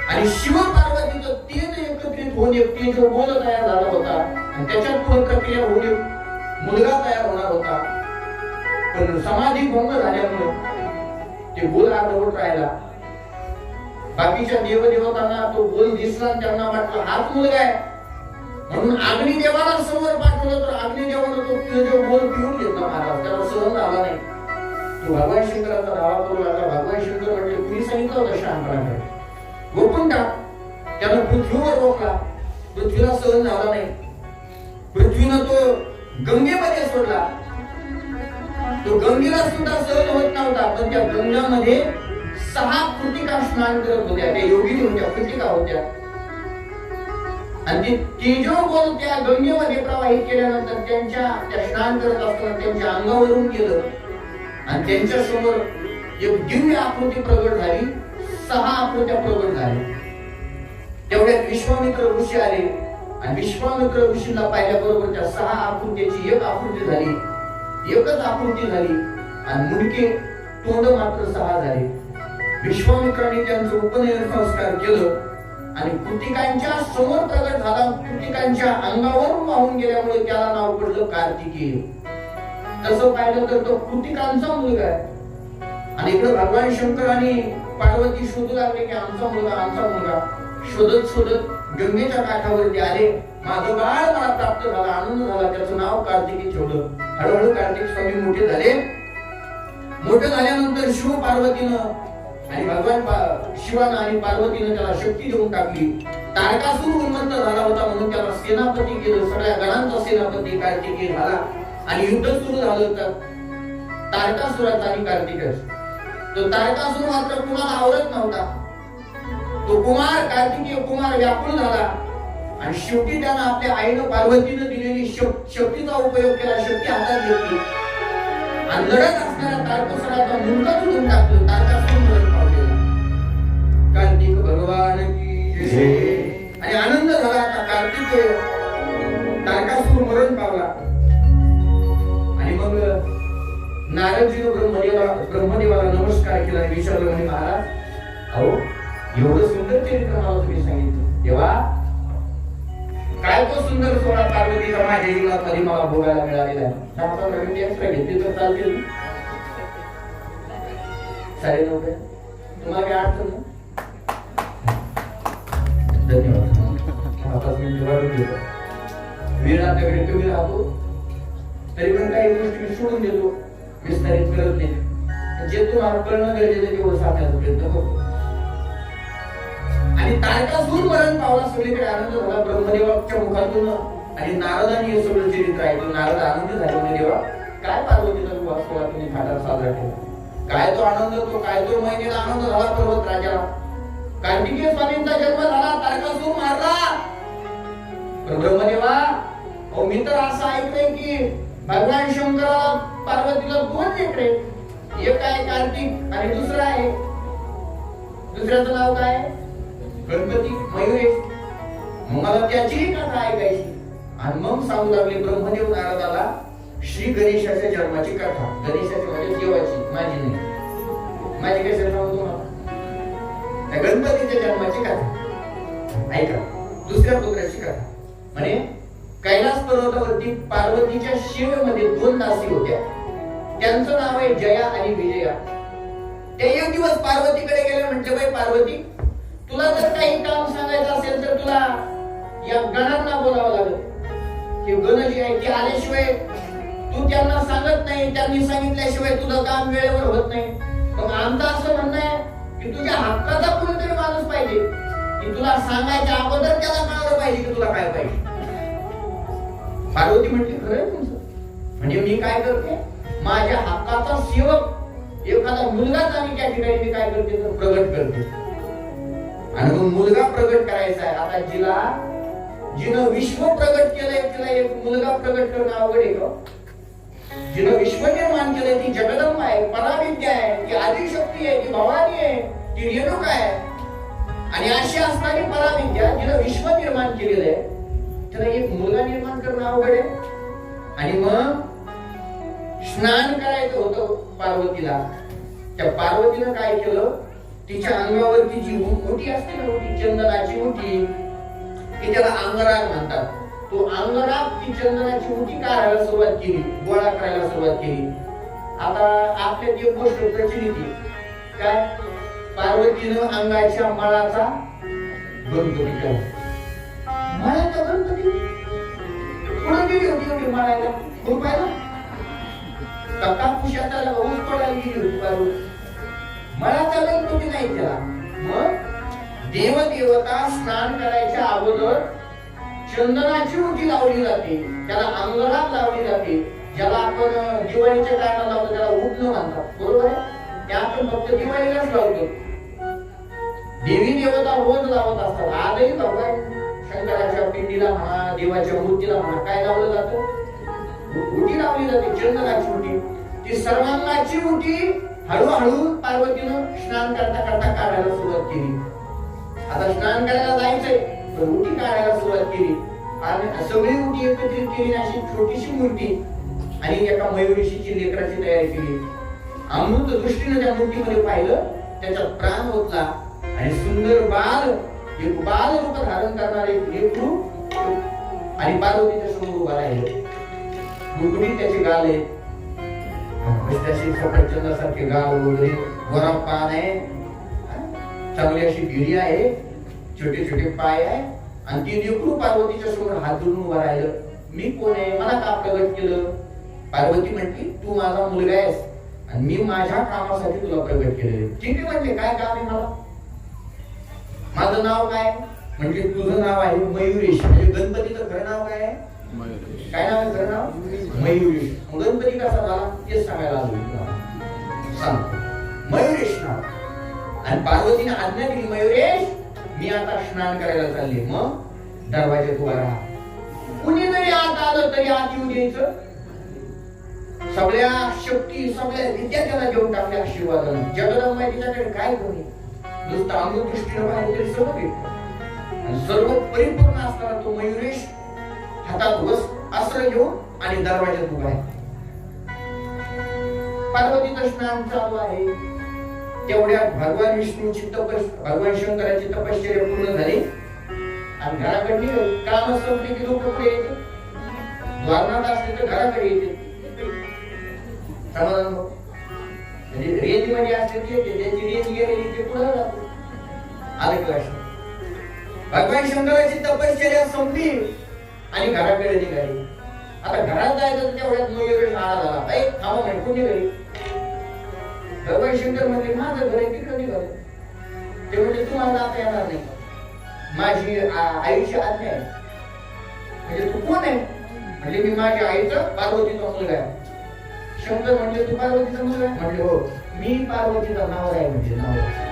S1: आणि शिव पार्वतीचं तेज एकत्रित होऊन एक तेज बोल तयार झाला होता. आणि त्याच्यात पुढे प्रक्रिया होऊन मुलगा तयार होणार होता. पण समाधी भंग झाल्यामुळे ते बोल अर्धवट राहिला. बाकीच्या देवदेवतांना तो बोल दिसला, त्यांना वाटलं हाच मुलगा आहे, म्हणून अग्निदेवाला समोर पाठवलं तर अग्निदेवानं तो बोल पिऊन घेतला महाराज. त्याला सहन झाला नाही. तो भगवान शंकराचा धावा करू लागला. भगवान शंकर म्हणजे कुणी सांगितलं होतं शहाणपणाकडे, गोपून टाक. त्यानं पृथ्वीवर रोखला, पृथ्वीला सहन झाला नाही. पृथ्वीनं तो गंगेमध्ये सोडला. तो गंगेला सुद्धा सहन होत नव्हता, पण त्या गंगामध्ये 6 कृतिका स्नान करत होत्या. त्या योगिनी होत्या, कृतिका होत्या. आणि ते तेजो बोल त्या गंगेमध्ये प्रवाहित केल्यानंतर त्या स्नान करत असताना त्यांच्या अंगावरून गेलं आणि त्यांच्या समोर एक दिव्य आकृती प्रगट झाली. 6 आकृत्या प्रगट झाल्या. तेवढ्यात विश्वामित्र ऋषी आले आणि विश्वामित्र ऋषींना पाहिल्याबरोबर त्या 6 आकृत्याची एक आकृती झाली, एकच आकृती झाली आणि मुडके तोंड मात्र 6 झाले. विश्वामित्रांनी त्यांचं उपनयन संस्कार केलं आणि कृतिकांच्या समोर प्रगट झाला. कृतिकांच्या अंगावरून वाहून गेल्यामुळे त्याला नाव पडलं कार्तिकेय. तसं पाहिलं तर तो कृतिकांचा मुलगा आहे. आणि इकडे भगवान शंकर आणि पार्वती शोधू लागले की आमचा मुलगा. शोधत शोधत गंगेच्या काठावरती आले. माझं बाळ मला प्राप्त झाला, आनंद झाला, त्याचं नाव कार्तिकी ठेवलं. हळूहळू कार्तिक स्वामी मोठे झाले. मोठे झाल्यानंतर शिव पार्वतीनं आणि भगवान शिवानं आणि पार्वतीनं त्याला शक्ती देऊन टाकली. तारकासूर उन्मत्त झाला होता म्हणून त्याला सेनापती केलं. सगळ्या गणांचा सेनापती कार्तिकेय झाला आणि युद्ध सुरू झालं होतं तारकासुराचा आणि कार्तिकाचं. तो तारकासूर मात्र कुणाला आवडत नव्हता. तो कुमार कार्तिकेय कुमार व्याकुळ झाला आणि शेवटी त्यानं आपल्या आईनं पार्वतीनं दिलेली शक्तीचा उपयोग केला. शक्ती हातात घेतली आणि लढत असणाऱ्या तारकासुराचा मुंडका तुडून टाकलं. तारकासूर मरण पावलेला. कार्तिक भगवान की जय. आणि आनंद झाला. आता कार्तिकेय तारकासूर मरण पावला. आणि मग नारदजीने ब्रह्मदेवाला नमस्कार केला आणि विचारलं, म्हणे महाराज, अहो एवढं सुंदर चरित्र मला तुम्ही सांगितलं, तेव्हा काय तो सुंदर सोहळा पार्वतीचा माझ्या जीवनामध्ये मला भोगायला मिळालेला आहे. 10-15 मिनिटे एक्स्ट्रा घेतली तर चालतील. 9:30 तुम्हाला काय अडचण नाही? धन्यवाद. 5 मिनिट वाढून घेतो. वेळ आपल्याकडे कमी राहतो तरी पण काही गोष्टी मी सोडून देतो, विस्तारित करत नाही. जे तुम्हाला कळणं गरजेचं तेवढं सांगण्याचा प्रयत्न करतो. आणि आणि तारकासूर मरण पावला. सगळीकडे आनंद झाला ब्रह्मदेवाच्या मुखातून. आणि नारदांनी हे सगळं चरित्र ऐकलं. नारद आनंदी झाले म्हणजे देवा काय पार्वतीचा विवाह सोहळा तुम्ही थाटात साजरा केला, काय तो आनंद, तो काय तो महिन्याला आनंद झाला पर्वत राजाला. कार्तिकेय स्वामींचा जन्म झाला, तारकासूर मारला. पण ब्रह्मदेवा अहो मी तर असं ऐकलंय की भगवान शंकर पार्वतीला 2 लेकरं आहेत. एक आहे कार्तिक आणि दुसरा आहे, दुसऱ्याचं नाव काय, गणपती मयुरेश. मग मला त्याची कथा ऐकायची. आणि मग सांगू लागले ब्रह्मदेव नारदाला श्री गणेशाच्या जन्माची कथा. गणेशाची म्हणजे देवाची, माझी नाही. माझी कशी सांगू तुम्हाला, त्या गणपतीच्या जन्माची कथा ऐका. दुसऱ्या पुत्राची कथा म्हणे कैलास पर्वतावरती पार्वतीच्या शिवेमध्ये 2 दासी होत्या. त्यांचं नाव आहे जया आणि विजया. ते एक दिवस पार्वतीकडे गेले. म्हटले बाई पार्वती, तुला जर काही काम सांगायचं असेल तर तुला या गणांना बोलावं लागेल. हे गण जे आहे ते आल्याशिवाय तू त्यांना सांगत नाही, त्यांनी सांगितल्याशिवाय तुझं काम वेळेवर होत नाही. मग आमचं असं म्हणणं आहे की तुझ्या हक्काचा कोणीतरी माणूस पाहिजे की तुला सांगायच्या अगोदर त्याला कळलं पाहिजे की तुला काय पाहिजे. पार्वती म्हटली खरंय तुमचं. म्हणजे मी काय करते, माझ्या हक्काचा सेवक एखादा मुलगाच आणि त्या ठिकाणी मी काय करते तर प्रगट करते. आणि मग मुलगा प्रगट करायचा आहे. आता जिनं विश्व प्रगट केलंय तिला एक मुलगा प्रगट करणं अवघड आहे का? जिनं विश्व निर्माण केलंय ती जगदंबा आहे, पराविद्या आहे, ती आदिशक्ती आहे, ती भवानी आहे, ती रेणुका आहे. आणि अशी असणारी पराविद्या जिनं विश्व निर्माण केलेलं आहे त्याला एक मुलगा निर्माण करणं अवघड आहे. आणि मग स्नान करायचं होतं पार्वतीला. त्या पार्वतीनं काय केलं, तिच्या अंगावरती जी मुठी असते ना, मुठी चंदनाची मुठी, की त्याला अंगराग म्हणतात. तो अंगराग ती चंदनाची मुठी काढायला सुरुवात केली, गोळा करायला सुरुवात केली. आता आपल्यात एक गोष्ट प्रचलित आहे काय, पार्वतीनं अंगाच्या मळाचा गणपती केला. मळाचा गणपती पुढे गेली होती एवढी मळायला रुपायला कक्का पुष्याला ऊस पडायला गेली होती पार्वती. मळाचा गणपती नाही त्याला. मग देवदेवता स्नान करायच्या अगोदर चंदनाची मुठी लावली जाते, त्याला अंगराग लावली जाते. ज्याला आपण दिवाळीच्या टायमाला लावतो त्याला उठणं म्हणतात, बरोबर आहे. ते आपण फक्त दिवाळीलाच लावतो. देवी देवता रोज लावत असतात. आजही भगवान शंकराच्या पिंडीला म्हणा, देवाच्या मूर्तीला म्हणा काय लावलं जातं, मुठी लावली जाते, चंदनाची मुठी. ती सर्वांगाची मुठी हळूहळू पार्वतीनं स्नान करता करता काढायला सुरुवात केली. आता स्नान करायला जायचंय तर उटी काढायला सुरुवात केली. आणि सगळी उटी एकत्रित केली, अशी छोटीशी मूर्ती आणि एका मयुरीशी लेकराची तयारी केली. अमृत दृष्टीने त्या मूर्तीमध्ये पाहिलं, त्याच्यात प्राण ओतला आणि सुंदर बाल, एक बाल रूप धारण करणारे लेकरू आणि पार्वतीच्या समोर उभा राहिले. गुडगुडीत त्याचे गाल आहेत, त्याची सफरचंदासारखे गाल वगैरे, गोरा पान आहे, चांगली अशी गिरी आहे, छोटे छोटे पाय आहे. आणि ती लेकरू पार्वतीच्या समोर हात जोडून उभा राहिलं. मी कोण आहे, मला का प्रगट केलं? पार्वती म्हटली तू माझा मुलगा आहेस आणि मी माझ्या कामासाठी तुला प्रगट केले. ठीक आहे म्हटले, काय काम आहे मला? माझं नाव काय? म्हणजे तुझं नाव आहे मयुरेश. म्हणजे गणपतीचं खरं नाव काय आहे? काय नाव आहे खरं नाव? मयुरेश. गणपती कसा झाला तेच सांगायला आलो. सांग मयुरेश नाव. आणि पार्वतीने आज्ञा दिली, मयुरेश मी आता स्नान करायला चालले. मग दरवाज्यात उभा राहा, कुणी जरी आत आलं तरी आत येऊ द्यायचं. सगळ्या शक्ती सगळ्या विद्या त्याला घेऊन टाकल्या आशीर्वादाने. जगदंबा तिच्याकडे काय कोणी नुसतं अंगदृष्टीनं पाहिजे तरी सर्व भेटतं. सर्व परिपूर्ण असताना तो मयुरेश हातात अस्त्र घेऊन आणि दरवाज्यात उभा आहे. पार्वतीचं स्नान चालू आहे. तेवढ्यात भगवान विष्णूची भगवान शंकराची तपश्चर्या पूर्ण झाली आणि घराकडली काम संपली की लोक पुढे येते. द्वारनाथ असले तर घराकडे येते. समाधान म्हणजे रेंज मध्ये असले ते ज्याची रेंज गेलेली ते पुढे जातो. आलं की लक्षात? भगवान शंकराची तपश्चर्या संपली आणि घराकडे निघाली. आता घरात जायचं तेवढ्यात मयुरेश आला झाला. थांबा म्हणे, कुणी घरी? भगवान शंकर म्हणजे माझं घर आहे, तिकडे निघालं. ते म्हणजे तुम्हाला आता येणार नाही.
S3: माझी आईची आज्ञा आहे. म्हणजे तू कोण आहे? म्हणजे मी माझ्या आईचा पार्वतीचा मुलगा आहे. शंकर म्हणजे तू पार्वतीचा मुलगा आहे? म्हणजे हो, मी पार्वतीचा नावर आहे. म्हणजे नावर.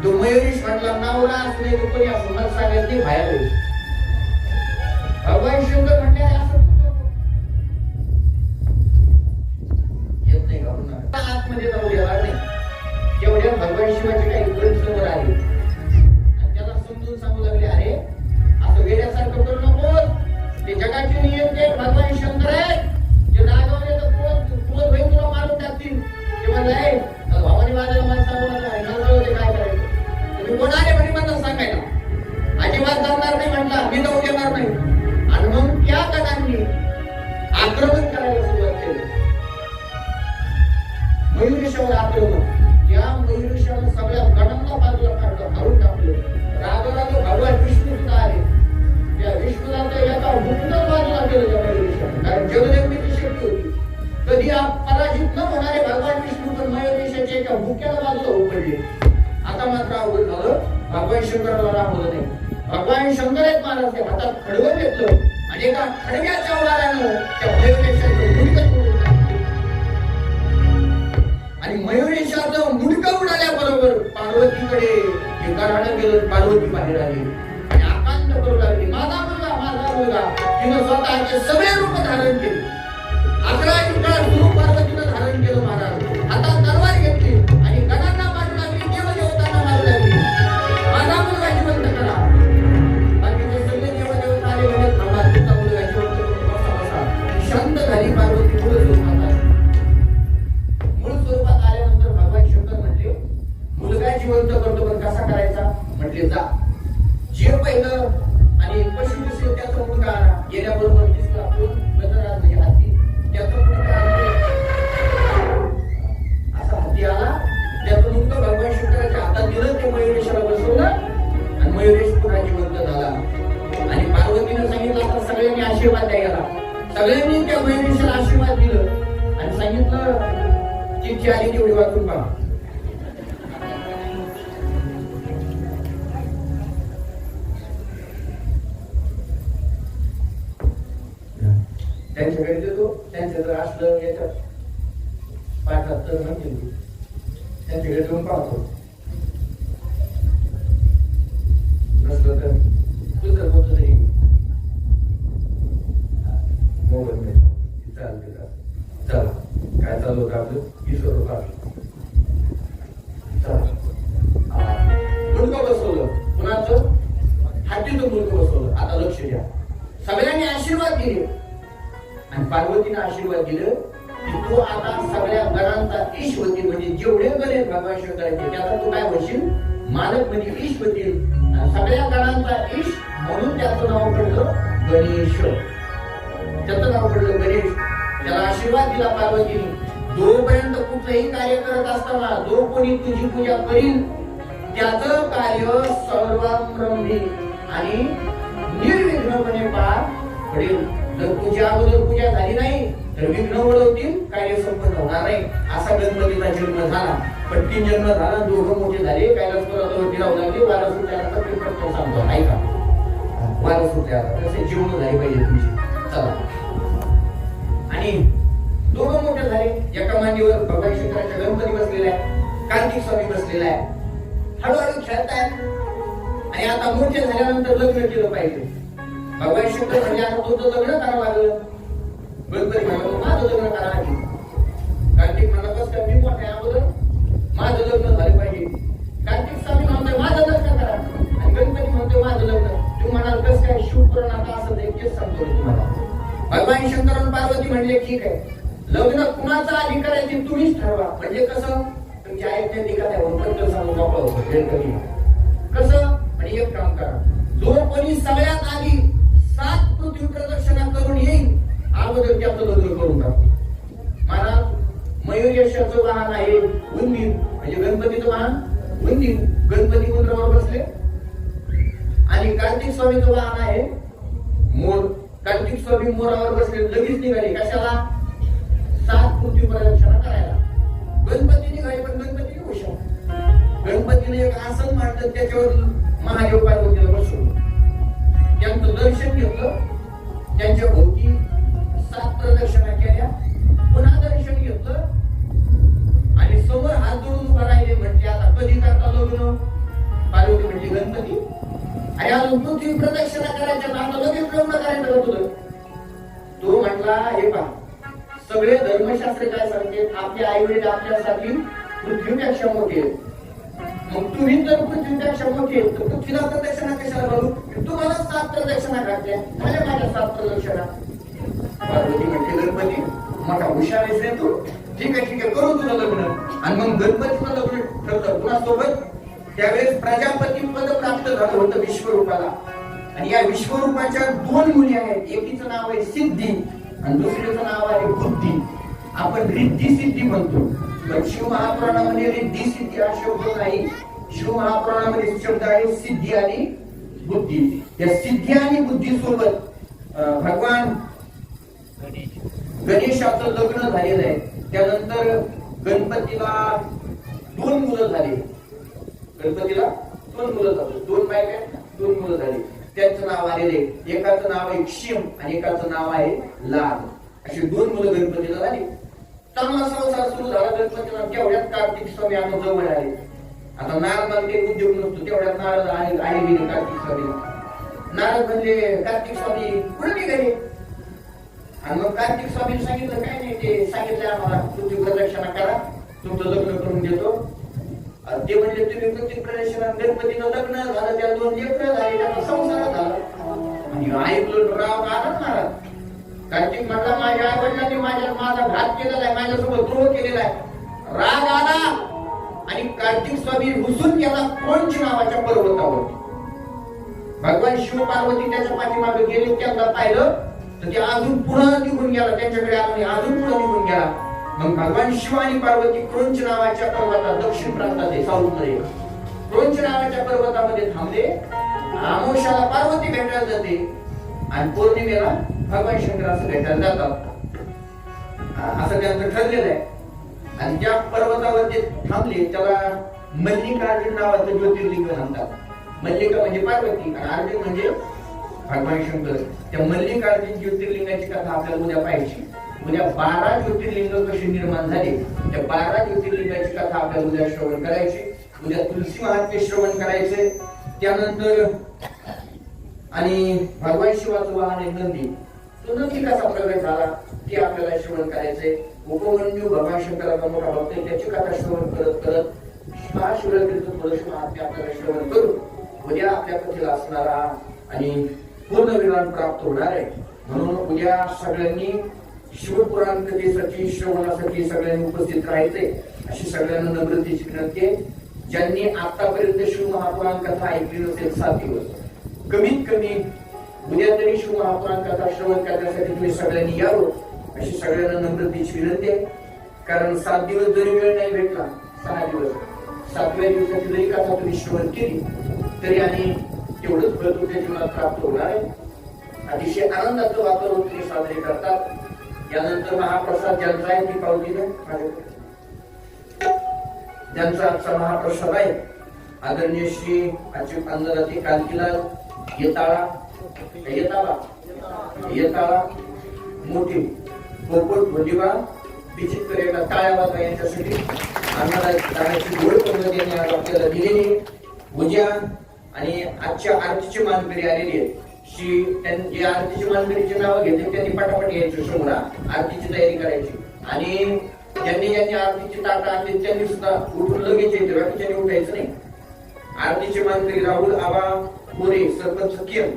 S3: तो मयुरीश म्हटला नावरा असले तो कोणी असं मला सांगायचं नाही बाहेर. भगवान शंकर म्हणले असं येत नाही का आतमध्ये जाऊ देणार नाही. तेवढ्या भगवान शिवाचे काही ग्रंथ समोर आले आणि त्याला समजून सांगू लागले, अरे असं वेड्यासारखं करू नको. ते जगाचे नियम जे भगवान शंकर आहे जे रागावले तर क्रोध होईल, तुला मारून टाकतील. ते म्हणले भावाने माझ्या मला सांगू नका, ते काय करायचं. तुम्ही कोण आले म्हणे मला सांगायला. अजिबात जाणार नाही म्हटला, मी जाऊ देणार नाही. आणि मग त्या गणांनी आक्रमण करायला सुरुवात केली. मयुरेशावर आक्रमण. त्या मयुरेशानं सगळ्या गणांना बाजूला काढलं, मारून टाकलं. रागाराग भगवान विष्णू सुद्धा आले. त्या विष्णूला तर एका हुकूमच बाजूला केलं त्या मयुरेशानं. कारण जगदेवतेची शक्ती होती. कधी पराजित न होणारे भगवान विष्णू पण मयुरेशाच्या एका हुक्याला बाजूला उघडले. आता मात्र अवघड झालं. भगवान शंकराला राहवलं नाही. भगवान शंकर आहेत महाराज, ते हातात खडवं घेतलं आणि एका खडव्याच्या वारानं त्या मयुरेशाचं मुंडकं तोडून टाकलं. आणि मयुरेशाचं मुंडकं उडाल्याबरोबर पार्वतीकडे गाणं गेलं. पार्वती बाहेर आली आणि आकांत करू लागली, माझा मुलगा, माझा मुलगा. तिनं स्वतःचे सगळे रूप धारण केले. 11 रूप पार्वतीनं धारण केलं महाराज. हातात तलवार घेतली आणि गणांना मारू लागली, देवदेवतांना मारू लागली. माझा मुलगा जिवंत करा. बाकीचे सगळे देवदेवता आले म्हणजे थांबा, तुमचा मुलगा जिवंत करून बसा. शांत झाली पार्वती. मूळ स्वरूपात आली. मूळ स्वरूपात आल्यानंतर भगवान शंकर म्हटले, मुलगा जिवंत करतो पण कसा करायचा? म्हटले जा, जे पहिलं आणि पशु दिसले त्याचा मुलगा आणा. गेल्याबरोबर दिसला आपण गजराज म्हणजे हाती, त्याचा मुलगा असा हाती आला. त्याचं मुलगा भगवान शंकराच्या हातात दिलं. ते मयुरेशाला बसवलं आणि मयुरेश पुन्हा जिवंत झाला. आणि पार्वतीने सांगितलं आता सगळ्यांनी आशीर्वाद द्यायला. सगळ्यांनी त्या मयुरेशाला आशीर्वाद दिलं आणि सांगितलं चिठ्ठी आली तेवढी वाचून पहा. त्यांच्याकडे देतो. त्यांच्या जर असलं याच्यात पाठात तर म्हणतील त्यांच्याकडे देऊन पाहतो. नसलं तर दुसरं कोणतं तरी मोबाईल चालते का. चला काय चालू होतं आपलं ईश्वर मुलगा बसवलं. कुणाचं? हातीचं मुलगा बसवलं. आता लक्ष द्या. सगळ्यांनी आशीर्वाद दिले आणि पार्वतीने आशीर्वाद दिलं की तू आता सगळ्या गणांचा ईश होती. म्हणजे जेवढे गण आहेत भगवान शंकराचे त्याचा तू काय होशील? मालक म्हणजे ईश होतील. सगळ्या गणांचा ईश म्हणून त्याचं नाव पडलं गणेश. त्याचं नाव पडलं गणेश. त्याला आशीर्वाद दिला पार्वतीने. जोपर्यंत कुठलंही कार्य करत असताना जो कोणी तुझी पूजा करील त्याचं कार्य सर्वांगी आणि निर्विघ्नपणे पार पडेल. जर तुझ्या अगोदर पूजा झाली नाही तर विघ्न ओढवतील, कार्य संपन्न होणार नाही. असा गणपतीचा जन्म झाला. पण 3 जन्म झाला, दोघं मोठे झाले. कैलासपुरावरती राहू लागले. वारा सुटल्यानंतर मी प्रश्न सांगतो ऐका. वारा सुटल्यावर कसे जीवन झाले पाहिजे तुमची. चला. आणि दोघं मोठे झाले. एका मांडीवर भगवान शंकराचा गणपती बसलेला आहे, कार्तिक स्वामी बसलेला आहे. हळूहळू खेळतायत आणि आता मोठे झाल्यानंतर लग्न केलं पाहिजे. भगवान शंकर म्हणजे आता तुझं लग्न करावं लागलं. गणपती म्हणा माझं लग्न करा आधी. कार्तिक म्हणा बस का मी मोठ्या अगोदर माझं लग्न झालं पाहिजे. कार्तिक स्वामी म्हणतोय माझं लग्न करा आणि गणपती म्हणतोय माझं लग्न. तू म्हणाल कसं काय शिवपुराण आता असं एकच सांगतो तुम्हाला. भगवान शंकर आणि पार्वती म्हणले ठीक आहे, लग्न कुणाचा आधी करायचे तुम्हीच ठरवा. म्हणजे कसं तुमच्या आईच्या ठिकाणी पटकन सांगून मोकळं होतं गणपती. कसं? म्हणजे एक काम करा, जो कोणी सगळ्यात आधी 7 पृथ्वी प्रदक्षिणा करून येईल अगोदर त्याचं लग्न करून टाकू. महाराज मयुरेशाचं वाहन आहे उंदीर. म्हणजे गणपतीचं वाहन उंदीर. गणपती उंदरावर बसले. आणि कार्तिक स्वामीचं वाहन आहे मोर. कार्तिक स्वामी मोरावर बसले. लगेच निघाले कशाला? 7 पृथ्वी प्रदक्षिणा करायला. गणपती निघाले पण गणपती हुशार. गणपतीने एक आसन मांडलं, त्याच्यावर महादेव पार्वतीला बसवलं, त्यांचं दर्शन घेतलं, त्यांच्या भोवती 7 प्रदक्षिणा केल्या, पुन्हा दर्शन घेतलं आणि समोर हात जोडून उभा राहिले. म्हटले आता कधी करता लग्न? पार्वती म्हटली गणपती, अरे अजून पृथ्वी प्रदक्षिणा करायच्या, आता लगेच लग्न करायचं का तुझं? तो म्हटला हे पहा, सगळे धर्मशास्त्र काय सांगते, आपले आई वडील आपल्यासाठी पृथ्वीपेक्षा मोठे आहेत. मग तुम्ही जर पृथ्वीपेक्षा मोठे आहेत तर पृथ्वीला प्रदक्षिणा कशाला करू? तुम्हाला 7 प्रदक्षिणा घातल्या, झाल्या माझ्या 7 प्रदक्षिणा. पार्वती म्हणते गणपती मोठा हुशार आहेस रे तू, ठीक आहे करू तुझं लग्न. आणि मग गणपतीचं लग्न ठरलं कुणासोबत? त्यावेळेस प्रजापती पद प्राप्त झालं होतं विश्वरूपाला. आणि या विश्वरूपाच्या 2 मुली आहेत, एकीचं नाव आहे सिद्धी आणि दुसरीचं नाव आहे बुद्धी. आपण रिद्धी सिद्धी म्हणतो, पण शिव महापुराणामध्ये रिद्धी सिद्धी हा शब्द नाही. शिव महापुराणामध्ये शब्द आहे सिद्धी आणि बुद्धी. या सिद्धी आणि बुद्धी सोबत भगवान गणेशाचं लग्न झालेलं आहे. त्यानंतर गणपतीला 2 मुलं झाली. गणपतीला 2 मुलं झाली, 2 बायका 2 मुलं झाली. त्यांचं नाव आलेले, एकाचं नाव आहे क्षिम आणि एकाचं नाव आहे लाल. अशी 2 मुलं गणपतीला झाली. चांगला संसार सुरू झाला गणपतीला. तेवढ्यात कार्तिक स्वामी आता जवळ आले. आता नारद म्हणते उद्योग नसतो, तेवढ्यात नारद आले गेले कार्तिक स्वामी. नारद म्हणले कार्तिक स्वामी कुठे निघाले? आणि मग कार्तिक स्वामीने सांगितलं काय नाही, ते सांगितलं आम्हाला पृथ्वी प्रदक्षिणा करा, तुमचं लग्न करून देतो. ते म्हणजे तुम्ही पृथ्वी प्रदक्षिणा, गणपतीनं लग्न झालं, त्या 2 लेकरं झाली, त्याचा संसार झाला. आणि ऐकलं राव आनंद महाराज. कार्तिक म्हटला माझ्या आई वडिलांनी माझा घात केलेला आहे, माझ्यासोबत द्रोह केलेला आहे. राग आला आणि कार्तिक स्वामी घुसून गेला क्रौंच नावाच्या पर्वतावर. भगवान शिव पार्वती त्याच्या पाठीमागे गेले, त्यांना पाहिलं तर ते अजून पुन्हा निघून गेला, त्यांच्याकडे आला अजून पुढे निघून गेला. मग भगवान शिव आणि पार्वती क्रौंच नावाच्या पर्वतात, दक्षिण प्रांतात आहे साऊथ मध्ये, क्रौंच नावाच्या पर्वतामध्ये थांबले. अमावस्याला पार्वती भेटायला जाते आणि पौर्णिमेला भगवान शंकर असं भेटायला जातात, असं त्यांचं ठरलेलं आहे. आणि ज्या पर्वतावर ते थांबले त्याला मल्लिकार्जुन नावाचं ज्योतिर्लिंग म्हणतात. मल्लिका म्हणजे पार्वती आणि अर्जुन म्हणजे भगवान शंकर. त्या मल्लिकार्जुन ज्योतिर्लिंगाची कथा आपल्याला उद्या पाहायची. उद्या 12 ज्योतिर्लिंग कशी निर्माण झाली, त्या 12 ज्योतिर्लिंगाची कथा आपल्याला उद्या श्रवण करायची. उद्या तुलसी महात्म्य श्रवण करायचे. त्यानंतर आणि भगवान शिवाचं वाहन आहे नंदी, तो नंदी कसा प्रगट झाला ते आपल्याला श्रवण करायचंय. उपमन्यू भगवान शंकराचा मोठा भक्त आहे, त्याची कथा श्रवण करत करत महाशिवरात्रीचं थोडंसं महात्म्य आपल्याला श्रवण करू. उद्या आपल्या कथेला असणारा आणि पूर्ण विराम प्राप्त होणार आहे. म्हणून उद्या सगळ्यांनी शिवपुराण कथेसाठी श्रवणासाठी सगळ्यांनी उपस्थित राहायचे अशी सगळ्यांना नम्रतेची विनंती आहे. ज्यांनी आतापर्यंत शिव महापुराण कथा ऐकली नसेल 7 दिवस, कमीत कमी उद्या तरी शिव महापुराण कथा श्रवण करण्यासाठी तुम्ही सगळ्यांनी यावं अशी सगळ्यांना नम्रतेची विनंती आहे. कारण 7 दिवस जरी वेळ नाही भेटला, 6 दिवस, 7व्या दिवसाची जरी कथा तुम्ही श्रवण केली तरी आणि तेवढंच फळ तुमच्या जीवनात प्राप्त होणार आहे. अतिशय आनंदाचं वातावरण तुम्ही साजरे करतात. यानंतर महाप्रसाद ज्यांचा आहे ती पावती द्या माझ्याकडे. ज्यांचा आजचा महाप्रसाद आहे आदरणीय श्री अच्युत अंजनाते कांतीलाल येताळा मोठी पोपट भोंडीबा बिचितकर यांना टाळ्या वाजवा यांच्यासाठी आम्हाला दानाची गोड पद्धत यांनी आज आपल्याला दिलेली. उद्या आणि आजच्या आरतीची मानकरी आलेली आहे. श्री आरतीची मानकरीची नावं घेतली त्यांनी पटापट यायचं श्रवणा आरतीची तयारी करायची. आणि ज्यांनी आरतीची ताट आणली त्यांनी सुद्धा उठून लगेच यायचं, बाकीच्यांनी उठायचं नाही. आरतीचे मानकरी राहुल आबा मोरे, सरपंच केम,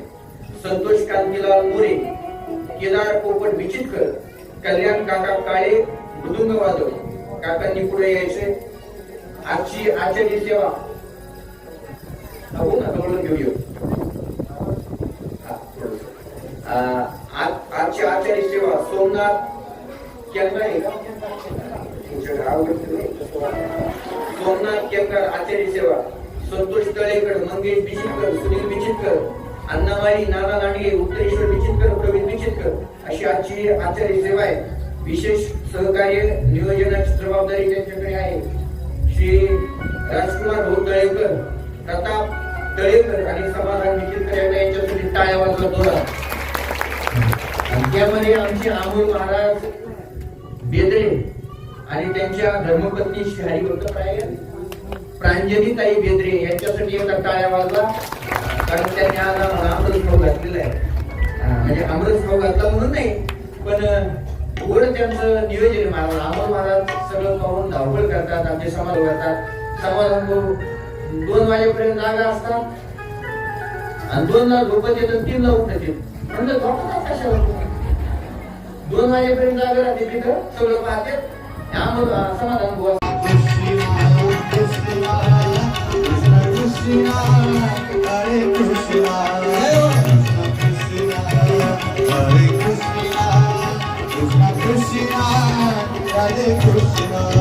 S3: संतोष कांतीलाल मोरे, केदार पोपट बिचितकर, कल्याण काका काळे मृदुंग वादक, काकांनी पुढे यायचे. आजची आचार्य सेवा घेऊया. आजची आचार्य सेवा सोमनाथ सोमनाथ केंकर आचार्य सेवा, संतोष तळेकर, मंगेश बिचितकर, सुनील बिचितकर, अण्णामाई, नाना लांडगे, उत्तरेश्वर बिचितकर, प्रवीण बिचितकर अशी आजची आचार्य सेवा आहे. विशेष सहकार्य नियोजनाची जबाबदारी त्यांच्याकडे आहे श्री राजकुमार भाऊ तळेकर, प्रताप तळेकर आणि समाधान निखिलकर यांच्यासाठी टाळ्या वाजवा जोरात. आणि त्यामध्ये आमचे अमोल महाराज बेदरे आणि त्यांच्या धर्मपत्नी श्री हरिभक्त प्रांजली ताई बेदरे यांच्यासाठी एकदा टाळ्या वाजवा. कारण त्यांनी आज आम्हाला अमृत भाऊ घातलेला आहे. म्हणजे अमृत भाऊ घातला म्हणून नाही, पण एवढं त्यांचं नियोजन आहे. महाराज अमोल महाराज सगळं पाहून धावपळ करतात, आमचे समाज करतात. समाधान भाऊ 2 वाजेपर्यंत जागा असतात आणि 2 ला झोपत येतात, 3 ला उठत येत. म्हणजे झोपतात कशाला? 2 वाजेपर्यंत जागा राहते, तिथं सगळं पाहते. समाधान भाऊ
S2: Krishna, Krishna, Krishna,